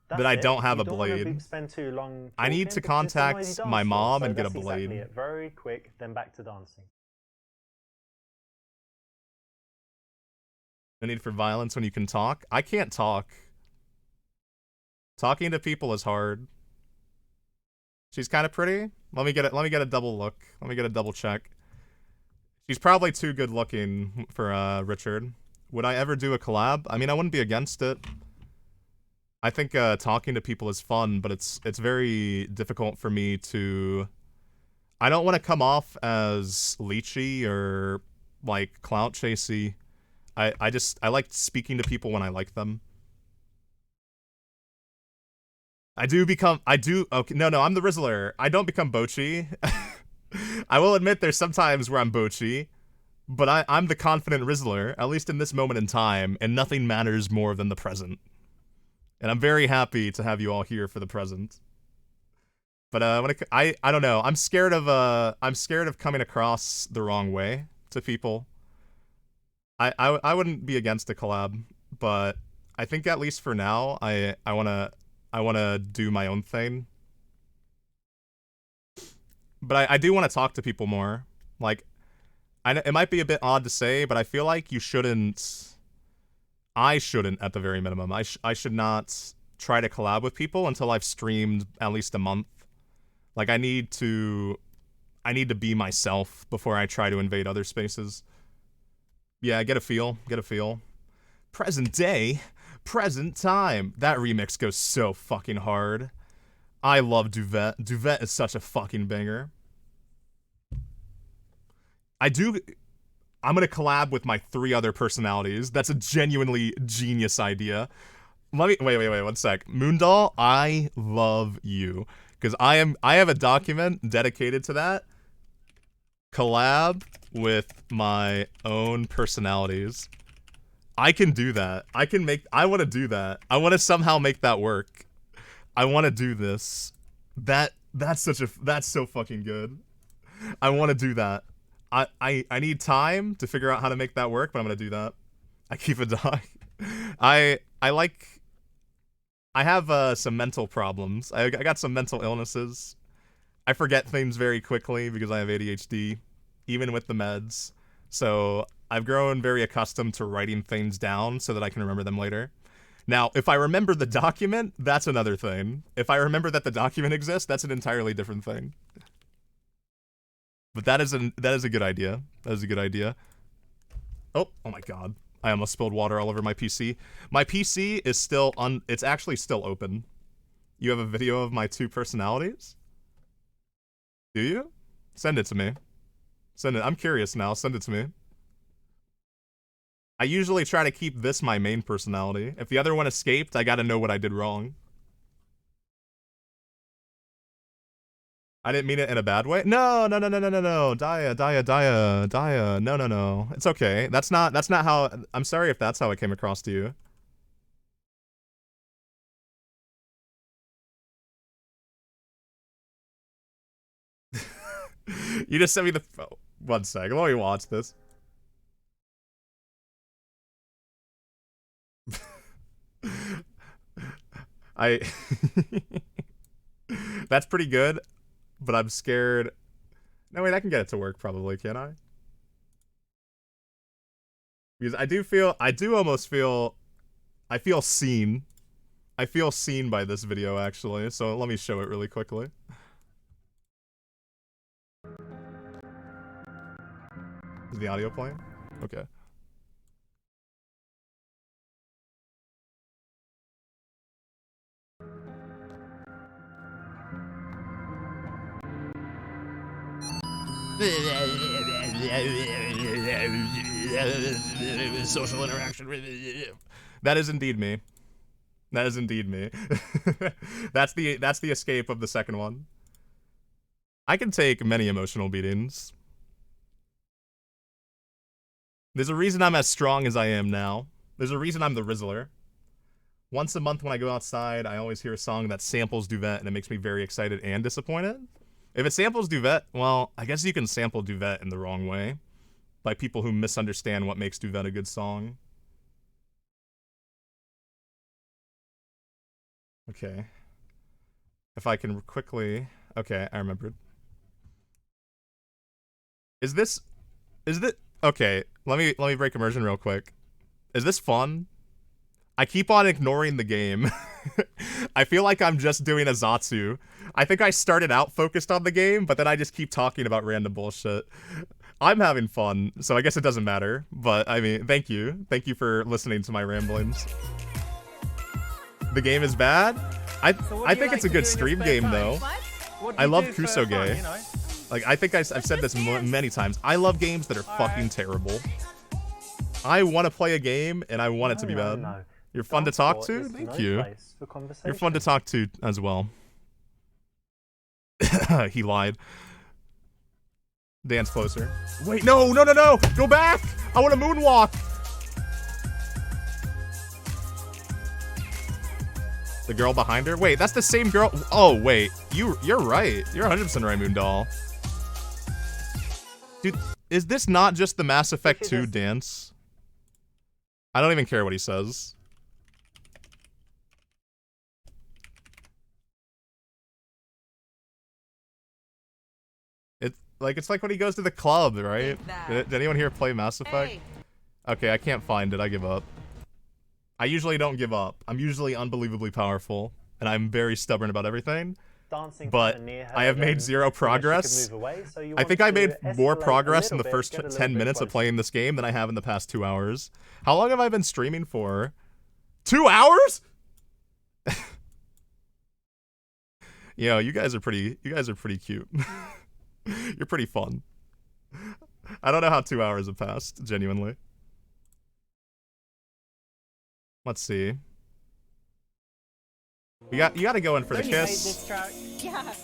that I don't have a blade. Spend too long I need to contact my mom and get a blade. Exactly it. Very quick, then back to dancing. No need for violence when you can talk. I can't talk. Talking to people is hard. She's kind of pretty. Let me get a double look. Let me get a double check. She's probably too good looking for Richard. Would I ever do a collab? I mean, I wouldn't be against it. I think talking to people is fun, but it's very difficult for me to... I don't want to come off as leechy or like clout chasey. I like speaking to people when I like them. Okay, no, I'm the Rizzler. I don't become Bochi. I will admit there's some times where I'm Bochi, but I'm the confident Rizzler, at least in this moment in time, and nothing matters more than the present. And I'm very happy to have you all here for the present. But I don't know. I'm scared of coming across the wrong way to people. I wouldn't be against a collab, but I think at least for now, I wanna do my own thing. But I do want to talk to people more. Like, it might be a bit odd to say, but I feel like you shouldn't. I shouldn't, at the very minimum. I should not try to collab with people until I've streamed at least a month. Like, I need to be myself before I try to invade other spaces. Yeah, get a feel. Present day Present time. That remix goes so fucking hard. I love Duvet. Duvet is such a fucking banger. I'm gonna collab with my 3 other personalities. That's a genuinely genius idea. Wait, 1 sec. Moondoll, I love you. Because I have a document dedicated to that. Collab with my own personalities. I can do that. I want to do that. I want to somehow make that work. I want to do this. That's so fucking good. I want to do that. I need time to figure out how to make that work, but I'm gonna do that. I keep a dog. I have some mental problems. I got some mental illnesses. I forget things very quickly because I have ADHD, even with the meds. So I've grown very accustomed to writing things down so that I can remember them later. Now, if I remember the document, that's another thing. If I remember that the document exists, that's an entirely different thing. But that is a good idea. That is a good idea. Oh my god. I almost spilled water all over my PC. My PC is still it's actually still open. You have a video of my 2 personalities? Do you? Send it to me. Send it. I'm curious now. Send it to me. I usually try to keep this my main personality. If the other one escaped, I gotta know what I did wrong. I didn't mean it in a bad way. No. Dia. No. It's okay. That's not how. I'm sorry if that's how it came across to you. You just sent me the. Oh, 1 second. Let me watch this. That's pretty good. But I'm scared. No, wait, I can get it to work probably, can't I? Because I feel seen. I feel seen by this video, actually. So let me show it really quickly. Is the audio playing? Okay. Social interaction. That is indeed me. That is indeed me. That's the escape of the second one. I can take many emotional beatings. There's a reason I'm as strong as I am now. There's a reason I'm the Rizzler. Once a month when I go outside, I always hear a song that samples Duvet, and it makes me very excited and disappointed. If it samples Duvet, well, I guess you can sample Duvet in the wrong way. By people who misunderstand what makes Duvet a good song. Okay. If I can quickly... Okay, I remembered. Is this... Okay, let me break immersion real quick. Is this fun? I keep on ignoring the game. I feel like I'm just doing a Zatsu. I think I started out focused on the game, but then I just keep talking about random bullshit. I'm having fun, so I guess it doesn't matter. But, I mean, thank you. Thank you for listening to my ramblings. The game is bad? I think it's a good stream game, though. I love Kusoge. You know? Like, I think I've said this many times. I love games that are fucking terrible. I want to play a game, and I want it to be bad. No. You're fun to talk to? Thank you. You're fun to talk to as well. He lied. Dance closer. Wait, no! Go back! I want to moonwalk! The girl behind her? Wait, that's the same girl. Oh, wait. You're right. You're 100% right, Moondoll. Dude, is this not just the Mass Effect 2 dance? I don't even care what he says. It's like when he goes to the club, right? Did anyone here play Mass Effect? Hey. Okay, I can't find it. I give up. I usually don't give up. I'm usually unbelievably powerful, and I'm very stubborn about everything. But I have made zero progress. I think I made more progress in the first 10 minutes of playing this game than I have in the past 2 hours. How long have I been streaming for? 2 hours? Yo, you guys are pretty cute. You're pretty fun. I don't know how 2 hours have passed, genuinely. Let's see. You gotta go in for the Don't you hate kiss. this track? Yeah.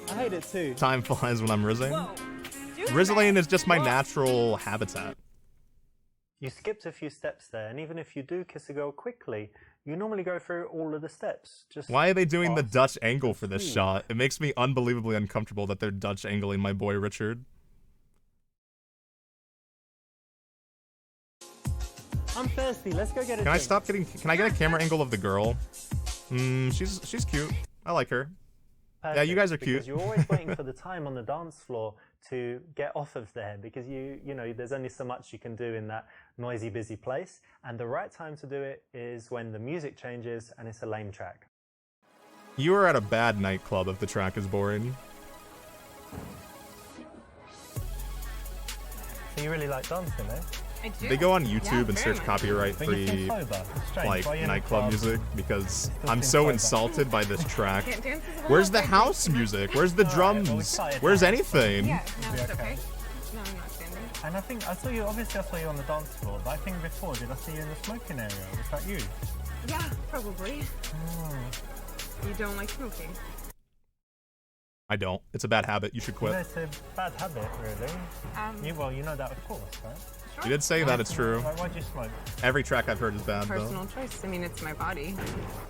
I hate it too. Time flies when I'm rizzing. Whoa. Rizzling is just my natural habitat. You skipped a few steps there, and even if you do kiss a girl quickly, you normally go through all of the steps. Just Why are they doing the fast Dutch angle and for this smooth. shot? It makes me unbelievably uncomfortable that they're Dutch angling my boy Richard. I'm thirsty. Let's go get a Can I drink. stop getting? Can I get a camera angle of the girl? She's cute. I like her. Yeah, you guys are cute. Because you're always waiting for the time on the dance floor to get off of there, because you know there's only so much you can do in that noisy, busy place, and the right time to do it is when the music changes and it's a lame track. You are at a bad nightclub if the track is boring. So you really like dancing, eh? I do. They go on YouTube and very search much. copyright-free like nightclub music because I'm seem so sober. insulted by this track. Can't dance as well. Where's the house music? Where's the drums? Where's anything? Yeah, no, it's okay. okay. No, I'm not standing. And I think I saw you on the dance floor, but I think before, did I see you in the smoking area? Was that you? Yeah, probably. You don't like smoking? I don't. It's a bad habit. You should No, quit. it's a bad habit, really. You know that, of course, right? You did say that. It's true. Why'd you smoke? Every track I've heard is bad, though. Personal choice. I mean, it's my body.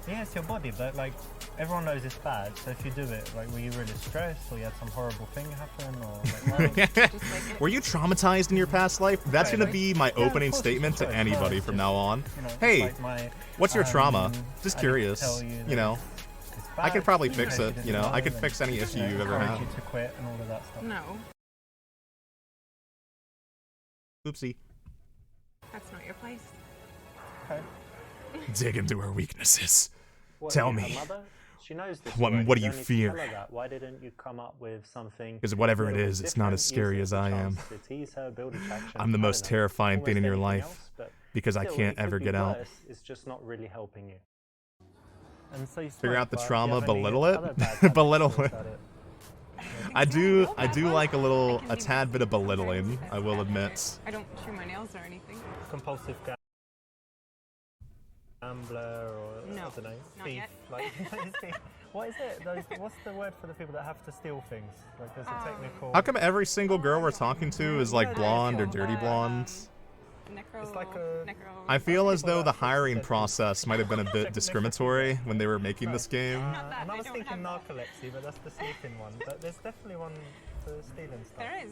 Yeah, it's your body, but like everyone knows it's bad. So if you do it, like, were you really stressed, or you had some horrible thing happen, or like, Just like it. Were you traumatized in your past life? That's gonna be my Yeah, of opening course statement it's to choice. anybody Well, from it's now on. you know, it's Hey, like my, what's your trauma? Just I need to curious. tell You that know, it's I could bad, probably in fix case it. didn't You know, I could and, fix any issue you've ever encourage had. you to quit and all of that stuff. No, Oopsie. that's not your place. Okay. Dig into her weaknesses. What, Tell her me. mother? She knows this What- already. what do You you don't need to fear? tell her that. Why didn't you come up with something? Because whatever a it little is, it's not as different, scary use as it I a am. chance to tease her, build attraction, I'm the I most don't know, terrifying thing in your almost life anything else, but because I still, can't it could ever be get out. worse. It's just not really helping you. And so you Figure smoke, out the but do you trauma, have any belittle other it, bad habits, belittle or is it. that it? I do like a little, a tad bit of belittling. I will admit. I don't chew my nails or anything. Compulsive gambler, or No, I don't know, not thief. yet. Like, what is it? What's the word for the people that have to steal things? Like, there's a technical. How come every single girl we're talking to is like blonde or dirty blonde? It's like a- I feel as though the people that hiring said- process might have been a bit discriminatory when they were making this game. Not that, And I I was don't thinking have that. narcolepsy, but that's the sleeping one. But there's definitely one for stealing stuff. There is.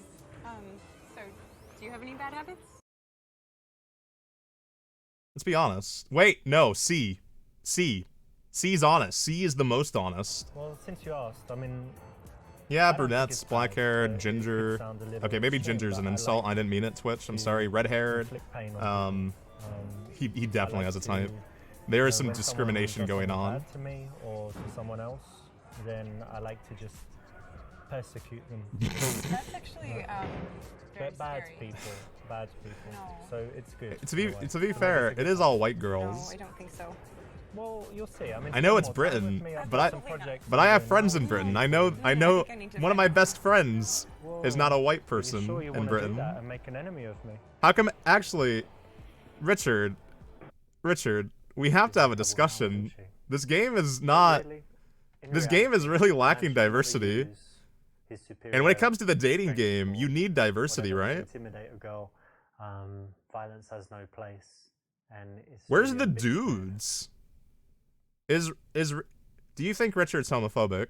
So, do you have any bad habits? Let's be honest. Wait, no, C. C's honest. C is the most honest. Well, since you asked, I mean. Yeah, I don't think brunettes, it's black bad, hair, but it ginger. could sound a little Okay, maybe extreme, ginger's an but I insult. like I didn't mean it, Twitch. I'm to sorry. Red haired. inflict pain on people. He definitely I has a like type. to, There you is know, some when someone discrimination does going something on. bad to me or to someone else, then I like to just persecute them. That's actually very But bad scary. people, bad people. No. So it's good. To in a way. be And fair, that's a it good is sign. all white No, girls. I don't think so. Well, you'll see. I mean, I know spend it's more time Britain, with me, I've but got I- some projects But I I'm have doing friends now. in Britain. I I know think I need to one of my find out. best friends is not a white Are you person sure you in wanna Britain. do that and make an enemy of me? How come actually Richard, we have to have a discussion. This game is not Really? In this reality, game is really man lacking should never diversity. use his And when it superior comes to the dating strength game, or you need diversity, whatever to right? Intimidate a girl. Violence has no place. And it's Where's really the a bit rude. dudes? Do you think Richard's homophobic?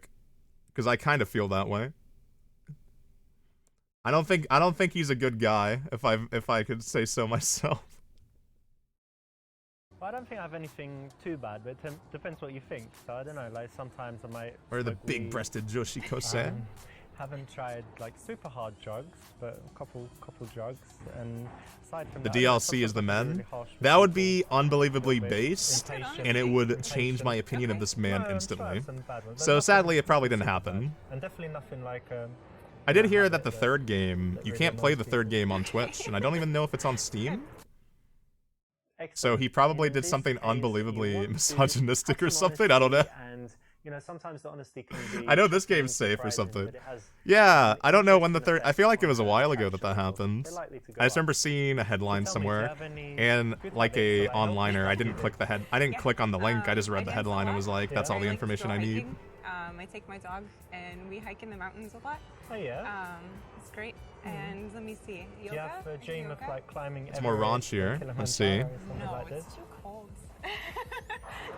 Because I kind of feel that way. I don't think he's a good guy. If I could say so myself. Well, I don't think I have anything too bad, but it depends what you think. So I don't know. Like sometimes I might. Or the smoke weed. big-breasted Joshi Kose. Haven't tried like super hard drugs, but a couple drugs. And aside from The that, I know DLC is the sometimes I'm really men. harsh with That would people, be unbelievably a little bit based, impatient, and it would impatient. change my opinion of this man No, I'm instantly. sure some bad ones, but So nothing sadly, it probably didn't super happen. bad. And definitely nothing like. I did a hear habit that the third game, you really can't play the annoys third people. game on Twitch, and I don't even know if it's on Steam. So he probably did something unbelievably misogynistic or something. I don't know. And you know, sometimes the honesty can be. I know this game's safe or something. Yeah, I don't know when the third. I feel like it was a while ago that happened. I just remember seeing a headline somewhere, and like a onliner. I didn't click the head. I didn't click on the link. I just read the headline and was like, "That's all the information I need." I take my dog and we hike in the mountains a lot. Oh yeah. It's great. And let me see. Do you have a dream of like climbing? It's more raunchier. I see. No, it's too cold.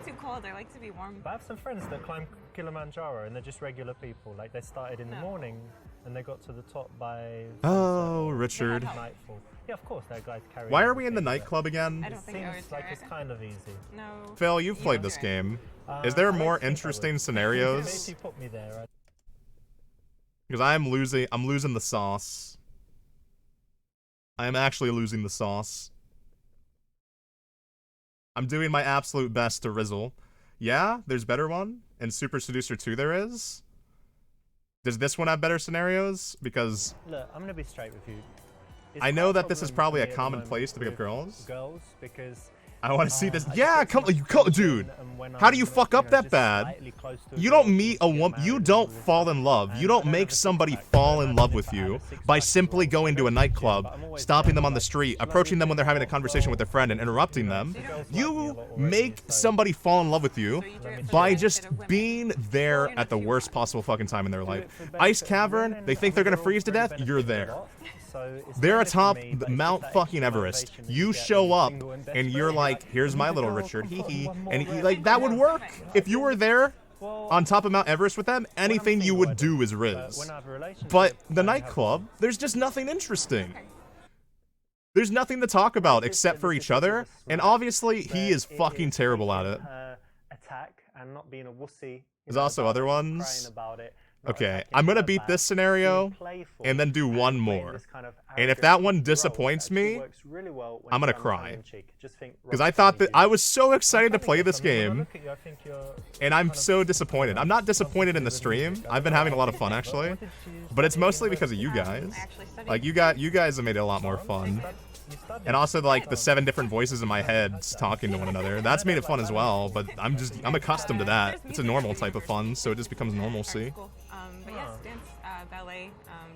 Too cold. I like to be warm. But I have some friends that climb Kilimanjaro and they're just regular people. Like they started in the morning and they got to the top by Oh, Richard. nightfall. Yeah, of course, that guy's carrying. Why are we in the nightclub again? I don't think I would Seems like it's kind of easy. No. Phil, you've played this game. Is there more interesting scenarios? If you put me there, Because I'm losing the sauce. I am actually losing the sauce. I'm doing my absolute best to Rizzle. Yeah, there's better one. In Super Seducer 2 there is. Does this one have better scenarios? Because look, I'm gonna be straight with you. I know that this is probably a common place to pick up girls. Girls, because I want to see this. Yeah, come, dude. How do you fuck up that bad? You don't meet a woman. You don't fall in love. You don't make somebody fall in love with you by simply going to a nightclub, stopping them on the street, approaching them when they're having a conversation with their friend, and interrupting them. You make somebody fall in love with you by just being there at the worst possible fucking time in their life. Ice Cavern, they think they're gonna freeze to death. You're there. They're atop Mount fucking Everest. You show up and you're like, here's my little Richard, hee hee. And like, that would work. If you were there on top of Mount Everest with them, anything you would do is Rizz. But the nightclub, there's just nothing interesting. There's nothing to talk about except for each other. And obviously, he is fucking terrible at it. There's also other ones. Okay, I'm gonna beat this scenario and then do one more. And if that one disappoints me, I'm gonna cry. Because I thought that I was so excited to play this game, and I'm so disappointed. I'm not disappointed in the stream. I've been having a lot of fun actually, but it's mostly because of you guys. Like you guys have made it a lot more fun. And also like the 7 different voices in my head talking to one another. That's made it fun as well, but I'm accustomed to that. It's a normal type of fun, so it just becomes normalcy. But yes, dance, ballet,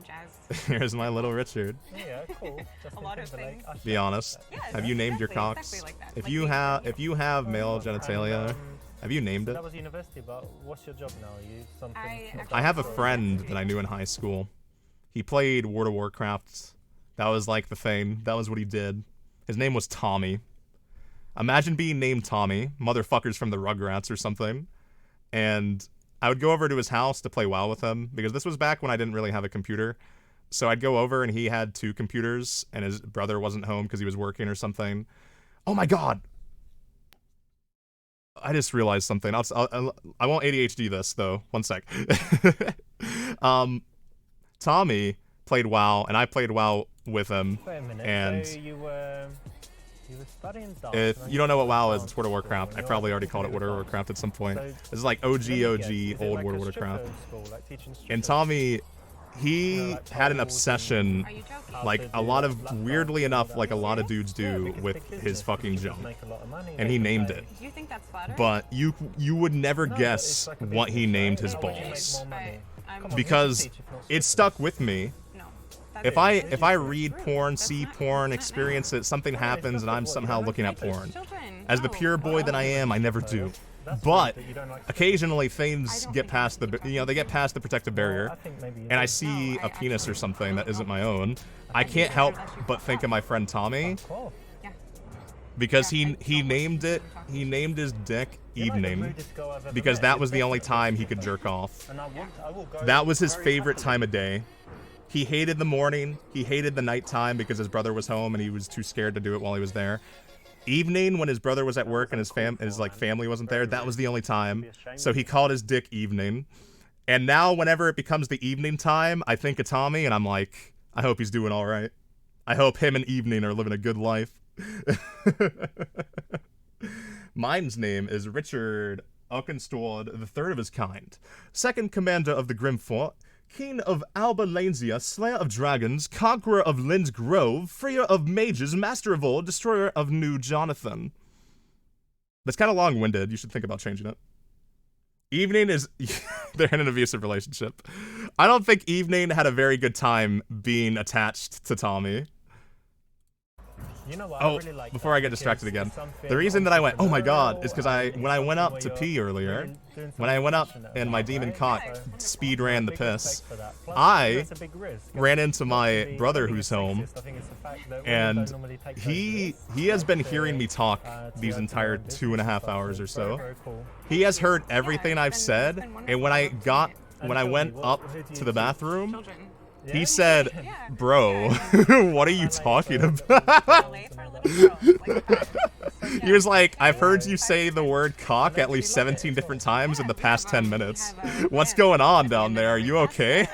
jazz. Here's my little Richard. Yeah, cool. A lot of things. Be honest. Have you named your cocks? If you have male genitalia, have you named it? That was university, but what's your job now? Are you something? I have a friend that I knew in high school. He played World of Warcraft. That was like the thing. That was what he did. His name was Tommy. Imagine being named Tommy. Motherfuckers from the Rugrats or something. And I would go over to his house to play WoW with him, because this was back when I didn't really have a computer. So I'd go over and he had 2 computers, and his brother wasn't home because he was working or something. Oh my god! I just realized something. I won't ADHD this, though. One sec. Tommy played WoW, and I played WoW with him. Wait a minute. And so you were studying dance. if you don't know what WoW is, it's World of Warcraft. I probably already called it World of Warcraft at some point. This is like OG old World of Warcraft. And Tommy, he had an obsession, like a lot of, weirdly enough, like a lot of dudes do with his fucking junk. And he named it. Do you think that's flattering? But you would never guess what he named his balls. Because it stuck with me. If I read porn, see porn, experience it, something happens and I'm somehow looking at porn. As the pure boy that I am, I never do. But occasionally things get past the, they get past the protective barrier, and I see a penis or something that isn't my own. I can't help but think of my friend Tommy, because he named his dick Evening, because that was the only time he could jerk off. That was his favorite time of day. He hated the morning, he hated the nighttime because his brother was home and he was too scared to do it while he was there. Evening, when his brother was at work and his family wasn't there, that was the only time. So he called his dick Evening. And now whenever it becomes the evening time, I think of Tommy and I'm like, I hope he's doing all right. I hope him and Evening are living a good life. Mine's name is Richard Aukenstwald, the third of his kind, second commander of the Grim Fort, King of Alba Slayer of Dragons, Conqueror of Lynn's Grove, Freer of Mages, Master of Old, Destroyer of New Jonathan. That's kind of long-winded. You should think about changing it. Evening is... They're in an abusive relationship. I don't think Evening had a very good time being attached to Tommy. You know what, I really like before I get distracted again. The reason that I went, oh my god, is because when I went up to pee earlier, when I went up and my demon cock speed ran the piss, I ran into my brother who's home, and he has been hearing me talk these entire 2.5 hours or so. He has heard everything I've said, and when I went up to the bathroom, he said, bro, what are you talking about? He was like, I've heard you say the word cock at least 17 different times in the past 10 minutes. What's going on down there? Are you okay?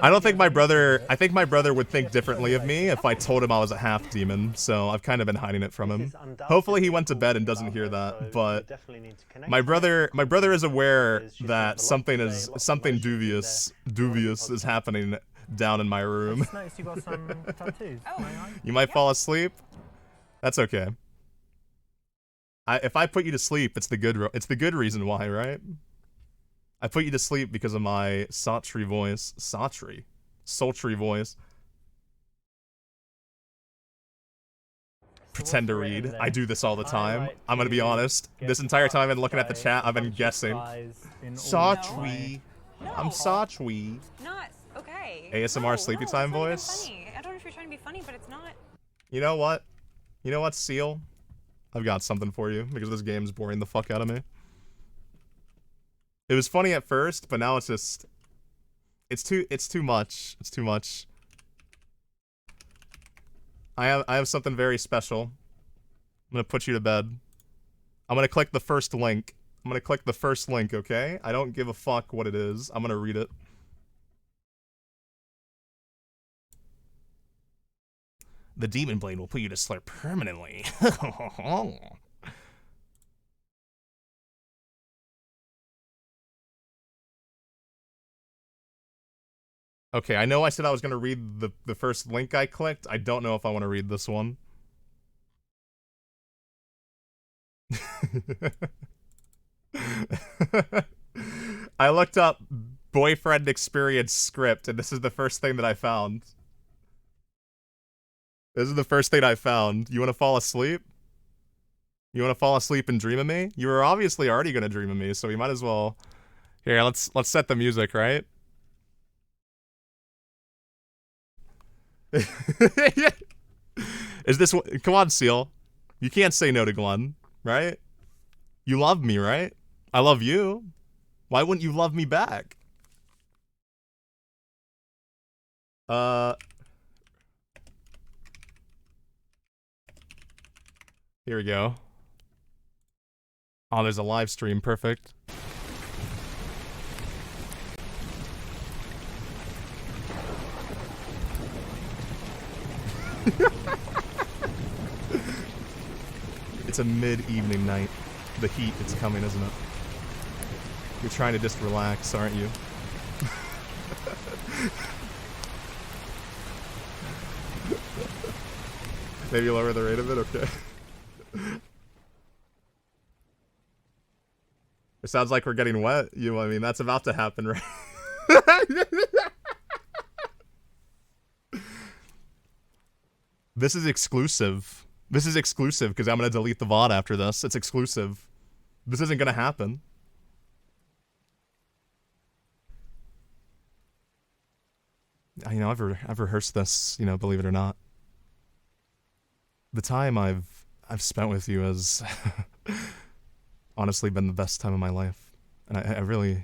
I don't think my brother, I think my brother would think differently of me if I told him I was a half demon, so I've kind of been hiding it from him. Hopefully he went to bed and doesn't hear that, but my brother is aware that something dubious is happening down in my room. You might fall asleep. That's okay. If I put you to sleep, it's the good reason why, right? I put you to sleep because of my sultry voice. Sultry voice. Pretend to read. I do this all the time. I'm gonna be honest. This entire time I've been looking at the chat, I've been guessing. Sultry. I'm sultry. Not okay. ASMR sleepy time voice. Funny. I don't know if you're trying to be funny, but it's not. You know what? You know what, Seal? I've got something for you because this game's boring the fuck out of me. It was funny at first, but now it's just... It's too much. It's too much. I have something very special. I'm gonna put you to bed. I'm gonna click the first link. I'm gonna click the first link, okay? I don't give a fuck what it is. I'm gonna read it. The Demon Blade will put you to sleep permanently. Okay, I know I said I was going to read the first link I clicked. I don't know if I want to read this one. I looked up boyfriend experience script, and this is the first thing that I found. This is the first thing I found. You want to fall asleep? You want to fall asleep and dream of me? You were obviously already going to dream of me, so we might as well... Here, let's set the music, right? Is this what... Come on, Seal. You can't say no to Glenn, right? You love me, right? I love you. Why wouldn't you love me back? Here we go. Oh, there's a live stream. Perfect. It's a mid-evening night. The heat, it's coming, isn't it? You're trying to just relax, aren't you? Maybe lower the rate of it? Okay. It sounds like we're getting wet. I mean, that's about to happen, right? This is exclusive. This is exclusive because I'm going to delete the VOD after this. It's exclusive. This isn't going to happen. You know, I've rehearsed this, you know, believe it or not. The time I've spent with you has honestly been the best time of my life. And I really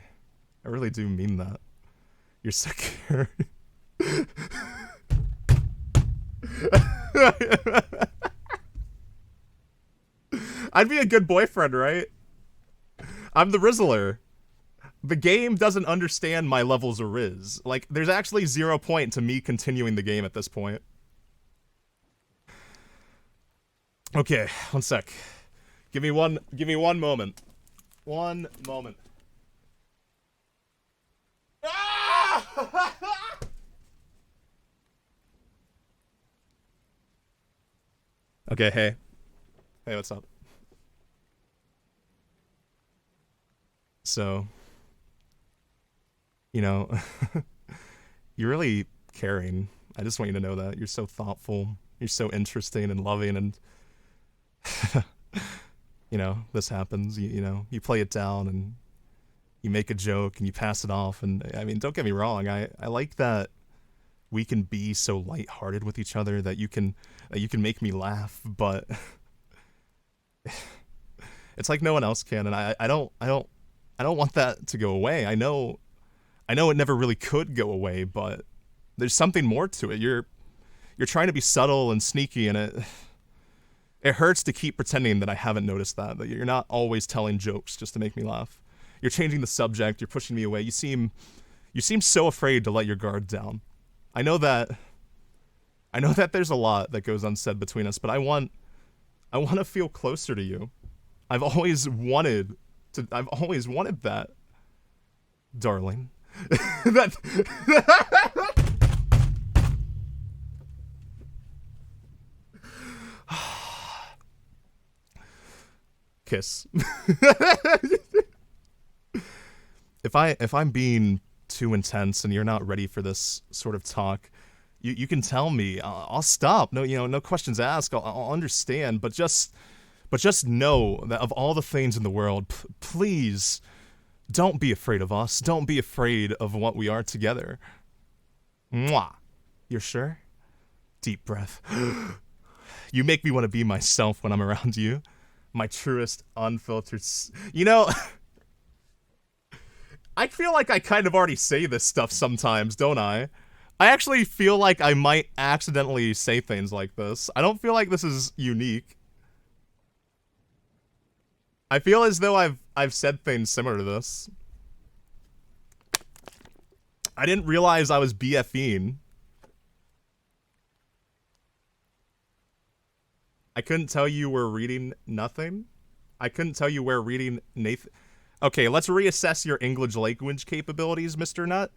do mean that. You're so scary. I'd be a good boyfriend, right? I'm the Rizzler. The game doesn't understand my levels of Rizz. Like, there's actually 0 point to me continuing the game at this point. Okay, one sec. Give me one moment. One moment. Okay, hey. Hey, what's up? So, you know, you're really caring. I just want you to know that. You're so thoughtful. You're so interesting and loving, and you know, this happens. You know, you play it down and you make a joke and you pass it off. And I mean, don't get me wrong. I like that we can be so lighthearted with each other, that you can make me laugh, but it's like no one else can, and I don't want that to go away. I know it never really could go away, but there's something more to it. You're trying to be subtle and sneaky, and it hurts to keep pretending that I haven't noticed that you're not always telling jokes just to make me laugh. You're changing the subject, you're pushing me away. You seem so afraid to let your guard down. I know that there's a lot that goes unsaid between us, but I want to feel closer to you. I've always wanted that, darling. that Kiss. If I'm being too intense and you're not ready for this sort of talk, you can tell me. I'll stop. No questions asked. I'll understand. But just know that of all the things in the world, please don't be afraid of us. Don't be afraid of what we are together. Mwah. You're sure? Deep breath. You make me want to be myself when I'm around you. My truest, unfiltered... You know... I feel like I kind of already say this stuff sometimes, don't I? I actually feel like I might accidentally say things like this. I don't feel like this is unique. I feel as though I've said things similar to this. I didn't realize I was BFing. I couldn't tell you we're reading nothing. I couldn't tell you we're reading Nathan. Okay, let's reassess your English language capabilities, Mr. Nut.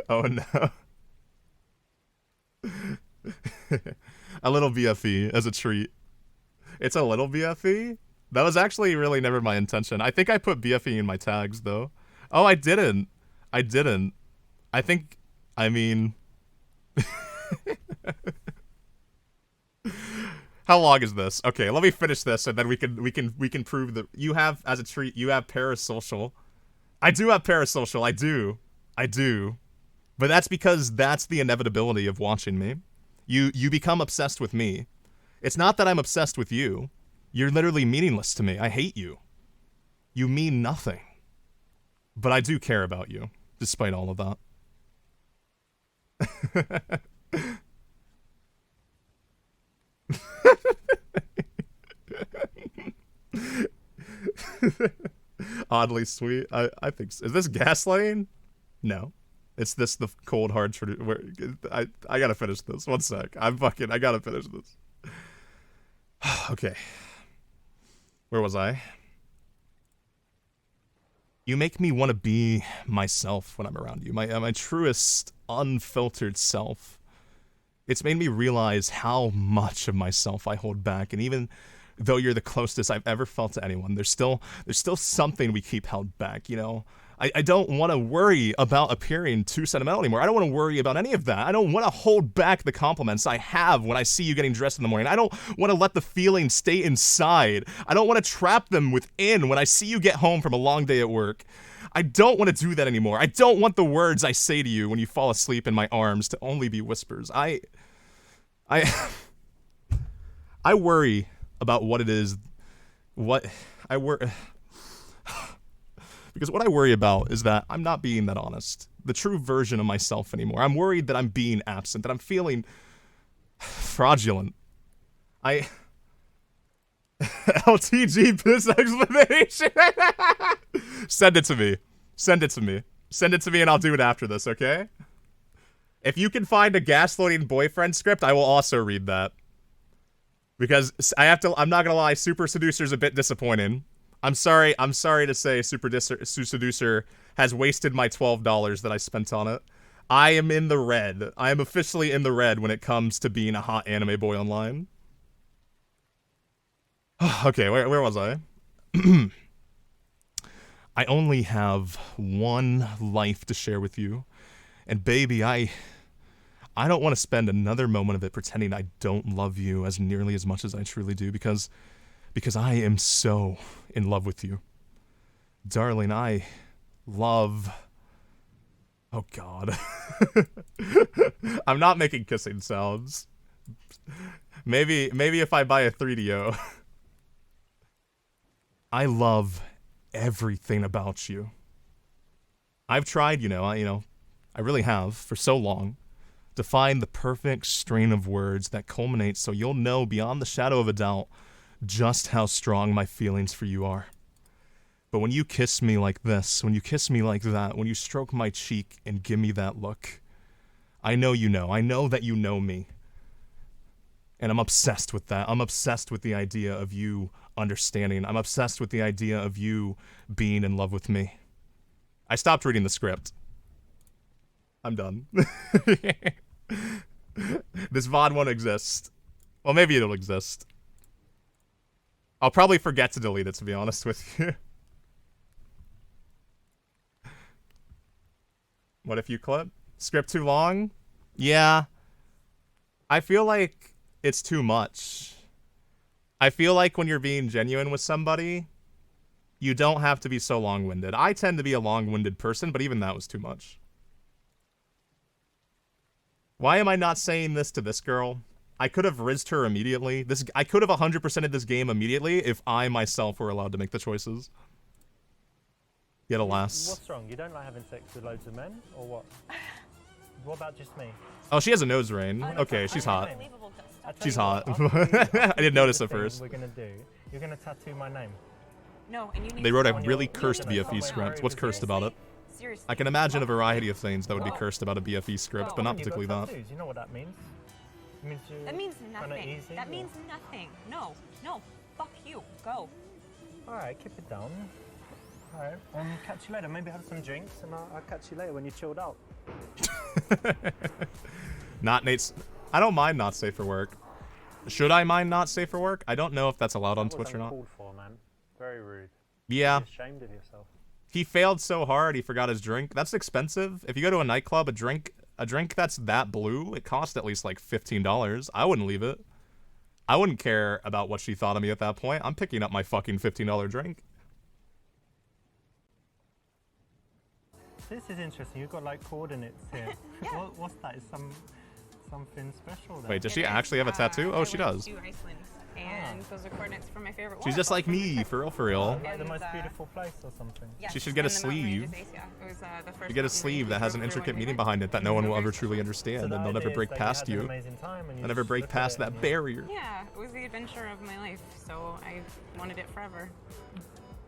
Oh no. A little BFE as a treat. It's a little BFE? That was actually really never my intention. I think I put BFE in my tags, though. Oh, I didn't. I think, I mean... How long is this? Okay, let me finish this, and then we can prove that you have, as a treat, you have parasocial. I do have parasocial. I do. But that's because that's the inevitability of watching me. You become obsessed with me. It's not that I'm obsessed with you. You're literally meaningless to me. I hate you. You mean nothing. But I do care about you, despite all of that. Oddly sweet. I think so. Is this gaslighting? No. It's this the cold hard truth. Where I gotta finish this. One sec. I gotta finish this. Okay. Where was I? You make me want to be myself when I'm around you. My truest, unfiltered self. It's made me realize how much of myself I hold back, and even though you're the closest I've ever felt to anyone, there's still something we keep held back, you know? I don't want to worry about appearing too sentimental anymore. I don't want to worry about any of that. I don't want to hold back the compliments I have when I see you getting dressed in the morning. I don't want to let the feelings stay inside. I don't want to trap them within when I see you get home from a long day at work. I don't want to do that anymore. I don't want the words I say to you when you fall asleep in my arms to only be whispers. I worry about what it is, because what I worry about is that I'm not being that honest, the true version of myself anymore. I'm worried that I'm being absent, that I'm feeling fraudulent. LTG piss explanation. Send it to me and I'll do it after this, okay? If you can find a gaslighting boyfriend script, I will also read that. Because I'm not gonna lie, Super Seducer's a bit disappointing. I'm sorry to say Super Seducer has wasted my $12 that I spent on it. I am in the red. I am officially in the red when it comes to being a hot anime boy online. Okay, where was I? I only have one life to share with you. And baby, I don't want to spend another moment of it pretending I don't love you as nearly as much as I truly do because I am so in love with you. Darling, I love... Oh god. I'm not making kissing sounds. Maybe if I buy a 3DO. I love everything about you. I've tried, I really have for so long to find the perfect string of words that culminates so you'll know beyond the shadow of a doubt just how strong my feelings for you are. But when you kiss me like this, when you kiss me like that, when you stroke my cheek and give me that look, I know you know. I know that you know me. And I'm obsessed with that. I'm obsessed with the idea of you understanding. I'm obsessed with the idea of you being in love with me. I stopped reading the script. I'm done. This VOD won't exist. Well, maybe it'll exist. I'll probably forget to delete it, to be honest with you. What if you clip? Script too long? Yeah. I feel like it's too much. I feel like when you're being genuine with somebody, you don't have to be so long-winded. I tend to be a long-winded person, but even that was too much. Why am I not saying this to this girl? I could have rizzed her immediately. I could have 100%ed this game immediately if I myself were allowed to make the choices. Yet alas. What's wrong? You don't like having sex with loads of men, or what? What about just me? Oh, she has a nose ring. Okay, she's hot. She's hot. I didn't notice at first. We're gonna do. You're gonna tattoo my name. No, and you need They wrote a to really cursed BFE script. What's cursed about it? Seriously. I can imagine a variety of things that would be cursed about a BFE script, but not particularly that. You know what that means? That means kinda nothing. easy, That or- means nothing. No, no. Fuck you. Go. Alright, keep it down. Alright, catch you later. Maybe have some drinks, and I'll catch you later when you're chilled out. Not Nate's. I don't mind not safe for work. Should I mind not safe for work? I don't know if that's allowed on Twitch or not. Uncalled for, man. Very rude. Yeah. Be ashamed of yourself. He failed so hard he forgot his drink. That's expensive. If you go to a nightclub, a drink that's that blue, it costs at least like $15. I wouldn't leave it. I wouldn't care about what she thought of me at that point. I'm picking up my fucking $15 drink. This is interesting. You've got like coordinates here. What's that? Is something special there? Wait, does she actually have a tattoo? Oh, she does. To Iceland, and those are coordinates for my favorite She's just like me, for real, for real. Like the most beautiful place or something. Yes, She should get a and the mountain sleeve. ranges, yeah. It was, the first You get a mountain sleeve range that we has an drove through intricate when we meaning went. behind it that no one will ever Very truly special. understand, So and the they'll never idea break is that past you had you. an amazing time and you They'll never just break look at past it that and you- barrier. Yeah, it was the adventure of my life, so I wanted it forever.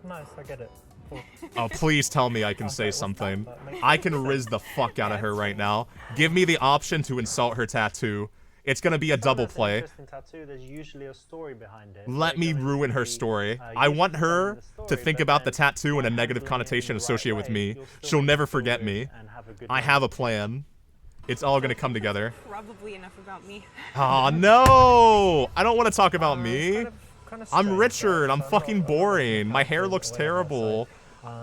Nice, I get it. Cool. Oh, please tell me I can say something. I can rizz the fuck out of her right now. Give me the option to insult her tattoo. It's gonna be a double That's an play. interesting tattoo. There's usually a story behind it. Let me ruin her story. I want her to think about the tattoo and a negative connotation associated with me. She'll never forget me. I have a plan. It's all gonna come together. Probably enough about me. Aw, no! I don't want to talk about me. I'm Richard. I'm fucking boring. My hair looks terrible.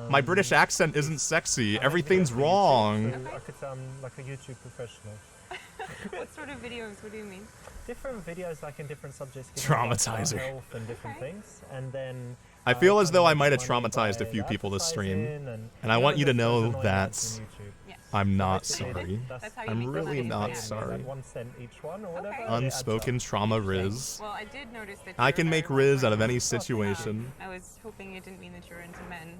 My British accent isn't sexy. Everything's wrong. I could say I'm like a YouTube professional. What sort of videos? What do you mean? Different videos, like in different subjects. giving advice about Traumatizer. health and different things, and then. I feel as though I might have money traumatized a by few people this stream, advertising and I want you to there's know annoying that ads on YouTube. Yes. I'm not Basically, sorry. That's how you I'm make really money. not Yeah. sorry. Like 1 cent each one or whatever. Okay. it adds Unspoken up. trauma Riz. Well, I did notice that I you're can a make very Riz out of well-read any person. situation. I was hoping it didn't mean that you're into men.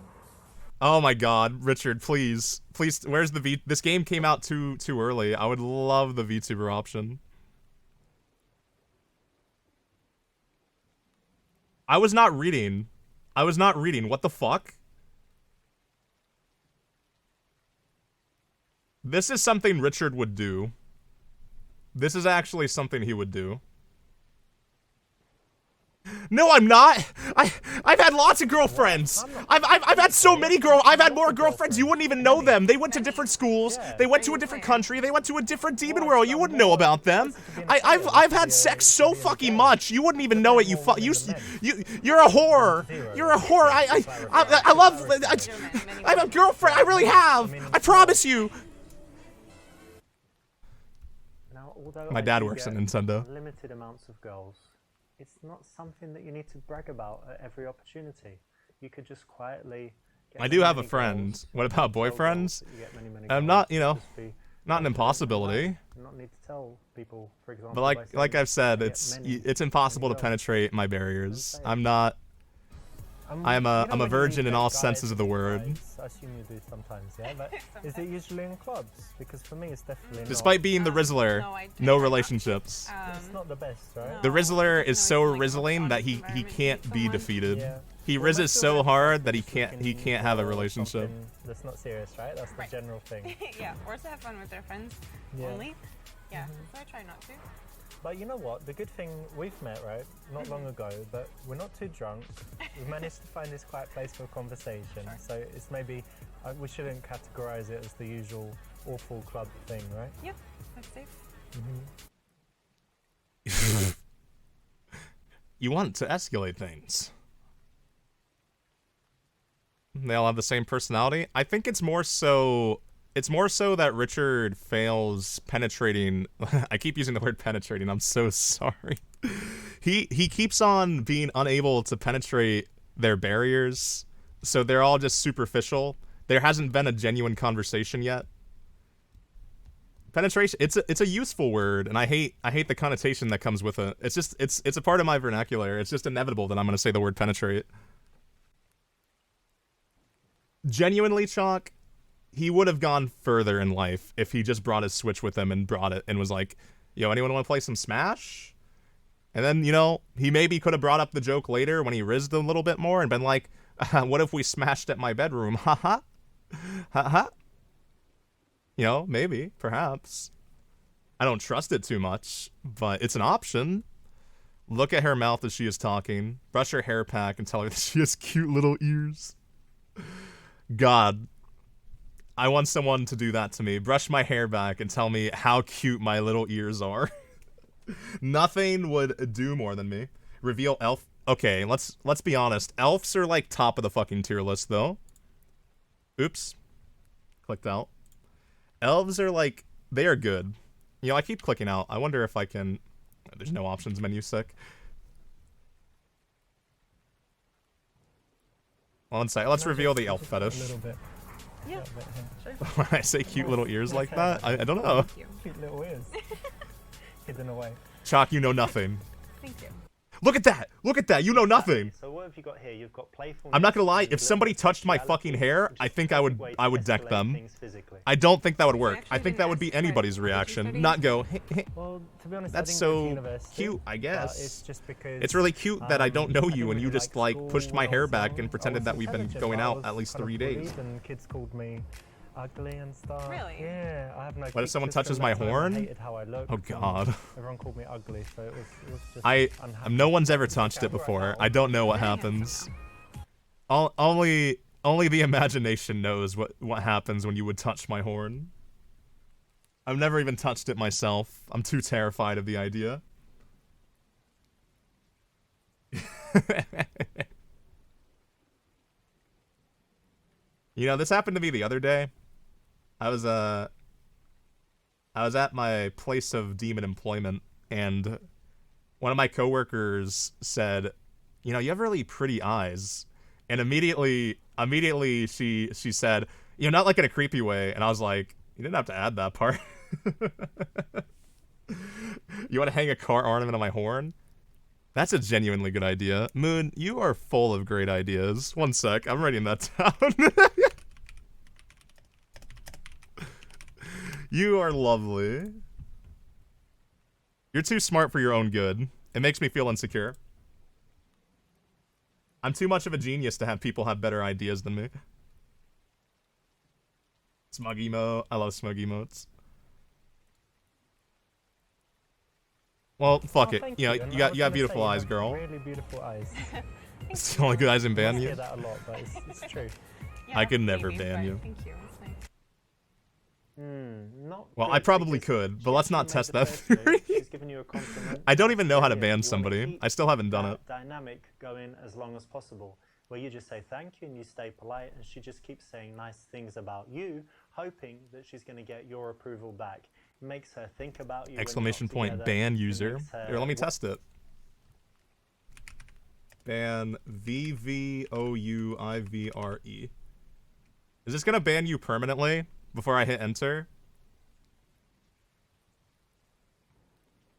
Oh my god, Richard, please. Please, where's the V? This game came out too early. I would love the VTuber option. I was not reading. What the fuck? This is something Richard would do. This is actually something he would do. No, I'm not. I've had lots of girlfriends. I've had so many I've had more girlfriends. You wouldn't even know them. They went to different schools. They went to a different country. They went to a different demon world. You wouldn't know about them. I've had sex so fucking much. You wouldn't even know it. You're a whore. You're a whore. I love. I have a girlfriend. I really have. I promise you. Now, although My dad works at Nintendo. Limited amounts of girls. It's not something that you need to brag about at every opportunity. You could just quietly. I do have a friend. What about boyfriends? I'm not, you know, not an impossibility. Not need to tell people, for example. But like I've said, it's impossible to penetrate my barriers. I'm not. I'm a virgin in all senses of the word. I assume you do sometimes, yeah? But is it usually in clubs? Because for me, it's definitely Despite being the Rizzler, no relationships. It's not the best, right? The Rizzler is so rizzling that he can't be defeated. Yeah. He rizzes so hard that he can't have a relationship. That's not serious, right? That's the general thing. Yeah, or to have fun with their friends only. Yeah, so I try not to. But you know what? The good thing, we've met, right? Not long ago, but we're not too drunk. We've managed to find this quiet place for conversation. So it's maybe, we shouldn't categorize it as the usual awful club thing, right? Yeah, that's safe. You want to escalate things. They all have the same personality. I think it's more so that Richard fails penetrating. I keep using the word penetrating. I'm so sorry. He keeps on being unable to penetrate their barriers, so they're all just superficial. There hasn't been a genuine conversation yet. Penetration, it's a useful word, and I hate the connotation that comes with it. It's a part of my vernacular. It's just inevitable that I'm going to say the word penetrate. Genuinely, Chalk, he would have gone further in life if he just brought his Switch with him and brought it and was like, yo, anyone want to play some Smash? And then, you know, he maybe could have brought up the joke later when he rizzed a little bit more and been like, what if we smashed at my bedroom? Haha. Haha. You know, maybe, perhaps. I don't trust it too much, but it's an option. Look at her mouth as she is talking. Brush her hair back and tell her that she has cute little ears. God, I want someone to do that to me. Brush my hair back and tell me how cute my little ears are. Nothing would do more than me. Reveal elf. Okay, let's be honest. Elves are like top of the fucking tier list though. Oops. Clicked out. Elves are like, they are good. You know, I keep clicking out. I wonder if I can. There's no options menu, sick. One sec. Let's reveal the elf fetish. A little bit. Yeah, When I say cute little ears like that, I don't know. Cute little ears. Hidden away. Chalk, you know nothing. Thank you. Look at that! Look at that! You know nothing! So what have you got here? You've got playful. I'm not gonna lie, if somebody touched my fucking hair, I think I would deck them. I don't think that would work. I think that would be anybody's reaction. Not go, Well, to be honest, that's I didn't go to so university, cute, I guess. It's just because It's really cute that I don't know I you didn't and you really just like school pushed my when I hair was back young. and I pretended was that we've been intelligent, going but I out was at least kind of 3 bullied days. And kids called me ugly and stuff. Really? Yeah, I have no. What if someone system touches that my time. horn? I hated how I looked. Oh god. Everyone called me ugly, so it was just unhappy. No one's ever touched it before. I don't know what happens. Only the imagination knows what happens when you would touch my horn. I've never even touched it myself. I'm too terrified of the idea. You know, this happened to me the other day. I was at my place of demon employment, and one of my coworkers said, "You know, you have really pretty eyes." And immediately she said, "You know, not like in a creepy way." And I was like, "You didn't have to add that part." You want to hang a car ornament on my horn? That's a genuinely good idea. Moon, you are full of great ideas. One sec, I'm writing that down. You are lovely. You're too smart for your own good. It makes me feel insecure. I'm too much of a genius to have people have better ideas than me. Smug emote. I love smug emotes. Well, fuck it. Thank You know, And you I got was gonna beautiful say, you eyes, have girl. Really beautiful eyes. It's the only good eyes in I ban hear you. that a lot, but it's true. Yeah, I could never maybe, ban but you. Thank you. That's nice. Not Well, I good, probably because could, but she let's not actually test made the that first move. theory. She's given you a compliment. I don't That's even know how to brilliant. ban You wanna somebody. keep I still haven't done that it. dynamic going as long as possible, where you just say thank you and you stay polite, and she just keeps saying nice things about you, hoping that she's going to get your approval back. It makes her think about you. when you're Exclamation not point, together. ban It user. makes her Here, let me test it. Ban VVOUIVRE. Is this gonna ban you permanently before I hit enter?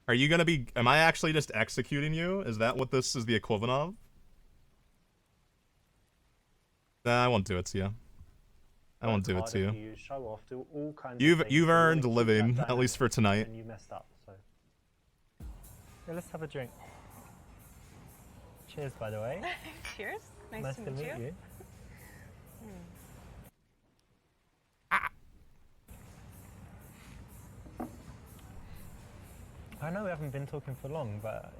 Are you gonna be, am I actually just executing you? Is that what this is the equivalent of? Nah, I won't do it to you. I won't do it to you. Show off, do all kinds of You've things, you've but you wanna earned a keep living, that at least for dynamic, tonight. and you messed up, so. Yeah, let's have a drink. Cheers, by the way. Cheers. Nice to meet you. I know we haven't been talking for long, but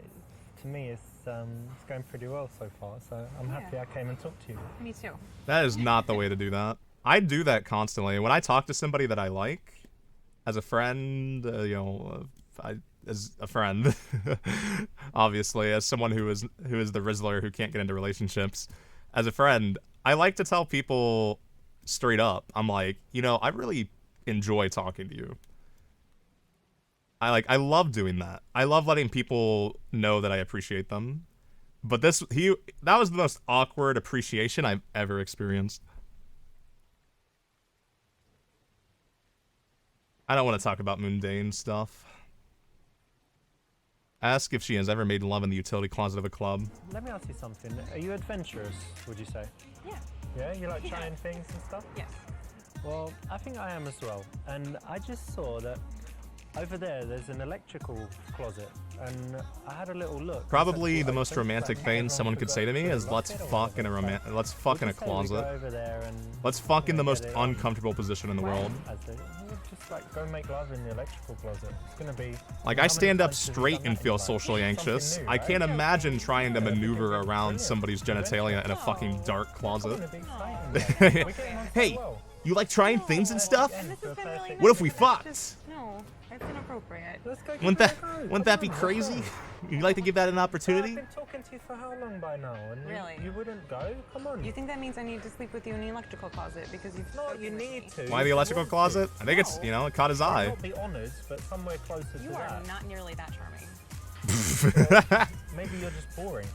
to me it's going pretty well so far. So I'm happy I came and talked to you. Me too. That is not the way to do that. I do that constantly. When I talk to somebody that I like, as a friend, as a friend, obviously, as someone who is the Rizzler who can't get into relationships, as a friend, I like to tell people straight up. I'm like, you know, I really enjoy talking to you. I love doing that. I love letting people know that I appreciate them. But that was the most awkward appreciation I've ever experienced. I don't want to talk about mundane stuff. Ask if she has ever made love in the utility closet of a club. Let me ask you something. Are you adventurous, would you say? Yeah. Yeah? You like trying things and stuff? Yes. Well, I think I am as well. And I just saw that over there's an electrical closet, and I had a little look. Probably the most romantic thing someone could say to me is let's fuck in a closet. Let's fuck in the most uncomfortable position in the world. Just like go make love in the electrical closet. It's gonna be like, I stand up straight and feel socially anxious. I can't imagine trying to maneuver around somebody's genitalia in a fucking dark closet. Hey, you like trying things and stuff? What if we fucked? No, it's inappropriate. Wouldn't that be crazy? You'd like to give that an opportunity? I've been talking to you for how long by now? And Really? You wouldn't go? Come on. You think that means I need to sleep with you in the electrical closet because you've spoken you with need me? to. Why the electrical closet? I think it's, you know, it caught his eye. Not be honoured, but somewhere closer to You are that. not nearly that charming. Maybe you're just boring.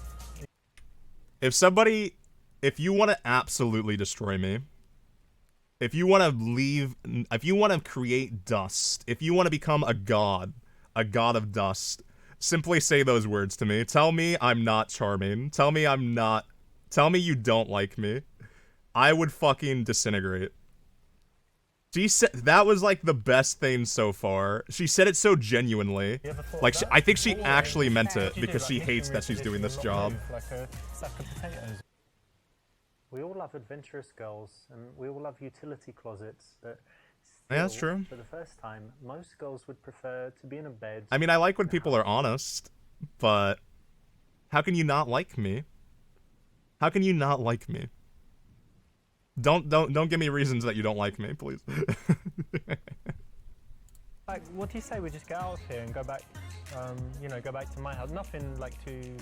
If you want to absolutely destroy me, if you want to create dust, if you want to become a god of dust, simply say those words to me. Tell me I'm not charming. Tell me you don't like me. I would fucking disintegrate. She said that was like the best thing so far. She said it so genuinely. Like, I think she actually meant it because she hates that she's doing this job. Like a sack of potatoes. We all love adventurous girls, and we all love utility closets, but Yeah, that's still, true. for the first time, most girls would prefer to be in a bed. I mean, I like when people are honest, but how can you not like me? How can you not like me? Don't give me reasons that you don't like me, please. Like, what do you say we just get out of here and go back, go back to my house? Nothing like too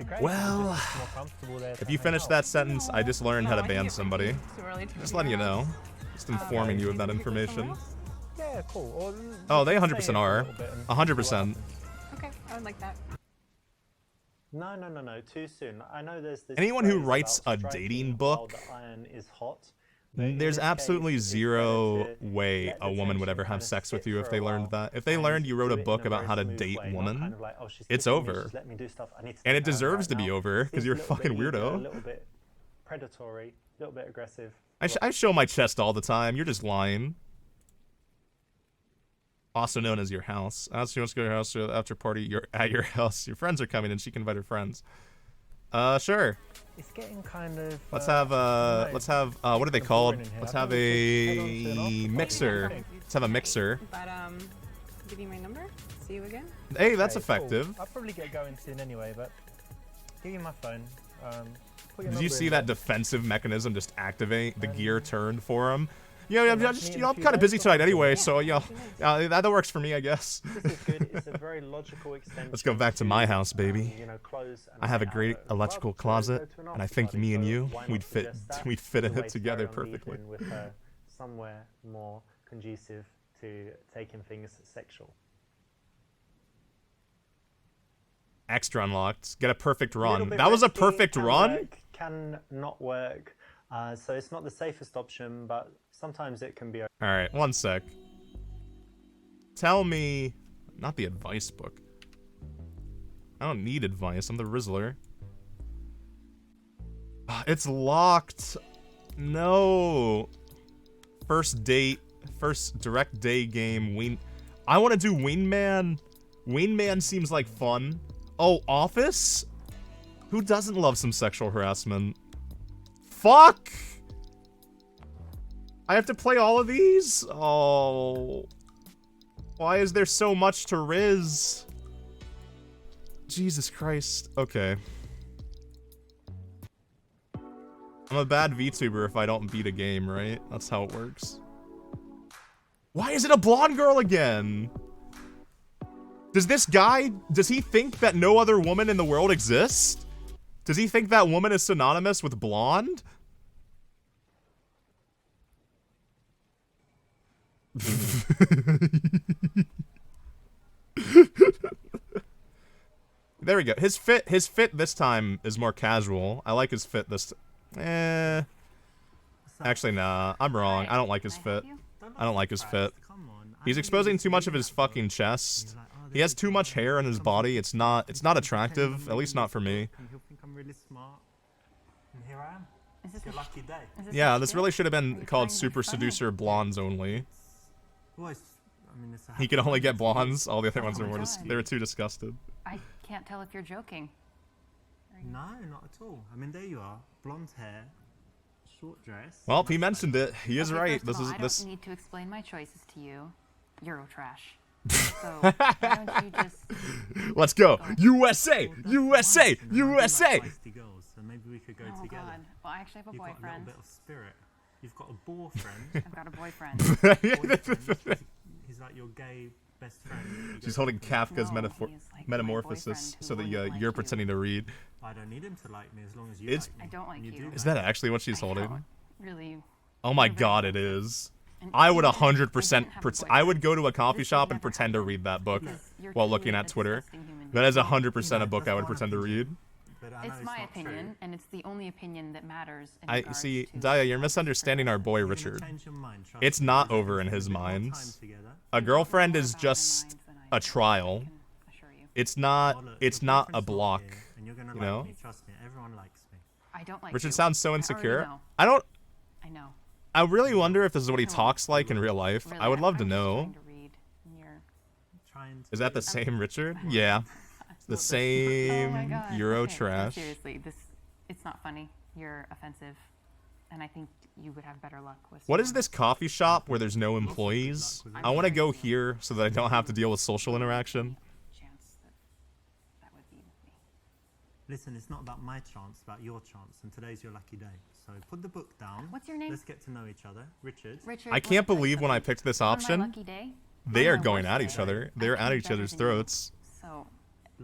crazy. Well, just more comfortable there if to you hang finish out. that sentence, I just learned how to I think ban it would somebody. be too early to Just be letting you around. know. Just informing you of that information. Yeah, cool. Or Oh, they just 100% stay here for a are. little bit and see what 100%. happens. Okay, I would like that. No, too soon. I know there's this Anyone who phrase writes about a striking dating while book, the iron is hot. But in there's this absolutely case, it's zero better to way let a the woman would tension ever have kinda sex with sit you if for they a learned while that. If they and learned you wrote do a it in book about very how to smooth date way, not women, kind of like, oh, she's it's tickling me, over. she's letting me do stuff. I need to And take it her home deserves right to be now. over, 'cause Seems you're a a little fucking bit eager, weirdo. A little bit predatory, a little bit aggressive. I show my chest all the time. You're just lying. Also known as your house. She wants to go to your house after party. You're at your house. Your friends are coming and she can invite her friends. Sure. It's getting kind of. Let's have what are they called? Let's have a mixer. Let's have a mixer. But Give you my number. See you again. Hey, that's Okay, cool. effective. I'll probably get going soon anyway, but give you my phone. Put your Did you number see in that there. defensive mechanism just activate? The gear turned for him. Yeah, I'm meet just, in I'm a few kind of days busy or tonight something. anyway, Yeah, so that works for me, I guess. This is good. It's a very logical extension. Let's go back to my house, baby. You know, close and I have a night great out at a electrical club to closet, go to an and I after think party. me and So you, why not we'd fit suggest that we'd fit as a in way it to together carry on the perfectly. evening with her somewhere more conducive to taking things sexual. Extra unlocked. Get a perfect Little run. bit That was a risky, perfect can run? work, can not work. So it's not the safest option, but sometimes it can be. Alright, one sec. Tell me... Not the advice book. I don't need advice. I'm the Rizzler. It's locked. No. First date. First direct day game. I want to do Wingman. Wingman seems like fun. Oh, Office? Who doesn't love some sexual harassment? Fuck! I have to play all of these? Oh. Why is there so much to Rizz? Jesus Christ. Okay. I'm a bad VTuber if I don't beat a game, right? That's how it works. Why is it a blonde girl again? Does this guy, does he think that no other woman in the world exists? Does he think that woman is synonymous with blonde? There we go. His fit this time is more casual. I like his fit this. Actually, nah. I'm wrong. I don't like his fit. I don't like his fit. He's exposing too much of his fucking chest. He has too much hair on his body. It's not attractive. At least not for me. You'll think I'm really smart. And here I am. It's your lucky day. Yeah, this really should have been called Super Seducer Blondes Only. Well, I mean, it's a He can only get blondes. All the other ones are more. They were too disgusted. I can't tell if you're joking. No, not at all. I mean, there you are. Blonde hair, short dress. Well, he mentioned it. He is Okay, right. first of all, I This. don't need to explain my choices to you. Eurotrash. So why don't you just? Let's go, USA, USA, USA. Feisty girls, so maybe we could go Oh together. God. Well, I actually have a You've got a little boyfriend. bit of spirit. You've got a boyfriend. I've got a boyfriend. Boyfriend. He's like your gay best friend. You She's go holding to- Kafka's No, he's like my metamorphosis, boyfriend so that who wouldn't like you're you. pretending to read. I don't need him to like me as long as you It's- like me. I don't like And you. do Is like that actually what she's I holding? don't really. Oh my You're very God, it offensive. is. And I would even if I 100%. didn't have a I would boyfriend, go to a coffee this shop would and never pretend to happen read that book because you're while truly looking a at Twitter. disgusting human That is being. 100% a book I would That's pretend to one read. But I know It's my not true. opinion, and it's the only opinion that matters. In I regards see, to Daya, you're how misunderstanding our boy You're gonna Richard. change your mind, trust It's me. not Because over in if we his spend more mind. time together- A you girlfriend know is more about my just minds than I a do, trial. I can assure you. It's Well, not. look, It's your not a boyfriend's block. here, and you're gonna you like know? me, trust me. Everyone likes me. I don't like Richard you. sounds so I already insecure. know. I don't. I know. I really wonder if this is what he No. talks like in real life. Really, I would love to I'm just know. trying to read, and you're- Trying to Is that the same Richard? Yeah. The Oh same my God. Euro okay, no, trash. seriously, it's not funny. You're offensive, and I think you would have better luck with. What is someone this coffee shop where there's no employees? I want to go here so that I don't have to deal with social interaction. chance that would be me. Listen, it's not about my chance, it's about your chance, and today's your lucky day. So put the book down. What's your name? Let's get to know each other. Richard. Richard. I can't believe when I picked this On my option, lucky day, they on are my going worst at day, each other. I They're can at be each better other's than you. throats. So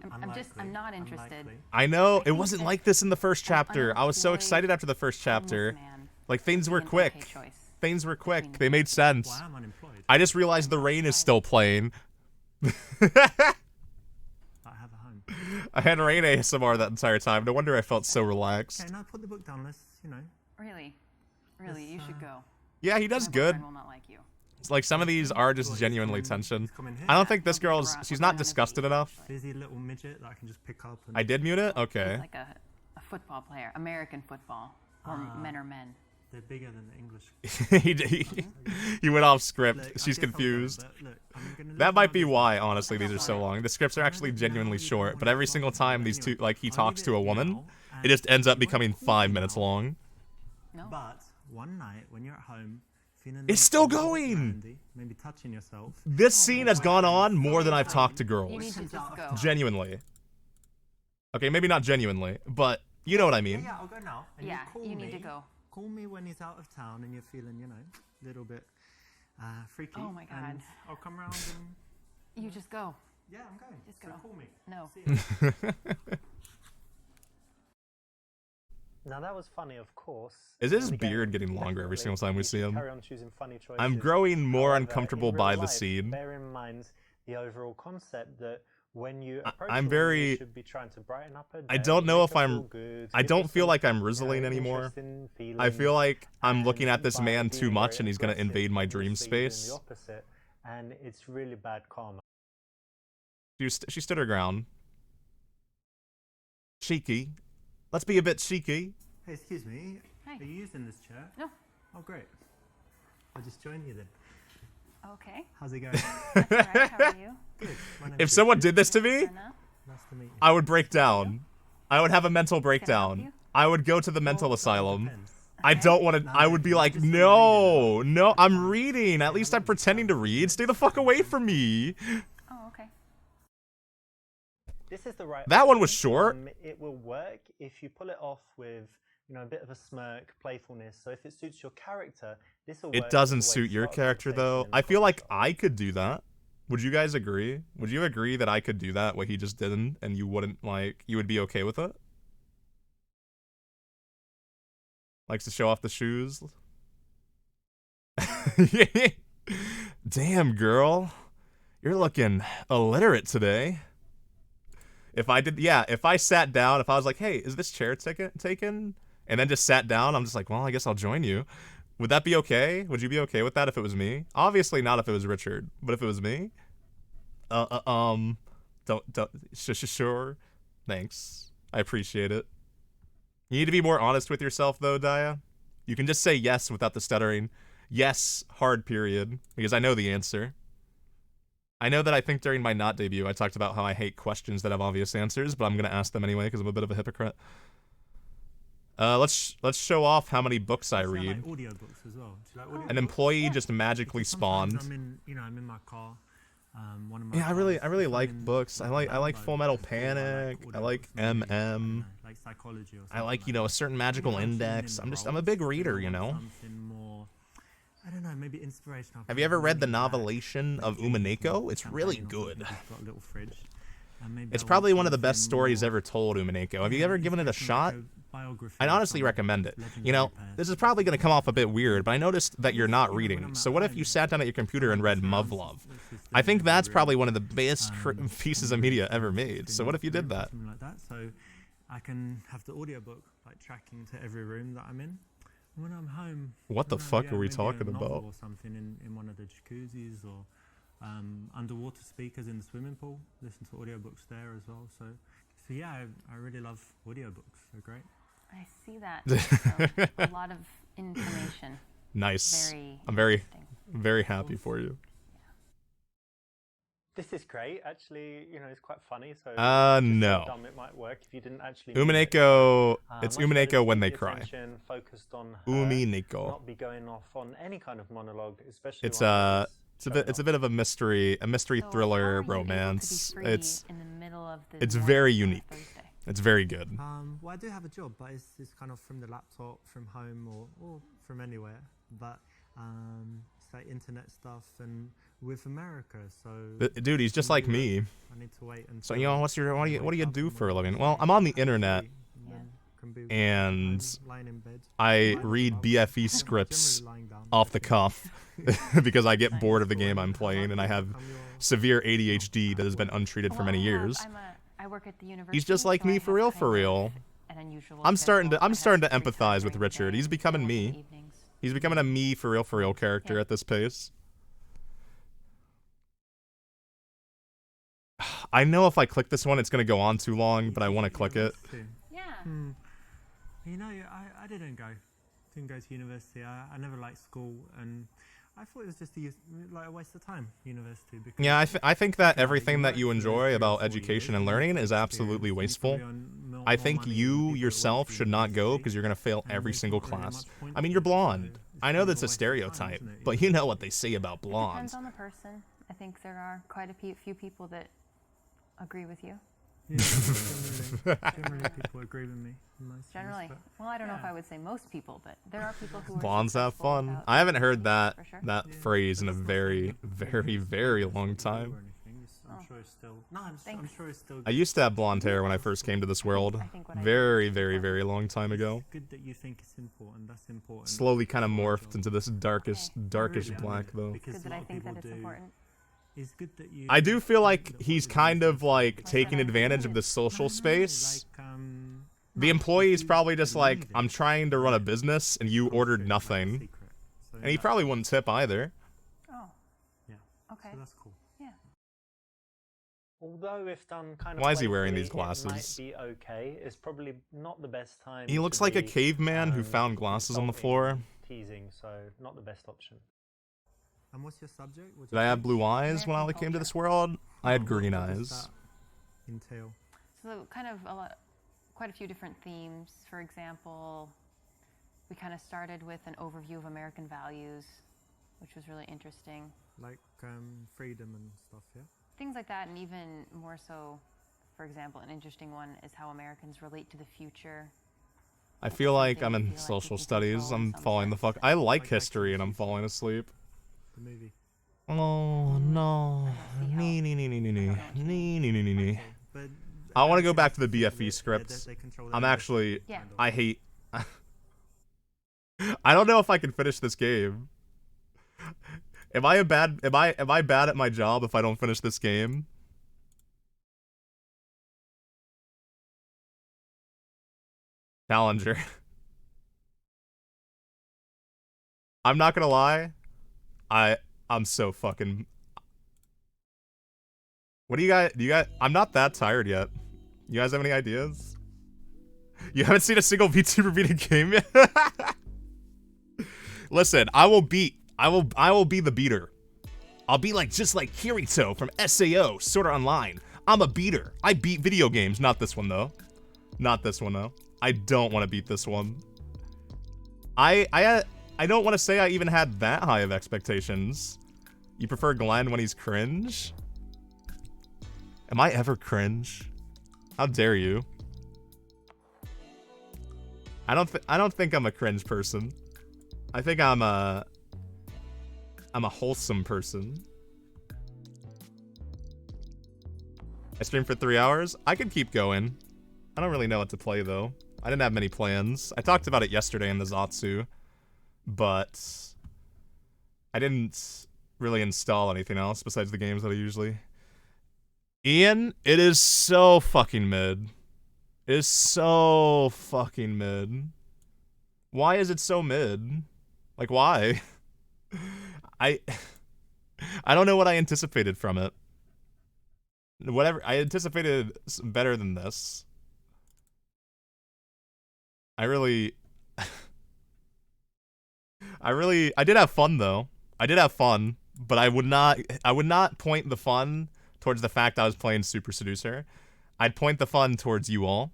I'm Unlikely, not interested. unlikely. I know, it think wasn't that like this in the first an chapter. I was so unemployed excited after the first homeless chapter. man Like, things would were be an quick. okay choice. Things were quick. between They made sense. Well, I'm unemployed. I just realized the rain is still playing. I have a home. I had rain ASMR that entire time. No wonder I felt so relaxed. Okay, now put the book down. Let's, Really, really, you should go. Yeah, he does My good. boyfriend will not like you. It's like some of these are just genuinely tension. I don't think this girl's. She's not disgusted enough. Busy little midget that I can just pick up. And I did mute it? He's Okay. like a football player, American football, or men are men. They're bigger than the English. he went off script. Look, I She's guess I'll go, confused. but look, I'm gonna That leave might now be because why, honestly, these are so long. The scripts are actually genuinely short, but every single time these two, like, he talks to a woman, it just ends up becoming 5 minutes long. No. But one night when you're at home, feeling It's a still little bit going! handy, maybe touching yourself. This scene has gone on more than I've talked to You girls. need to just go. Genuinely. Okay, maybe not genuinely, but you know what I mean. Yeah, I'll go now. And Yeah, call you need me. to go. Call me when he's out of town and you're feeling, you know, a little bit freaky. Oh my God. And I'll come around and You just go. yeah, I'm going. Just So go. call me. No. See you. Now that was funny, of course. Is his and again, beard getting longer every definitely single time we you see should him? Carry on choosing funny choices. I'm growing more However, uncomfortable in real by the life, scene. Bear in mind the overall concept that when you approach I'm a woman, very- you should be trying to brighten up her day, I don't know make if her I'm- feel good, I give don't her feel some, like I'm you know, rizzling anymore. interesting I feel feelings, like I'm and looking at this by man too being much very and he's gonna aggressive, invade my obviously dream you're doing space. the opposite, and it's really bad karma. She stood her ground. Cheeky. Let's be a bit cheeky. Hey, excuse me. Hi. Are you using this chair? No. Oh, great. I'll just join you then. Okay. How's it going? That's all right. How are you? Good. My name's If someone did this to me, Jenna? Nice to meet you. I would break down. I would have a mental Can I help breakdown. you? I would go to the mental Well, asylum. depends. I don't want to. I would be like, no, no, I'm reading. At least I'm pretending to read. Stay the fuck away from me. Oh, okay. This is the right. That one was option. short. It will work if you pull it off with, you know, a bit of a smirk, playfulness. So if it suits your character, this will work. It as a doesn't way suit to your start a character conversation though. in the I feel like coffee shop. I could do that. Would you guys agree? Would you agree that I could do that, what he just didn't, and you wouldn't like? You would be okay with it? Likes to show off the shoes. Damn, girl, you're looking illiterate today. If I did, yeah, if I sat down, if I was like, hey, is this chair taken? And then just sat down, I'm just like, well, I guess I'll join you. Would that be okay? Would you be okay with that if it was me? Obviously not if it was Richard, but if it was me? Don't, sure. Thanks. I appreciate it. You need to be more honest with yourself, though, Daya. You can just say yes without the stuttering. Yes, hard period, because I know the answer. I know that I think during my not debut, I talked about how I hate questions that have obvious answers, but I'm going to ask them anyway because I'm a bit of a hypocrite. Let's show off how many books I read. like audiobooks as well. Do you like audiobooks? An employee just magically Because sometimes spawned. I'm in my car. One of my Yeah, I really cars, like I'm in, books. I like Glenpai, Full Metal or Panic. I like audiobooks, maybe, I don't MM. know, like psychology or I something like, you know, a certain that. magical When I'm feeling index. I'm a involved, big then I reader, you want know. Something more, I don't know, maybe inspirational. Have you ever read the Really bad, novelation of maybe Umineko? It's champagne really or something, good. just got a little fridge. And maybe It's I want probably one of the best something stories more, ever told, Umineko. Have you ever given it a inspirational, shot? like a biography I'd of honestly some recommend it. You legendary know, person. this is probably going to come off a bit weird, but I noticed that you're not You know, when reading. I'm So at what if home, you sat down at your computer and read Muv-Love? it's just I think in that's the probably room. one of the best pieces of media ever made. So what if you did that? Something like that. So I can have the audiobook like tracking to every room that I'm in. And when I'm home, What I the don't know, fuck yeah, are we maybe a talking novel about? Or something in one of the jacuzzis or underwater speakers in the swimming pool. Listen to audiobooks there as well. So yeah, I really love audiobooks. They're great. I see that. So, a lot of information. Nice. Very I'm very, interesting. very happy for you. This is great. Actually, you know, it's quite funny. So No. So dumb it might work if you didn't actually. mean it. Umineko, it's Much better Umineko to when keep they the cry. attention focused on her, Umineko. not be going off on any kind of monologue, especially. It's one that is it's a bit of a mystery So how are thriller you able to be romance. free It's in the middle of the it's morning very on a unique. Thursday? It's very good. Well, I do have a job, but it's kind of from the laptop, from home, or from anywhere. But it's like internet stuff and with America, so. Dude, he's just like me. I need to wait until. So you know, what do you wake do up for a and living? watch Well, I'm on the internet and then can be and lying in bed. I Lying read about. BFE scripts Generally lying down, off the but, cuff because I get Nice. bored of the game I'm playing and I have severe ADHD that has been untreated for many Well, years. I work at the university. He's just like so I me have for real, kind for of real. an unusual I'm starting to schedule. I have empathize free time with during the Richard. day, He's becoming in the me. evenings. He's becoming a me for real character Yeah. at this pace. I know if I click this one, it's gonna go on too long, but I want to click it. Yeah. You know, I didn't go to university. I never liked school, and I thought it was just a waste of time, university. Because Yeah, I think that you everything that you work for 3 enjoy or about 4 education years, and you learning get is absolutely experience, and you wasteful. probably earn I more think money than you people that went yourself to should not go university, because you're gonna fail and every there's single not really class. much point I mean, to you're it, so blonde. I know that's a stereotype, but you know what they say about It blondes. depends on the person. I think there are quite a few people that agree with you. Yeah, generally people agree with me. in most things, Generally. but- Well, I don't know if I would say most people, but there are people who are Blondes have successful fun. without I haven't heard things, that for sure. that phrase in a very, very, very long time. I'm sure it's still. No, I'm Thanks. sure it's still. I used to have blonde hair when I first came to this world. I think what I Very, do is very, important. very long time ago. It's good that you think it's important. That's important. Slowly kind of morphed into this darkish Really, I mean black it, though. because Good a that lot I of think that people it's do. important. It's good that you. I do feel like that he's what kind it of is like What's taking that? advantage of the social space. Like, The employee's probably just like, I'm trying to run a business and you ordered nothing. And he probably wouldn't tip either. Oh, Yeah. okay. So that's cool. Yeah. Although if done kind of Why is he wearing playfully, these glasses? It might be okay. It's probably not the best time. He looks to like a be, caveman who found glasses on the floor. insulting, teasing, so not the best option. And what's your subject? Did I have blue eyes when I American came to culture. this world? I had green What does eyes. that entail? So kind of quite a few different themes. For example, we kind of started with an overview of American values, which was really interesting. Like freedom and stuff, yeah. Things like that, and even more so, for example, an interesting one is how Americans relate to the future. I feel like I'm Something in you feel like you social can studies. control in I'm some falling the sense. fuck. I like Like history and I'm activities. falling asleep. The movie. Oh no. see how- Nee, nee, nee, nee, nee, nee. I don't know what you Nee, nee, nee, nee, nee. But I want to go back to the Americans, BFE scripts. they control I'm their own actually. destiny, Yeah. kind of. I hate. I don't know if I can finish this game. Am I bad at my job if I don't finish this game? Challenger. I'm not gonna lie. I'm so fucking. What do you guys? I'm not that tired yet. You guys have any ideas? You haven't seen a single VTuber beat a game yet? Listen, I will be the beater. I'll be like just like Kirito from SAO, Sword Art Online. I'm a beater. I beat video games, not this one though. Not this one though. I don't want to beat this one. I don't want to say I even had that high of expectations. You prefer Glenn when he's cringe? Am I ever cringe? How dare you? I don't think I'm a cringe person. I think I'm a wholesome person. I streamed for 3 hours. I could keep going. I don't really know what to play though. I didn't have many plans. I talked about it yesterday in the Zatsu, but I didn't really install anything else besides the games that I usually. Ian, it is so fucking mid. It is so fucking mid. Why is it so mid? Like, why? I don't know what I anticipated from it. Whatever, I anticipated better than this. I did have fun though. I did have fun, but I would not point the fun towards the fact I was playing Super Seducer. I'd point the fun towards you all.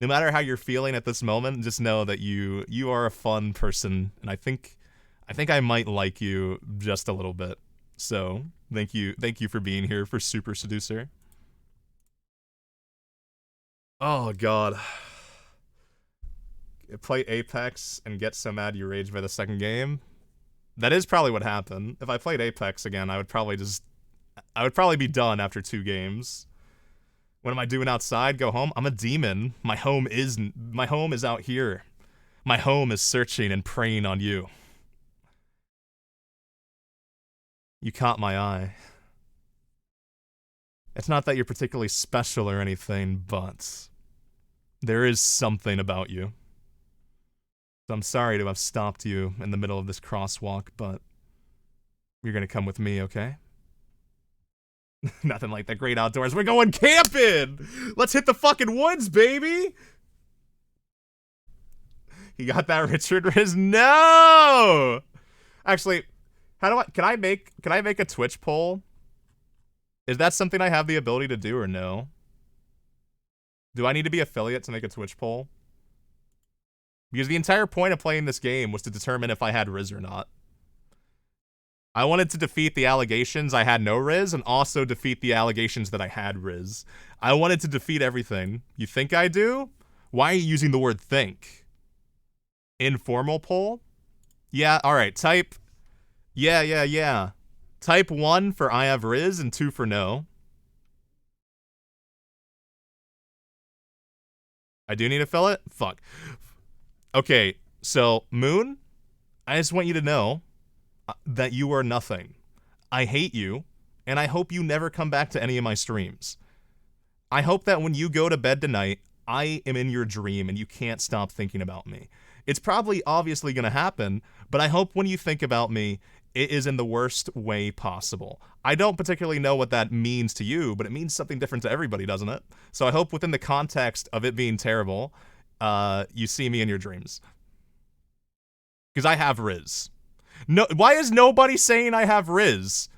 No matter how you're feeling at this moment, just know that you are a fun person, and I think I might like you just a little bit. So, thank you for being here for Super Seducer. Oh god. Play Apex and get so mad you rage by the second game. That is probably what happened. If I played Apex again, I would probably be done after 2 games. What am I doing outside? Go home? I'm a demon. My home is out here. My home is searching and preying on you. You caught my eye. It's not that you're particularly special or anything, but there is something about you. So I'm sorry to have stopped you in the middle of this crosswalk, but you're gonna come with me, okay? Nothing like the great outdoors. We're going camping! Let's hit the fucking woods, baby! He got that Richard Rizz? No! Actually, can I make a Twitch poll? Is that something I have the ability to do or no? Do I need to be affiliate to make a Twitch poll? Because the entire point of playing this game was to determine if I had Rizz or not. I wanted to defeat the allegations I had no Rizz, and also defeat the allegations that I had Rizz. I wanted to defeat everything. You think I do? Why are you using the word think? Informal poll? Yeah, alright, type... Yeah. Type 1 for I have Rizz, and 2 for no. I do need to fill it? Fuck. Okay, so, Moon, I just want you to know that you are nothing. I hate you, and I hope you never come back to any of my streams. I hope that when you go to bed tonight, I am in your dream and you can't stop thinking about me. It's probably obviously going to happen, but I hope when you think about me, it is in the worst way possible. I don't particularly know what that means to you, but it means something different to everybody, doesn't it? So I hope within the context of it being terrible, you see me in your dreams. Because I have Rizz. No, why is nobody saying I have Rizz?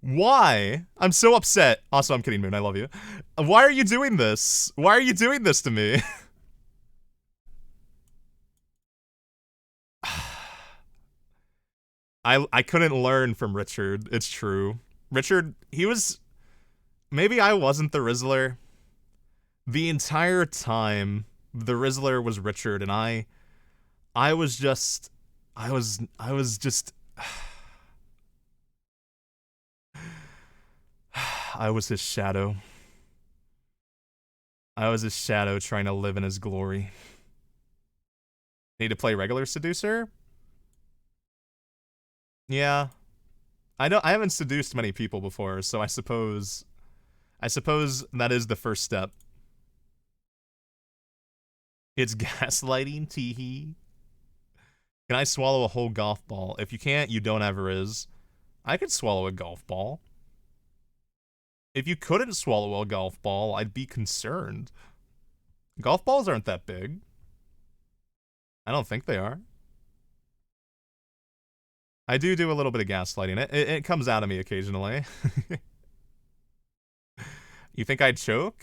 Why? I'm so upset. Also, I'm kidding, Moon. I love you. Why are you doing this? Why are you doing this to me? I couldn't learn from Richard. It's true. Richard, he was... Maybe I wasn't the Rizzler. The entire time, the Rizzler was Richard, and I was just... I was just... I was his shadow. I was his shadow trying to live in his glory. Need to play regular seducer? Yeah. I haven't seduced many people before, so I suppose that is the first step. It's gaslighting, teehee. Can I swallow a whole golf ball? If you can't, you don't have Rizz. I could swallow a golf ball. If you couldn't swallow a golf ball, I'd be concerned. Golf balls aren't that big. I don't think they are. I do a little bit of gaslighting. It comes out of me occasionally. You think I'd choke?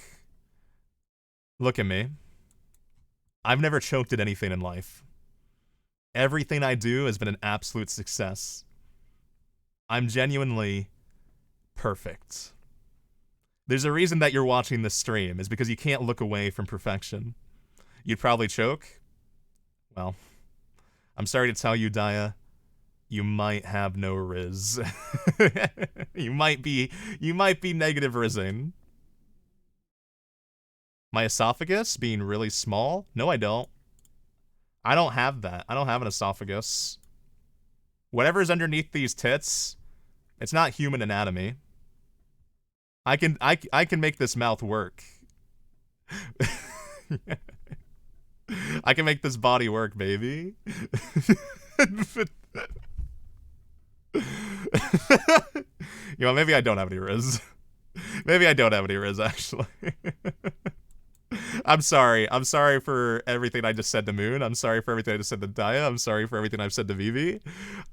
Look at me. I've never choked at anything in life. Everything I do has been an absolute success. I'm genuinely perfect. There's a reason that you're watching this stream, is because you can't look away from perfection. You'd probably choke. Well, I'm sorry to tell you, Daya, you might have no Rizz. you might be negative Rizzing. My esophagus being really small? No, I don't. I don't have that. I don't have an esophagus. Whatever's underneath these tits, it's not human anatomy. I can make this mouth work. I can make this body work, baby. You know, maybe I don't have any Rizz. Maybe I don't have any Rizz, actually. I'm sorry. I'm sorry for everything I just said to Moon. I'm sorry for everything I just said to Daya. I'm sorry for everything I've said to Vivi.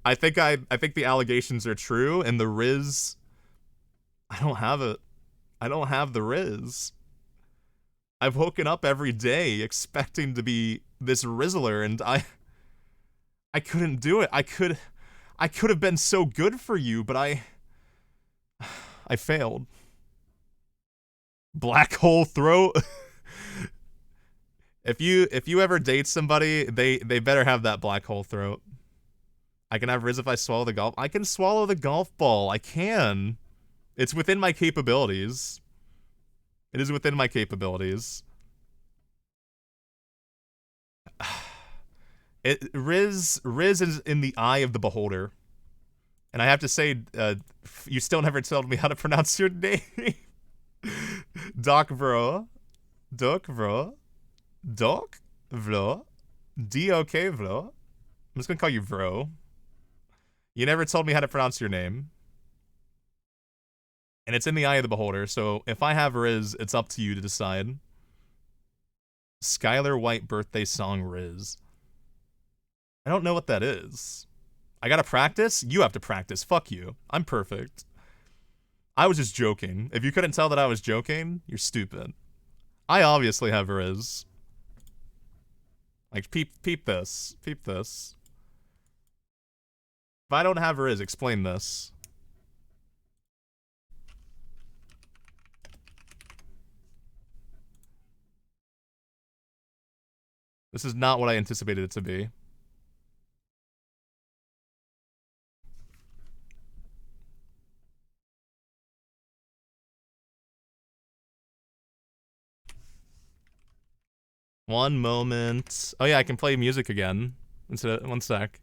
I think the allegations are true, and the Rizz, I don't have it. I don't have the Rizz. I've woken up every day expecting to be this Rizzler, and I couldn't do it. I could have been so good for you, but I failed. Black hole throat. If you ever date somebody, they better have that black hole throat. I can have Rizz if I swallow the golf. I can swallow the golf ball. I can. It's within my capabilities. It is within my capabilities. Rizz is in the eye of the beholder. And I have to say, you still never told me how to pronounce your name. Doc Vro. Doc Vro. Doc Vlo. D-O-K Vlo. I'm just gonna call you Vro. You never told me how to pronounce your name. And it's in the eye of the beholder, so if I have Rizz, it's up to you to decide. Skylar White birthday song Rizz. I don't know what that is. I gotta practice? You have to practice. Fuck you. I'm perfect. I was just joking. If you couldn't tell that I was joking, you're stupid. I obviously have Rizz. Like, peep this. Peep this. If I don't have Rizz, explain this. This is not what I anticipated it to be. One moment. Oh yeah, I can play music again. Instead of, one sec.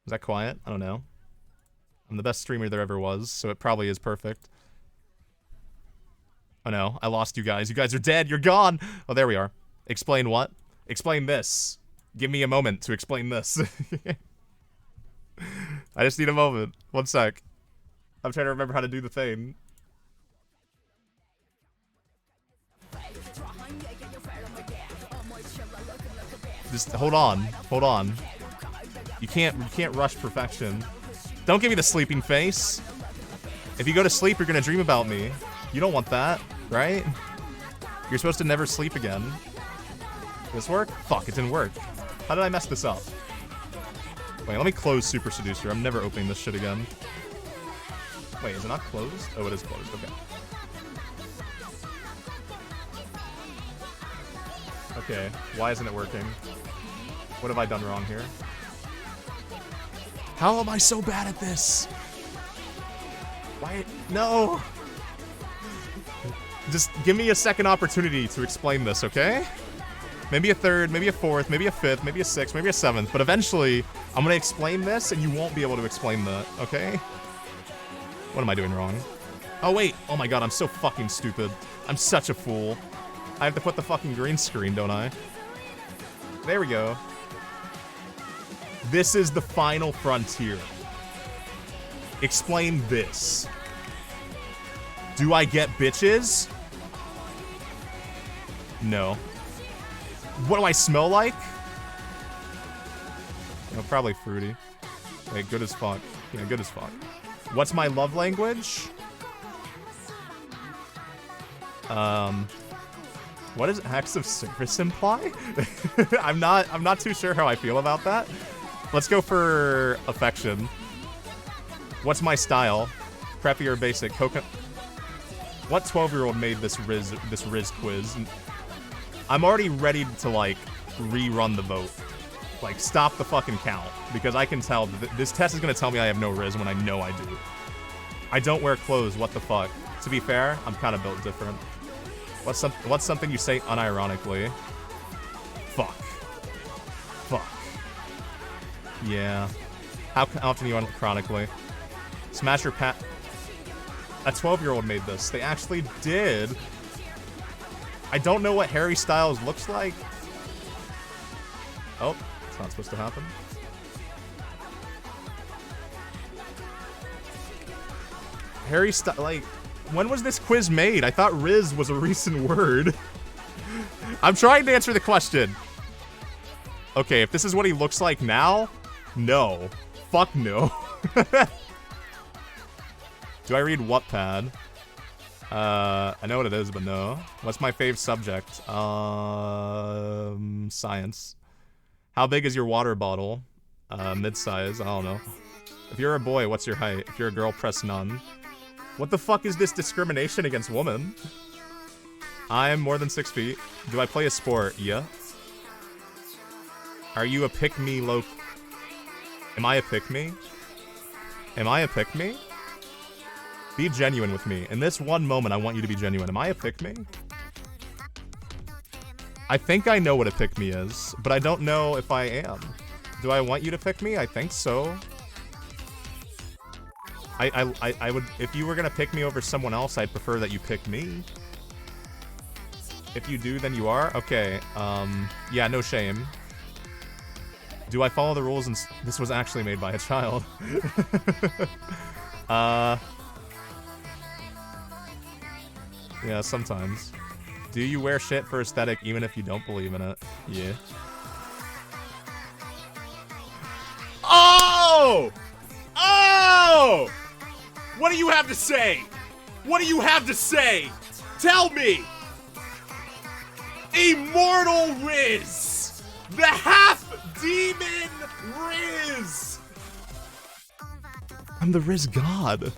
Is that quiet? I don't know. I'm the best streamer there ever was, so it probably is perfect. Oh no, I lost you guys. You guys are dead. You're gone. Oh, there we are. Explain what? Explain this. Give me a moment to explain this. I just need a moment. One sec. I'm trying to remember how to do the thing. Just hold on. Hold on. You can't rush perfection. Don't give me the sleeping face. If you go to sleep, you're gonna dream about me. You don't want that, right? You're supposed to never sleep again. Did this work? Fuck, it didn't work. How did I mess this up? Wait, let me close Super Seducer. I'm never opening this shit again. Wait, is it not closed? Oh, it is closed. Okay. Okay, why isn't it working? What have I done wrong here? How am I so bad at this? Why? No! Just give me a second opportunity to explain this, okay? Maybe a third, maybe a fourth, maybe a fifth, maybe a sixth, maybe a seventh, but eventually I'm gonna explain this and you won't be able to explain that, okay? What am I doing wrong? Oh wait, oh my god, I'm so fucking stupid. I'm such a fool. I have to put the fucking green screen, don't I? There we go. This is the final frontier. Explain this. Do I get bitches? No. What do I smell like? You know, probably fruity. Wait, good as fuck. Yeah, good as fuck. What's my love language? What does acts of service imply? I'm not too sure how I feel about that. Let's go for affection. What's my style? Preppy or basic? Coconut. What 12-year-old made this Rizz quiz? I'm already ready to like rerun the vote. Like stop the fucking count because I can tell that this test is gonna tell me I have no Rizz when I know I do. I don't wear clothes. What the fuck? To be fair, I'm kind of built different. What's something you say unironically? Fuck. Fuck. Yeah. How often you unironically? Smash your pat. A 12-year-old made this. They actually did. I don't know what Harry Styles looks like. Oh, it's not supposed to happen. Harry Styles, like, when was this quiz made? I thought Rizz was a recent word. I'm trying to answer the question. Okay, if this is what he looks like now, no. Fuck no. Do I read Wattpad? I know what it is, but no. What's my fave subject? Science. How big is your water bottle? Mid-size, I don't know. If you're a boy, what's your height? If you're a girl, press none. What the fuck is this discrimination against women? I'm more than 6 feet. Do I play a sport? Yeah. Are you a pick-me low? Am I a pick-me? Am I a pick-me? Be genuine with me. In this one moment, I want you to be genuine. Am I a pick-me? I think I know what a pick-me is, but I don't know if I am. Do I want you to pick me? I think so. I would, if you were gonna pick me over someone else, I'd prefer that you pick me. If you do, then you are? Okay, yeah, no shame. Do I follow the rules and this was actually made by a child? Yeah, sometimes. Do you wear shit for aesthetic even if you don't believe in it? Yeah. Oh! Oh! What do you have to say? What do you have to say? Tell me! immortal Rizz! The half-demon Rizz! I'm the Rizz god.